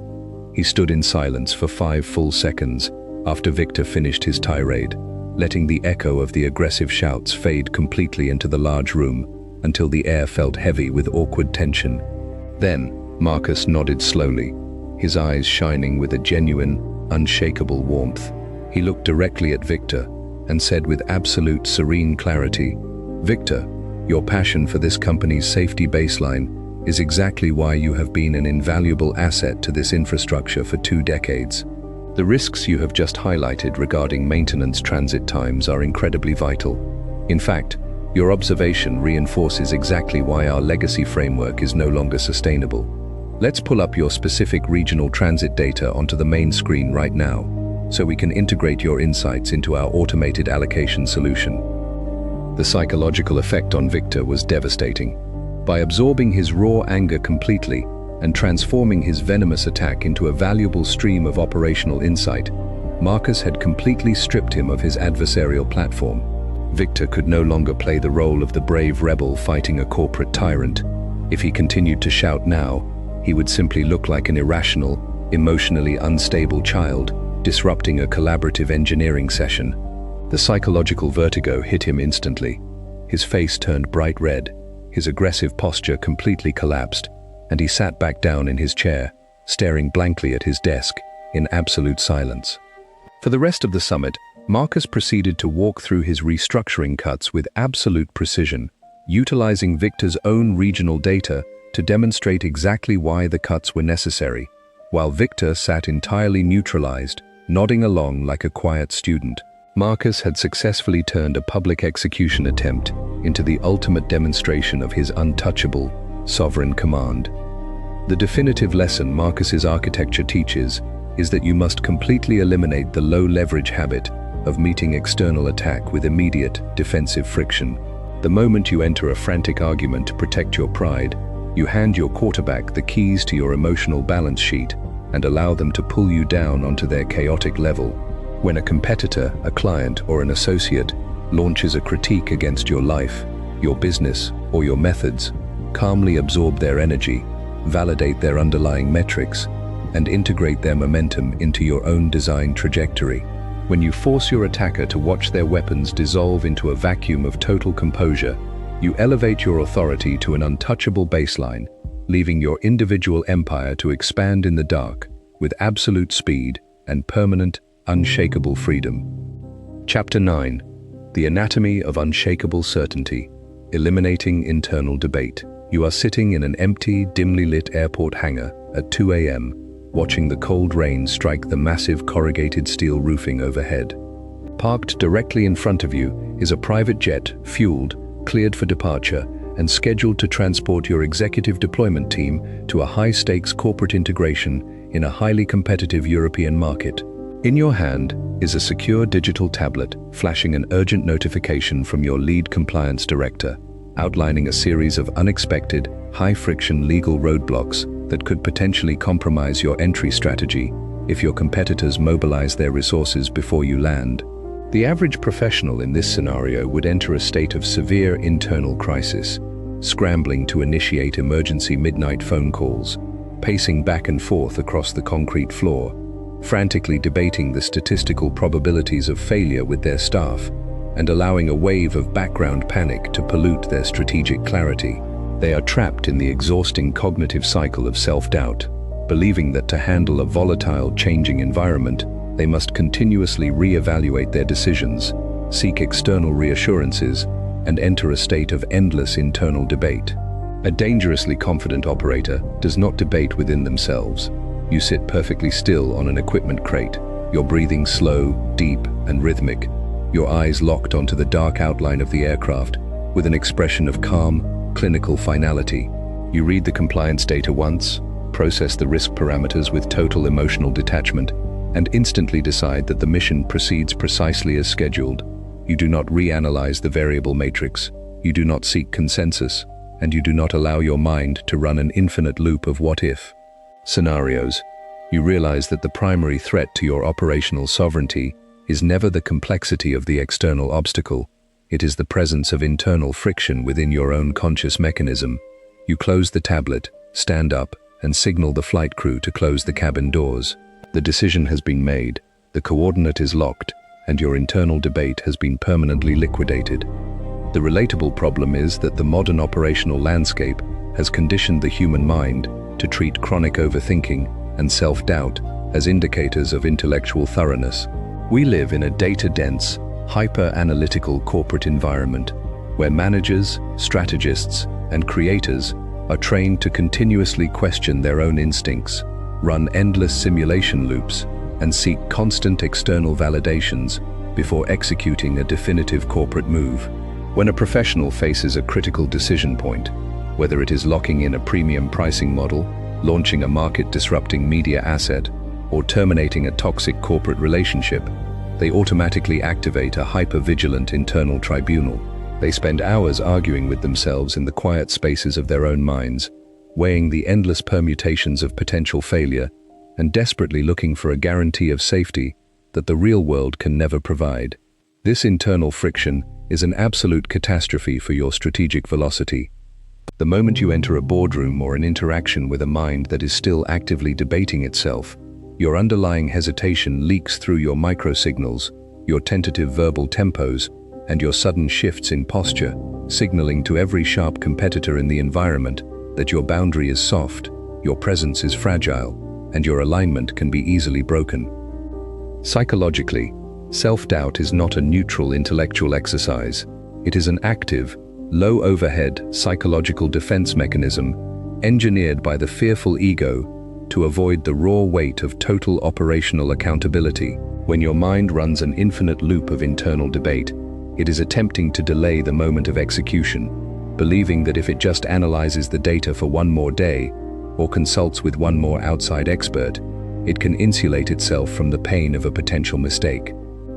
He stood in silence for 5 full seconds after Victor finished his tirade, letting the echo of the aggressive shouts fade completely into the large room until the air felt heavy with awkward tension. Then, Marcus nodded slowly, his eyes shining with a genuine, unshakable warmth. He looked directly at Victor and said with absolute serene clarity, "Victor, your passion for this company's safety baseline is exactly why you have been an invaluable asset to this infrastructure for 2 decades. The risks you have just highlighted regarding maintenance transit times are incredibly vital. In fact, your observation reinforces exactly why our legacy framework is no longer sustainable. Let's pull up your specific regional transit data onto the main screen right now, so we can integrate your insights into our automated allocation solution." The psychological effect on Victor was devastating. By absorbing his raw anger completely and transforming his venomous attack into a valuable stream of operational insight, Marcus had completely stripped him of his adversarial platform. Victor could no longer play the role of the brave rebel fighting a corporate tyrant. If he continued to shout now, he would simply look like an irrational, emotionally unstable child, disrupting a collaborative engineering session. The psychological vertigo hit him instantly. His face turned bright red, his aggressive posture completely collapsed, and he sat back down in his chair, staring blankly at his desk, in absolute silence. For the rest of the summit, Marcus proceeded to walk through his restructuring cuts with absolute precision, utilizing Victor's own regional data to demonstrate exactly why the cuts were necessary, while Victor sat entirely neutralized, nodding along like a quiet student. Marcus had successfully turned a public execution attempt into the ultimate demonstration of his untouchable, sovereign command. The definitive lesson Marcus's architecture teaches is that you must completely eliminate the low-leverage habit of meeting external attack with immediate, defensive friction. The moment you enter a frantic argument to protect your pride, you hand your quarterback the keys to your emotional balance sheet and allow them to pull you down onto their chaotic level. When a competitor, a client, or an associate launches a critique against your life, your business, or your methods, calmly absorb their energy, validate their underlying metrics, and integrate their momentum into your own design trajectory. When you force your attacker to watch their weapons dissolve into a vacuum of total composure, you elevate your authority to an untouchable baseline, leaving your individual empire to expand in the dark with absolute speed and permanent, unshakable freedom. Chapter 9. The Anatomy of Unshakable Certainty. Eliminating Internal Debate. You are sitting in an empty, dimly lit airport hangar at 2 a.m., watching the cold rain strike the massive corrugated steel roofing overhead. Parked directly in front of you is a private jet, fueled, cleared for departure, and scheduled to transport your executive deployment team to a high-stakes corporate integration in a highly competitive European market. In your hand is a secure digital tablet flashing an urgent notification from your lead compliance director, outlining a series of unexpected, high-friction legal roadblocks that could potentially compromise your entry strategy if your competitors mobilize their resources before you land. The average professional in this scenario would enter a state of severe internal crisis, scrambling to initiate emergency midnight phone calls, pacing back and forth across the concrete floor, frantically debating the statistical probabilities of failure with their staff, and allowing a wave of background panic to pollute their strategic clarity. They are trapped in the exhausting cognitive cycle of self-doubt, believing that to handle a volatile, changing environment, they must continuously re-evaluate their decisions, seek external reassurances, and enter a state of endless internal debate. A dangerously confident operator does not debate within themselves. You sit perfectly still on an equipment crate, your breathing slow, deep, and rhythmic, your eyes locked onto the dark outline of the aircraft with an expression of calm, clinical finality. You read the compliance data once, process the risk parameters with total emotional detachment, and instantly decide that the mission proceeds precisely as scheduled. You do not reanalyze the variable matrix, you do not seek consensus, and you do not allow your mind to run an infinite loop of what-if scenarios. You realize that the primary threat to your operational sovereignty is never the complexity of the external obstacle. It is the presence of internal friction within your own conscious mechanism. You close the tablet, stand up, and signal the flight crew to close the cabin doors. The decision has been made, the coordinate is locked, and your internal debate has been permanently liquidated. The relatable problem is that the modern operational landscape has conditioned the human mind to treat chronic overthinking and self-doubt as indicators of intellectual thoroughness. We live in a data-dense, hyper-analytical corporate environment where managers, strategists, and creators are trained to continuously question their own instincts, run endless simulation loops, and seek constant external validations before executing a definitive corporate move. When a professional faces a critical decision point, whether it is locking in a premium pricing model, launching a market-disrupting media asset, or terminating a toxic corporate relationship, they automatically activate a hyper-vigilant internal tribunal. They spend hours arguing with themselves in the quiet spaces of their own minds, weighing the endless permutations of potential failure, and desperately looking for a guarantee of safety that the real world can never provide. This internal friction is an absolute catastrophe for your strategic velocity. The moment you enter a boardroom or an interaction with a mind that is still actively debating itself, your underlying hesitation leaks through your microsignals, your tentative verbal tempos, and your sudden shifts in posture, signaling to every sharp competitor in the environment that your boundary is soft, your presence is fragile, and your alignment can be easily broken. Psychologically, self-doubt is not a neutral intellectual exercise. It is an active, low-overhead psychological defense mechanism engineered by the fearful ego to avoid the raw weight of total operational accountability. When your mind runs an infinite loop of internal debate, it is attempting to delay the moment of execution, believing that if it just analyzes the data for one more day or consults with one more outside expert, it can insulate itself from the pain of a potential mistake.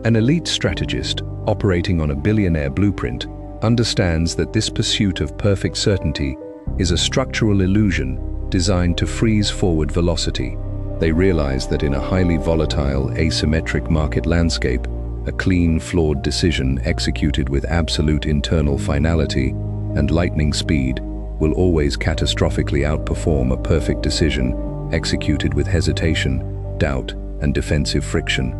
An elite strategist, operating on a billionaire blueprint, understands that this pursuit of perfect certainty is a structural illusion designed to freeze forward velocity. They realize that in a highly volatile, asymmetric market landscape, a clean, flawed decision executed with absolute internal finality and lightning speed will always catastrophically outperform a perfect decision executed with hesitation, doubt, and defensive friction.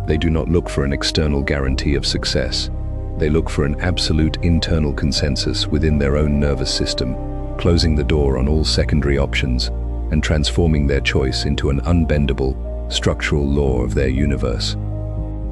They do not look for an external guarantee of success. They look for an absolute internal consensus within their own nervous system, closing the door on all secondary options and transforming their choice into an unbendable, structural law of their universe.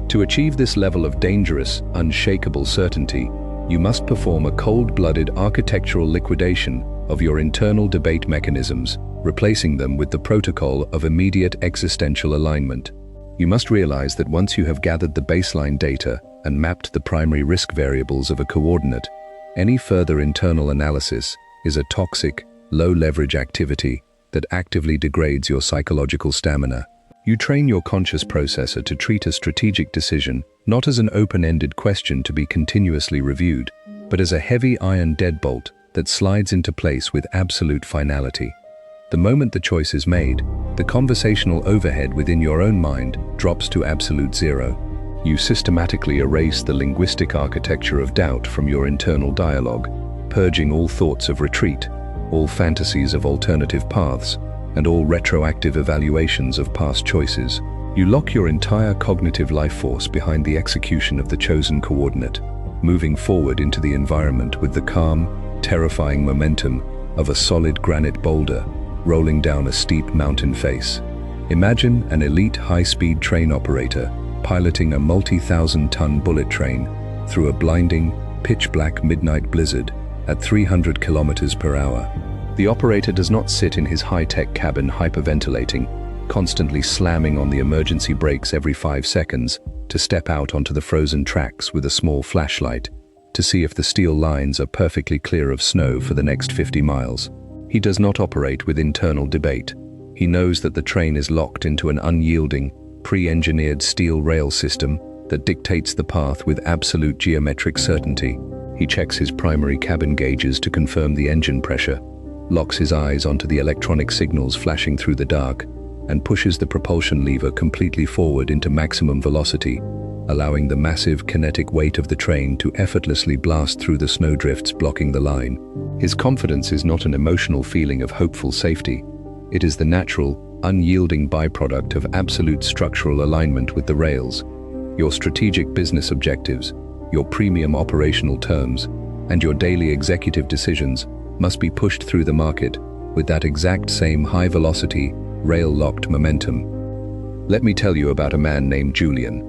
To achieve this level of dangerous, unshakable certainty, you must perform a cold-blooded architectural liquidation of your internal debate mechanisms, replacing them with the protocol of immediate existential alignment. You must realize that once you have gathered the baseline data and mapped the primary risk variables of a coordinate, any further internal analysis is a toxic, low-leverage activity that actively degrades your psychological stamina. You train your conscious processor to treat a strategic decision not as an open-ended question to be continuously reviewed, but as a heavy iron deadbolt that slides into place with absolute finality. The moment the choice is made, the conversational overhead within your own mind drops to absolute zero. You systematically erase the linguistic architecture of doubt from your internal dialogue, purging all thoughts of retreat, all fantasies of alternative paths, and all retroactive evaluations of past choices. You lock your entire cognitive life force behind the execution of the chosen coordinate, moving forward into the environment with the calm, terrifying momentum of a solid granite boulder rolling down a steep mountain face. Imagine an elite high-speed train operator piloting a multi-thousand-ton bullet train through a blinding, pitch-black midnight blizzard at 300 kilometers per hour. The operator does not sit in his high-tech cabin hyperventilating, constantly slamming on the emergency brakes every 5 seconds to step out onto the frozen tracks with a small flashlight to see if the steel lines are perfectly clear of snow for the next 50 miles. He does not operate with internal debate. He knows that the train is locked into an unyielding, pre-engineered steel rail system that dictates the path with absolute geometric certainty. He checks his primary cabin gauges to confirm the engine pressure, locks his eyes onto the electronic signals flashing through the dark, and pushes the propulsion lever completely forward into maximum velocity, allowing the massive kinetic weight of the train to effortlessly blast through the snowdrifts blocking the line. His confidence is not an emotional feeling of hopeful safety. It is the natural, unyielding byproduct of absolute structural alignment with the rails. Your strategic business objectives, your premium operational terms, and your daily executive decisions must be pushed through the market with that exact same high-velocity, rail-locked momentum. Let me tell you about a man named Julian.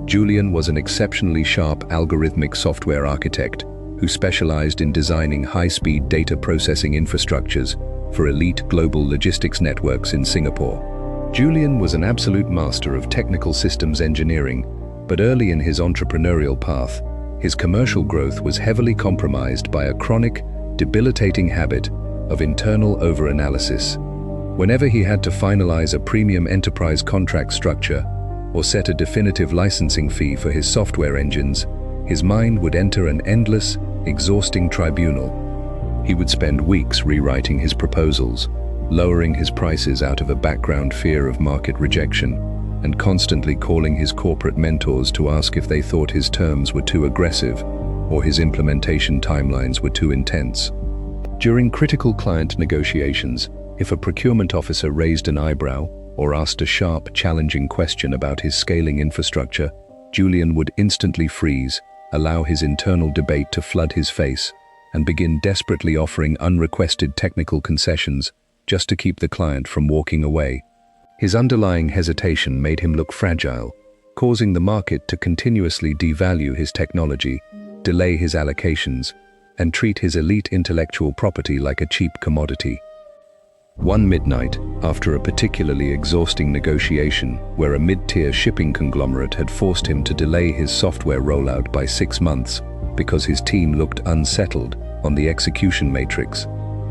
Julian was an exceptionally sharp algorithmic software architect who specialized in designing high-speed data processing infrastructures for elite global logistics networks in Singapore. Julian was an absolute master of technical systems engineering, but early in his entrepreneurial path, his commercial growth was heavily compromised by a chronic, debilitating habit of internal overanalysis. Whenever he had to finalize a premium enterprise contract structure or set a definitive licensing fee for his software engines, his mind would enter an endless, exhausting tribunal. He would spend weeks rewriting his proposals, lowering his prices out of a background fear of market rejection, and constantly calling his corporate mentors to ask if they thought his terms were too aggressive or his implementation timelines were too intense. During critical client negotiations, if a procurement officer raised an eyebrow or asked a sharp, challenging question about his scaling infrastructure, Julian would instantly freeze, allow his internal debate to flood his face, and begin desperately offering unrequested technical concessions just to keep the client from walking away. His underlying hesitation made him look fragile, causing the market to continuously devalue his technology, delay his allocations, and treat his elite intellectual property like a cheap commodity. One midnight, after a particularly exhausting negotiation where a mid-tier shipping conglomerate had forced him to delay his software rollout by 6 months because his team looked unsettled on the execution matrix,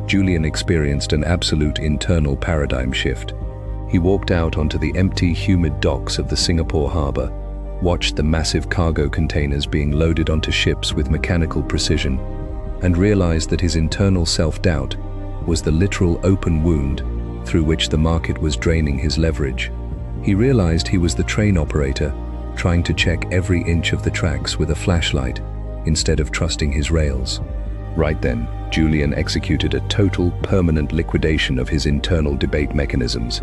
Julian experienced an absolute internal paradigm shift. He walked out onto the empty, humid docks of the Singapore harbor, watched the massive cargo containers being loaded onto ships with mechanical precision, and realized that his internal self-doubt was the literal open wound through which the market was draining his leverage. He realized he was the train operator trying to check every inch of the tracks with a flashlight instead of trusting his rails. Right then, Julian executed a total, permanent liquidation of his internal debate mechanisms.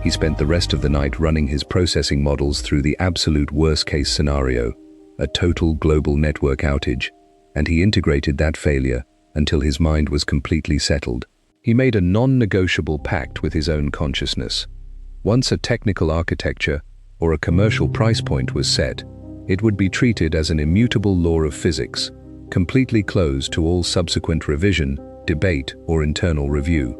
He spent the rest of the night running his processing models through the absolute worst-case scenario, a total global network outage, and he integrated that failure until his mind was completely settled. He made a non-negotiable pact with his own consciousness. Once a technical architecture or a commercial price point was set, it would be treated as an immutable law of physics, completely closed to all subsequent revision, debate, or internal review.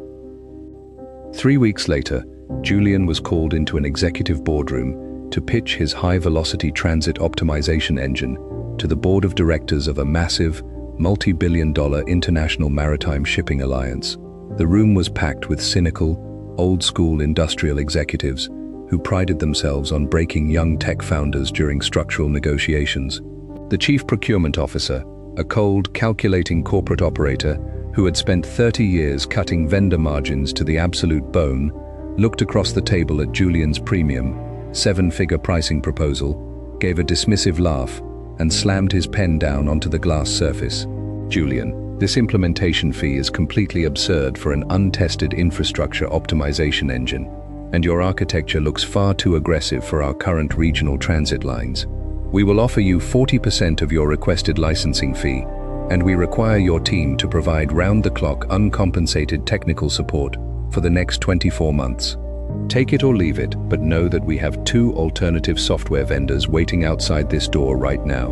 3 weeks later, Julian was called into an executive boardroom to pitch his high-velocity transit optimization engine to the board of directors of a massive, multi-billion-dollar international maritime shipping alliance. The room was packed with cynical, old-school industrial executives who prided themselves on breaking young tech founders during structural negotiations. The chief procurement officer, a cold, calculating corporate operator who had spent 30 years cutting vendor margins to the absolute bone, looked across the table at Julian's premium, 7-figure pricing proposal, gave a dismissive laugh, and slammed his pen down onto the glass surface. "Julian, this implementation fee is completely absurd for an untested infrastructure optimization engine, and your architecture looks far too aggressive for our current regional transit lines. We will offer you 40% of your requested licensing fee, and we require your team to provide round-the-clock uncompensated technical support for the next 24 months. Take it or leave it, but know that we have 2 alternative software vendors waiting outside this door right now."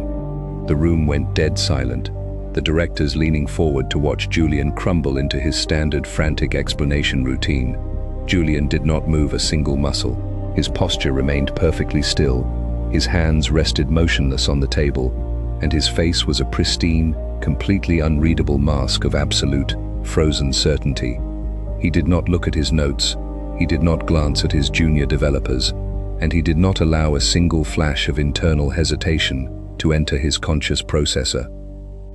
The room went dead silent, the directors leaning forward to watch Julian crumble into his standard frantic explanation routine. Julian did not move a single muscle. His posture remained perfectly still. His hands rested motionless on the table, and his face was a pristine, completely unreadable mask of absolute, frozen certainty. He did not look at his notes, he did not glance at his junior developers, and he did not allow a single flash of internal hesitation to enter his conscious processor.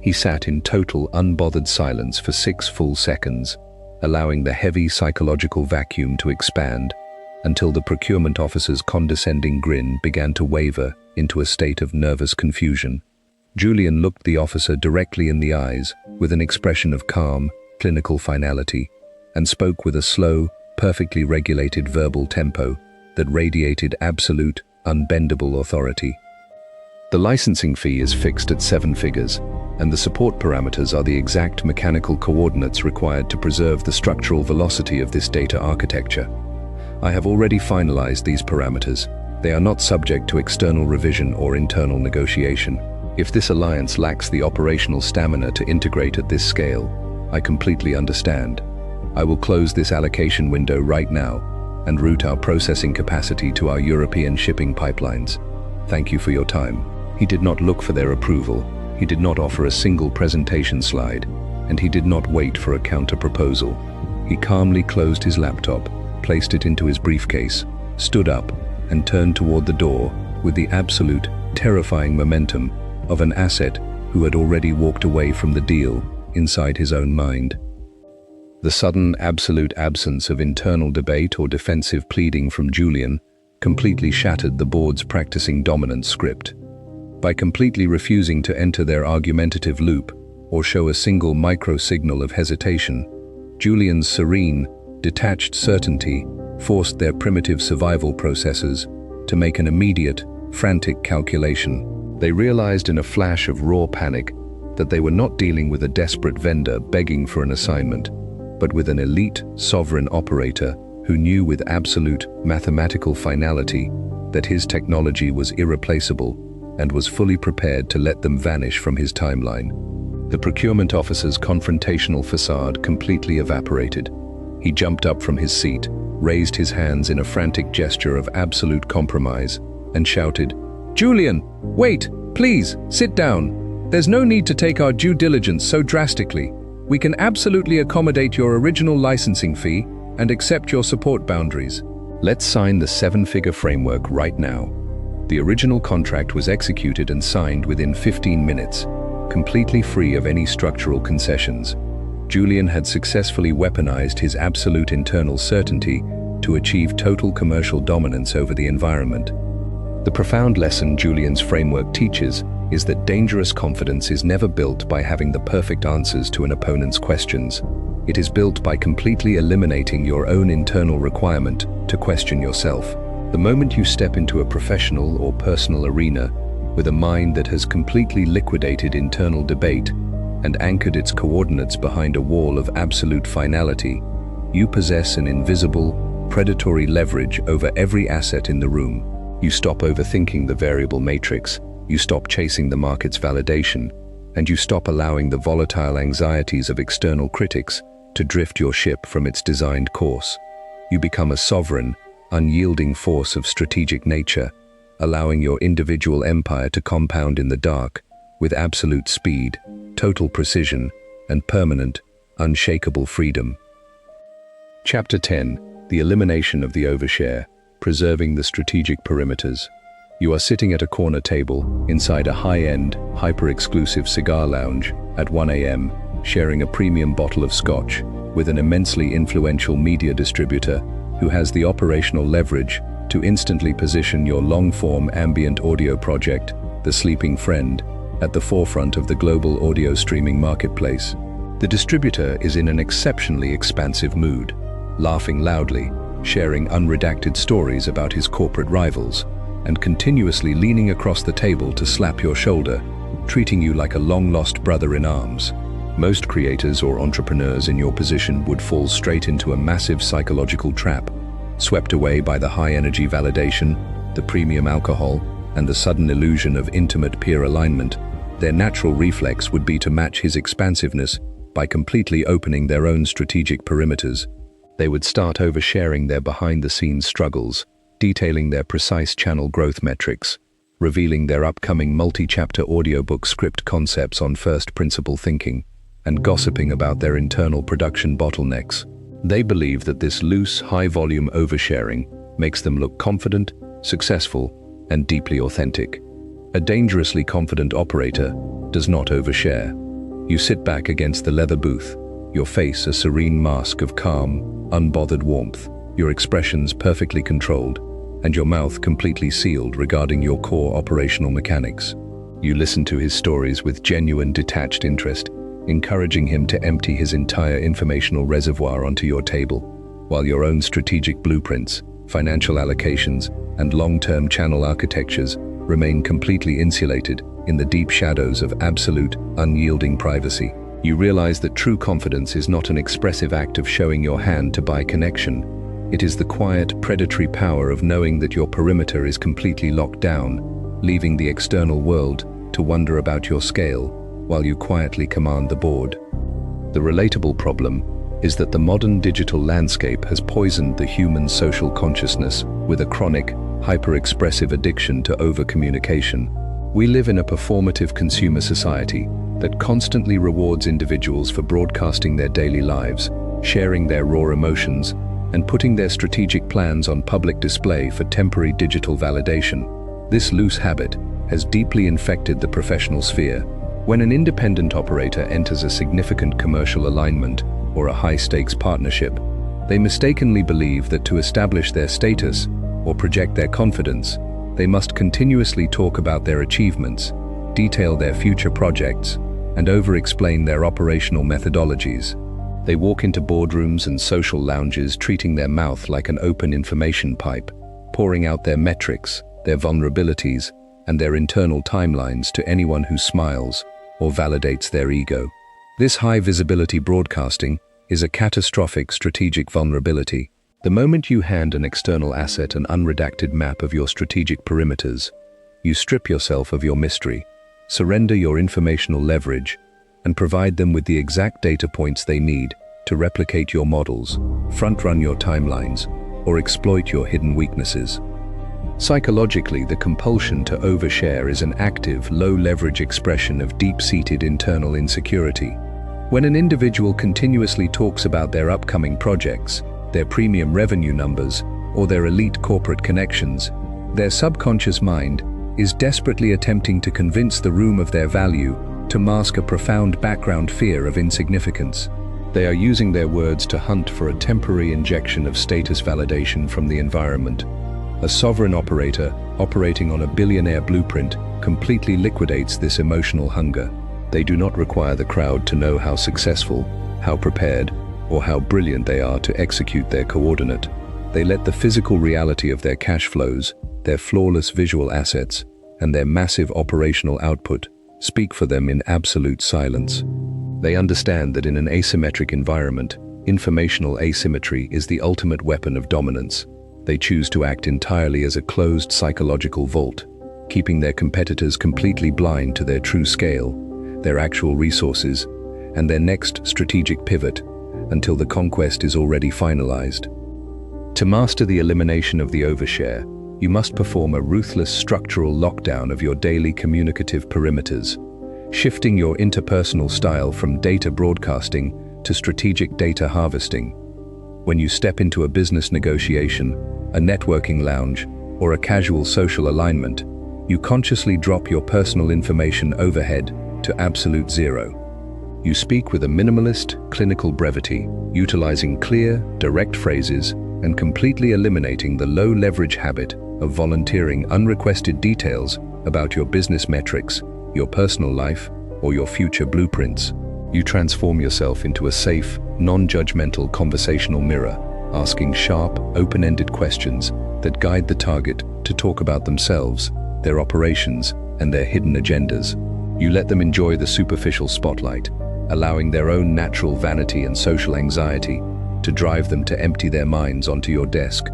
He sat in total, unbothered silence for 6 full seconds, allowing the heavy psychological vacuum to expand until the procurement officer's condescending grin began to waver into a state of nervous confusion. Julian looked the officer directly in the eyes with an expression of calm, clinical finality, and spoke with a slow, perfectly regulated verbal tempo that radiated absolute, unbendable authority. "The licensing fee is fixed at 7 figures, and the support parameters are the exact mechanical coordinates required to preserve the structural velocity of this data architecture. I have already finalized these parameters. They are not subject to external revision or internal negotiation. If this alliance lacks the operational stamina to integrate at this scale, I completely understand. I will close this allocation window right now and route our processing capacity to our European shipping pipelines. Thank you for your time." He did not look for their approval. He did not offer a single presentation slide, and he did not wait for a counter-proposal. He calmly closed his laptop, placed it into his briefcase, stood up, and turned toward the door with the absolute, terrifying momentum of an asset who had already walked away from the deal inside his own mind. The sudden, absolute absence of internal debate or defensive pleading from Julian completely shattered the board's practicing dominance script. By completely refusing to enter their argumentative loop or show a single micro-signal of hesitation, Julian's serene, detached certainty forced their primitive survival processes to make an immediate, frantic calculation. They realized in a flash of raw panic that they were not dealing with a desperate vendor begging for an assignment, but with an elite, sovereign operator who knew with absolute, mathematical finality that his technology was irreplaceable and was fully prepared to let them vanish from his timeline. The procurement officer's confrontational facade completely evaporated. He jumped up from his seat, raised his hands in a frantic gesture of absolute compromise, and shouted, "Julian, wait, please, sit down. There's no need to take our due diligence so drastically. We can absolutely accommodate your original licensing fee and accept your support boundaries. Let's sign the 7-figure framework right now. The original contract was executed and signed within 15 minutes, completely free of any structural concessions. Julian had successfully weaponized his absolute internal certainty to achieve total commercial dominance over the environment. The profound lesson Julian's framework teaches is that dangerous confidence is never built by having the perfect answers to an opponent's questions. It is built by completely eliminating your own internal requirement to question yourself. The moment you step into a professional or personal arena with a mind that has completely liquidated internal debate and anchored its coordinates behind a wall of absolute finality, you possess an invisible, predatory leverage over every asset in the room. You stop overthinking the variable matrix, you stop chasing the market's validation, and you stop allowing the volatile anxieties of external critics to drift your ship from its designed course. You become a sovereign, unyielding force of strategic nature, allowing your individual empire to compound in the dark with absolute speed, total precision, and permanent, unshakable freedom. Chapter 10: The Elimination of the Overshare, Preserving the Strategic Perimeters. You are sitting at a corner table inside a high-end, hyper-exclusive cigar lounge at 1 a.m., sharing a premium bottle of scotch with an immensely influential media distributor who has the operational leverage to instantly position your long-form ambient audio project, The Sleeping Friend, at the forefront of the global audio streaming marketplace. The distributor is in an exceptionally expansive mood, laughing loudly, sharing unredacted stories about his corporate rivals, and continuously leaning across the table to slap your shoulder, treating you like a long-lost brother in arms. Most creators or entrepreneurs in your position would fall straight into a massive psychological trap, swept away by the high-energy validation, the premium alcohol, and the sudden illusion of intimate peer alignment. Their natural reflex would be to match his expansiveness by completely opening their own strategic perimeters. They would start oversharing their behind-the-scenes struggles, detailing their precise channel growth metrics, revealing their upcoming multi-chapter audiobook script concepts on first principle thinking, and gossiping about their internal production bottlenecks. They believe that this loose, high-volume oversharing makes them look confident, successful, and deeply authentic. A dangerously confident operator does not overshare. You sit back against the leather booth, your face a serene mask of calm, unbothered warmth, your expressions perfectly controlled, and your mouth completely sealed regarding your core operational mechanics. You listen to his stories with genuine detached interest, encouraging him to empty his entire informational reservoir onto your table, while your own strategic blueprints, financial allocations, and long-term channel architectures remain completely insulated in the deep shadows of absolute, unyielding privacy. You realize that true confidence is not an expressive act of showing your hand to buy connection. It is the quiet, predatory power of knowing that your perimeter is completely locked down, leaving the external world to wonder about your scale while you quietly command the board. The relatable problem is that the modern digital landscape has poisoned the human social consciousness with a chronic, hyper-expressive addiction to over-communication. We live in a performative consumer society that constantly rewards individuals for broadcasting their daily lives, sharing their raw emotions, and putting their strategic plans on public display for temporary digital validation. This loose habit has deeply infected the professional sphere. When an independent operator enters a significant commercial alignment or a high-stakes partnership, they mistakenly believe that to establish their status or project their confidence, they must continuously talk about their achievements, detail their future projects, and over-explain their operational methodologies. They walk into boardrooms and social lounges treating their mouth like an open information pipe, pouring out their metrics, their vulnerabilities, and their internal timelines to anyone who smiles or validates their ego. This high-visibility broadcasting is a catastrophic strategic vulnerability. The moment you hand an external asset an unredacted map of your strategic perimeters, you strip yourself of your mystery, surrender your informational leverage, and provide them with the exact data points they need to replicate your models, front-run your timelines, or exploit your hidden weaknesses. Psychologically, the compulsion to overshare is an active, low-leverage expression of deep-seated internal insecurity. When an individual continuously talks about their upcoming projects, their premium revenue numbers, or their elite corporate connections, their subconscious mind is desperately attempting to convince the room of their value to mask a profound background fear of insignificance. They are using their words to hunt for a temporary injection of status validation from the environment. A sovereign operator operating on a billionaire blueprint completely liquidates this emotional hunger. They do not require the crowd to know how successful, how prepared, or how brilliant they are to execute their coordinate. They let the physical reality of their cash flows, their flawless visual assets, and their massive operational output speak for them in absolute silence. They understand that in an asymmetric environment, informational asymmetry is the ultimate weapon of dominance. They choose to act entirely as a closed psychological vault, keeping their competitors completely blind to their true scale, their actual resources, and their next strategic pivot until the conquest is already finalized. To master the elimination of the overshare, you must perform a ruthless structural lockdown of your daily communicative perimeters, shifting your interpersonal style from data broadcasting to strategic data harvesting. When you step into a business negotiation, a networking lounge, or a casual social alignment, you consciously drop your personal information overhead to absolute zero. You speak with a minimalist, clinical brevity, utilizing clear, direct phrases and completely eliminating the low-leverage habit of volunteering unrequested details about your business metrics, your personal life, or your future blueprints. You transform yourself into a safe, non-judgmental conversational mirror, asking sharp, open-ended questions that guide the target to talk about themselves, their operations, and their hidden agendas. You let them enjoy the superficial spotlight, allowing their own natural vanity and social anxiety to drive them to empty their minds onto your desk,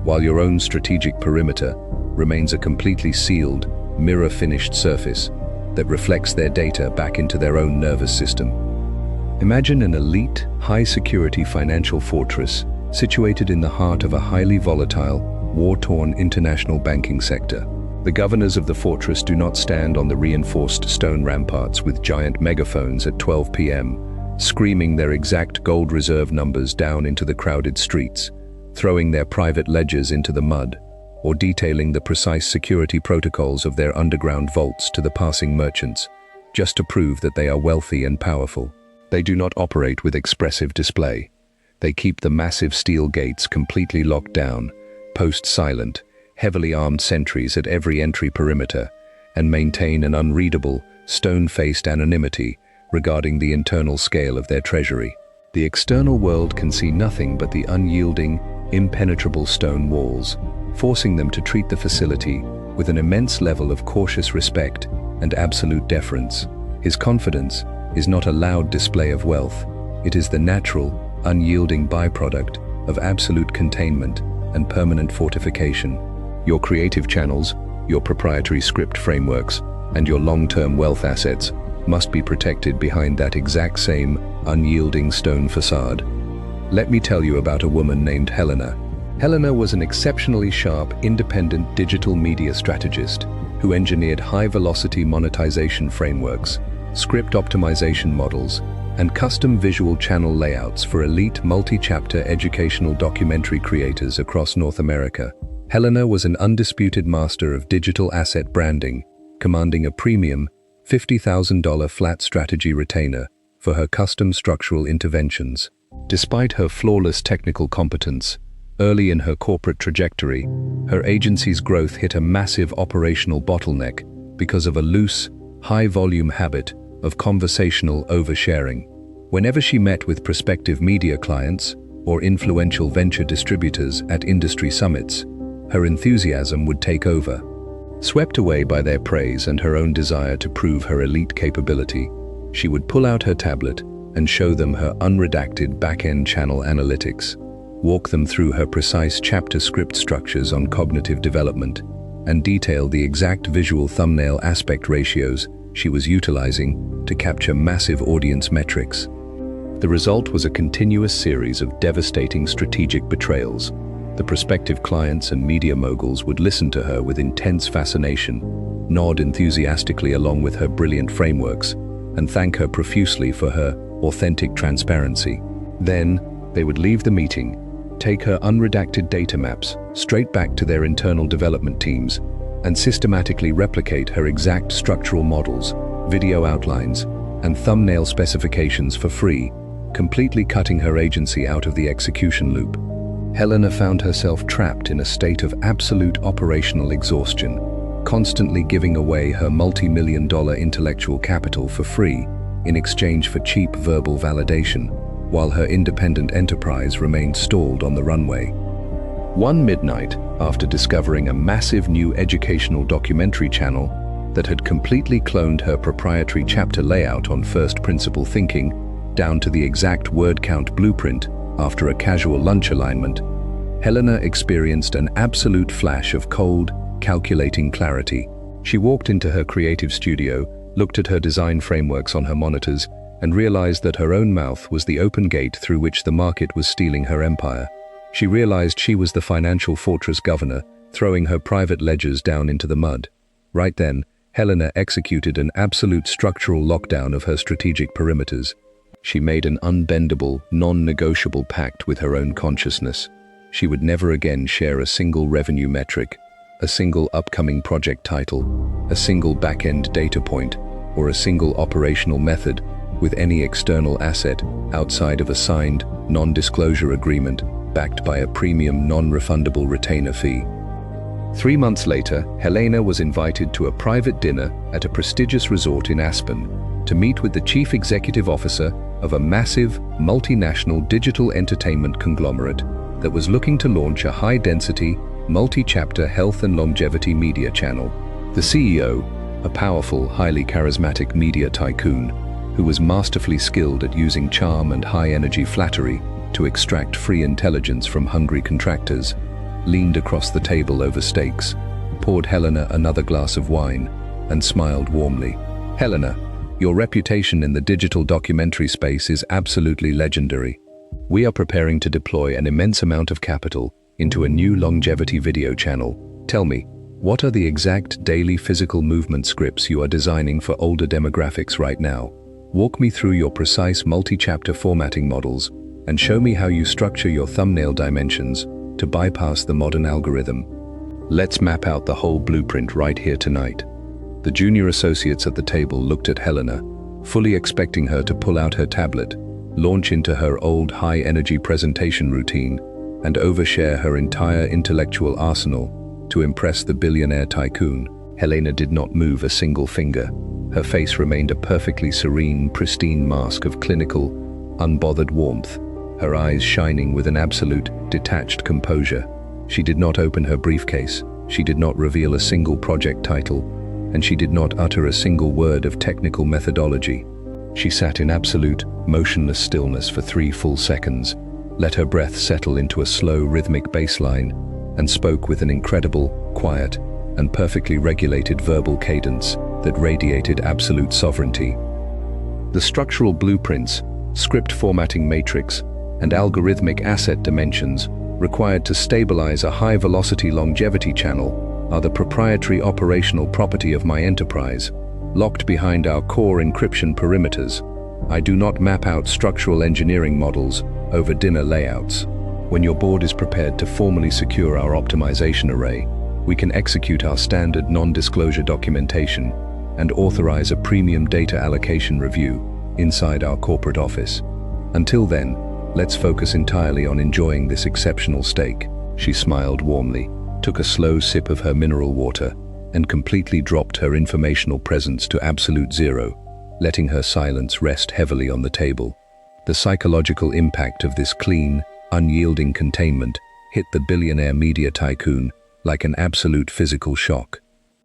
while your own strategic perimeter remains a completely sealed, mirror-finished surface that reflects their data back into their own nervous system. Imagine an elite, high-security financial fortress situated in the heart of a highly volatile, war-torn international banking sector. The governors of the fortress do not stand on the reinforced stone ramparts with giant megaphones at 12 p.m., screaming their exact gold reserve numbers down into the crowded streets, throwing their private ledgers into the mud, or detailing the precise security protocols of their underground vaults to the passing merchants, just to prove that they are wealthy and powerful. They do not operate with expressive display. They keep the massive steel gates completely locked down, post silent, heavily armed sentries at every entry perimeter, and maintain an unreadable, stone-faced anonymity regarding the internal scale of their treasury. The external world can see nothing but the unyielding, impenetrable stone walls, forcing them to treat the facility with an immense level of cautious respect and absolute deference. His confidence is not a loud display of wealth. It is the natural, unyielding byproduct of absolute containment and permanent fortification. Your creative channels, your proprietary script frameworks, and your long-term wealth assets must be protected behind that exact same unyielding stone facade. Let me tell you about a woman named Helena. Helena was an exceptionally sharp, independent digital media strategist who engineered high-velocity monetization frameworks, script optimization models, and custom visual channel layouts for elite multi-chapter educational documentary creators across North America. Helena was an undisputed master of digital asset branding, commanding a premium $50,000 flat strategy retainer for her custom structural interventions. Despite her flawless technical competence, early in her corporate trajectory, her agency's growth hit a massive operational bottleneck because of a loose, high-volume habit of conversational oversharing. Whenever she met with prospective media clients or influential venture distributors at industry summits, her enthusiasm would take over. Swept away by their praise and her own desire to prove her elite capability, she would pull out her tablet and show them her unredacted back-end channel analytics, walk them through her precise chapter script structures on cognitive development, and detail the exact visual thumbnail aspect ratios she was utilizing to capture massive audience metrics. The result was a continuous series of devastating strategic betrayals. The prospective clients and media moguls would listen to her with intense fascination, nod enthusiastically along with her brilliant frameworks, and thank her profusely for her authentic transparency. Then, they would leave the meeting, take her unredacted data maps, straight back to their internal development teams and systematically replicate her exact structural models, video outlines, and thumbnail specifications for free, completely cutting her agency out of the execution loop. Helena found herself trapped in a state of absolute operational exhaustion, constantly giving away her multi-million-dollar intellectual capital for free in exchange for cheap verbal validation, while her independent enterprise remained stalled on the runway. One midnight, after discovering a massive new educational documentary channel that had completely cloned her proprietary chapter layout on first principle thinking down to the exact word count blueprint after a casual lunch alignment, Helena experienced an absolute flash of cold, calculating clarity. She walked into her creative studio, looked at her design frameworks on her monitors, and realized that her own mouth was the open gate through which the market was stealing her empire. She realized she was the financial fortress governor, throwing her private ledgers down into the mud. Right then, Helena executed an absolute structural lockdown of her strategic perimeters. She made an unbendable, non-negotiable pact with her own consciousness. She would never again share a single revenue metric, a single upcoming project title, a single back-end data point, or a single operational method with any external asset outside of a signed, non-disclosure agreement backed by a premium, non-refundable retainer fee. 3 months later, Helena was invited to a private dinner at a prestigious resort in Aspen to meet with the chief executive officer of a massive, multinational digital entertainment conglomerate that was looking to launch a high-density, multi-chapter health and longevity media channel. The CEO, a powerful, highly charismatic media tycoon who was masterfully skilled at using charm and high-energy flattery to extract free intelligence from hungry contractors, leaned across the table over steaks, poured Helena another glass of wine, and smiled warmly. "Helena, your reputation in the digital documentary space is absolutely legendary. We are preparing to deploy an immense amount of capital into a new longevity video channel. Tell me, what are the exact daily physical movement scripts you are designing for older demographics right now? Walk me through your precise multi-chapter formatting models and show me how you structure your thumbnail dimensions to bypass the modern algorithm. Let's map out the whole blueprint right here tonight." The junior associates at the table looked at Helena, fully expecting her to pull out her tablet, launch into her old high-energy presentation routine, and overshare her entire intellectual arsenal to impress the billionaire tycoon. Helena did not move a single finger. Her face remained a perfectly serene, pristine mask of clinical, unbothered warmth, her eyes shining with an absolute, detached composure. She did not open her briefcase, she did not reveal a single project title, and she did not utter a single word of technical methodology. She sat in absolute, motionless stillness for 3 full seconds, let her breath settle into a slow, rhythmic bass line, and spoke with an incredible, quiet, and perfectly regulated verbal cadence that radiated absolute sovereignty. The structural blueprints, script formatting matrix, and algorithmic asset dimensions required to stabilize a high-velocity longevity channel are the proprietary operational property of my enterprise, locked behind our core encryption perimeters. I do not map out structural engineering models over dinner layouts. When your board is prepared to formally secure our optimization array, we can execute our standard non-disclosure documentation and authorize a premium data allocation review inside our corporate office. Until then, let's focus entirely on enjoying this exceptional steak." She smiled warmly, took a slow sip of her mineral water, and completely dropped her informational presence to absolute zero, letting her silence rest heavily on the table. The psychological impact of this clean, unyielding containment hit the billionaire media tycoon like an absolute physical shock.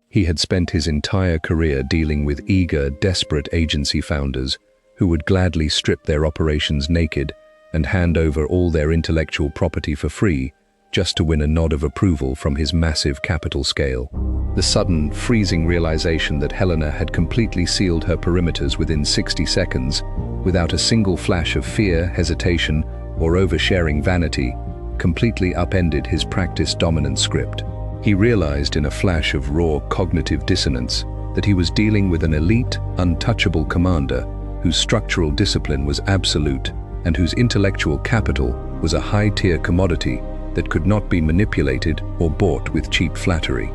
He had spent his entire career dealing with eager, desperate agency founders who would gladly strip their operations naked and hand over all their intellectual property for free just to win a nod of approval from his massive capital scale. The sudden, freezing realization that Helena had completely sealed her perimeters within 60 seconds, without a single flash of fear, hesitation, or oversharing vanity, completely upended his practiced dominant script. He realized in a flash of raw cognitive dissonance that he was dealing with an elite, untouchable commander whose structural discipline was absolute and whose intellectual capital was a high-tier commodity that could not be manipulated or bought with cheap flattery.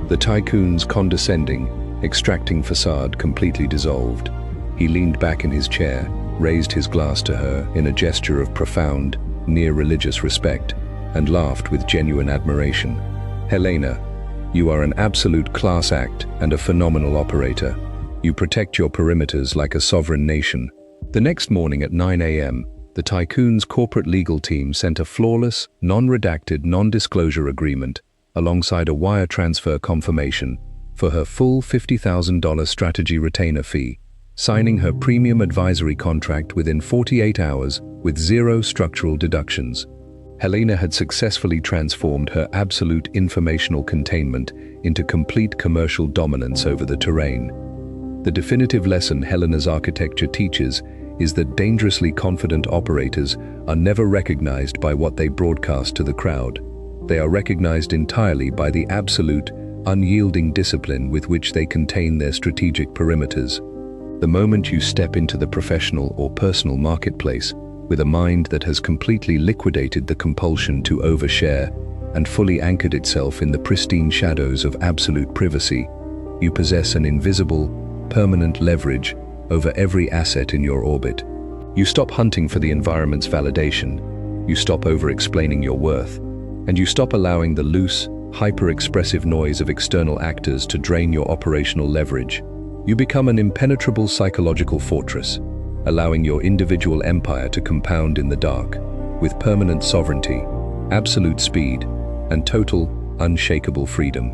The tycoon's condescending, extracting facade completely dissolved. He leaned back in his chair, raised his glass to her in a gesture of profound, near-religious respect, and laughed with genuine admiration. "Helena, you are an absolute class act and a phenomenal operator. You protect your perimeters like a sovereign nation." The next morning at 9 a.m., the tycoon's corporate legal team sent a flawless, non-redacted, non-disclosure agreement alongside a wire transfer confirmation for her full $50,000 strategy retainer fee, signing her premium advisory contract within 48 hours with zero structural deductions. Helena had successfully transformed her absolute informational containment into complete commercial dominance over the terrain. The definitive lesson Helena's architecture teaches is that dangerously confident operators are never recognized by what they broadcast to the crowd. They are recognized entirely by the absolute, unyielding discipline with which they contain their strategic perimeters. The moment you step into the professional or personal marketplace with a mind that has completely liquidated the compulsion to overshare and fully anchored itself in the pristine shadows of absolute privacy, you possess an invisible, permanent leverage over every asset in your orbit. You stop hunting for the environment's validation, you stop over-explaining your worth, and you stop allowing the loose, hyper-expressive noise of external actors to drain your operational leverage. You become an impenetrable psychological fortress, allowing your individual empire to compound in the dark, with permanent sovereignty, absolute speed, and total, unshakable freedom.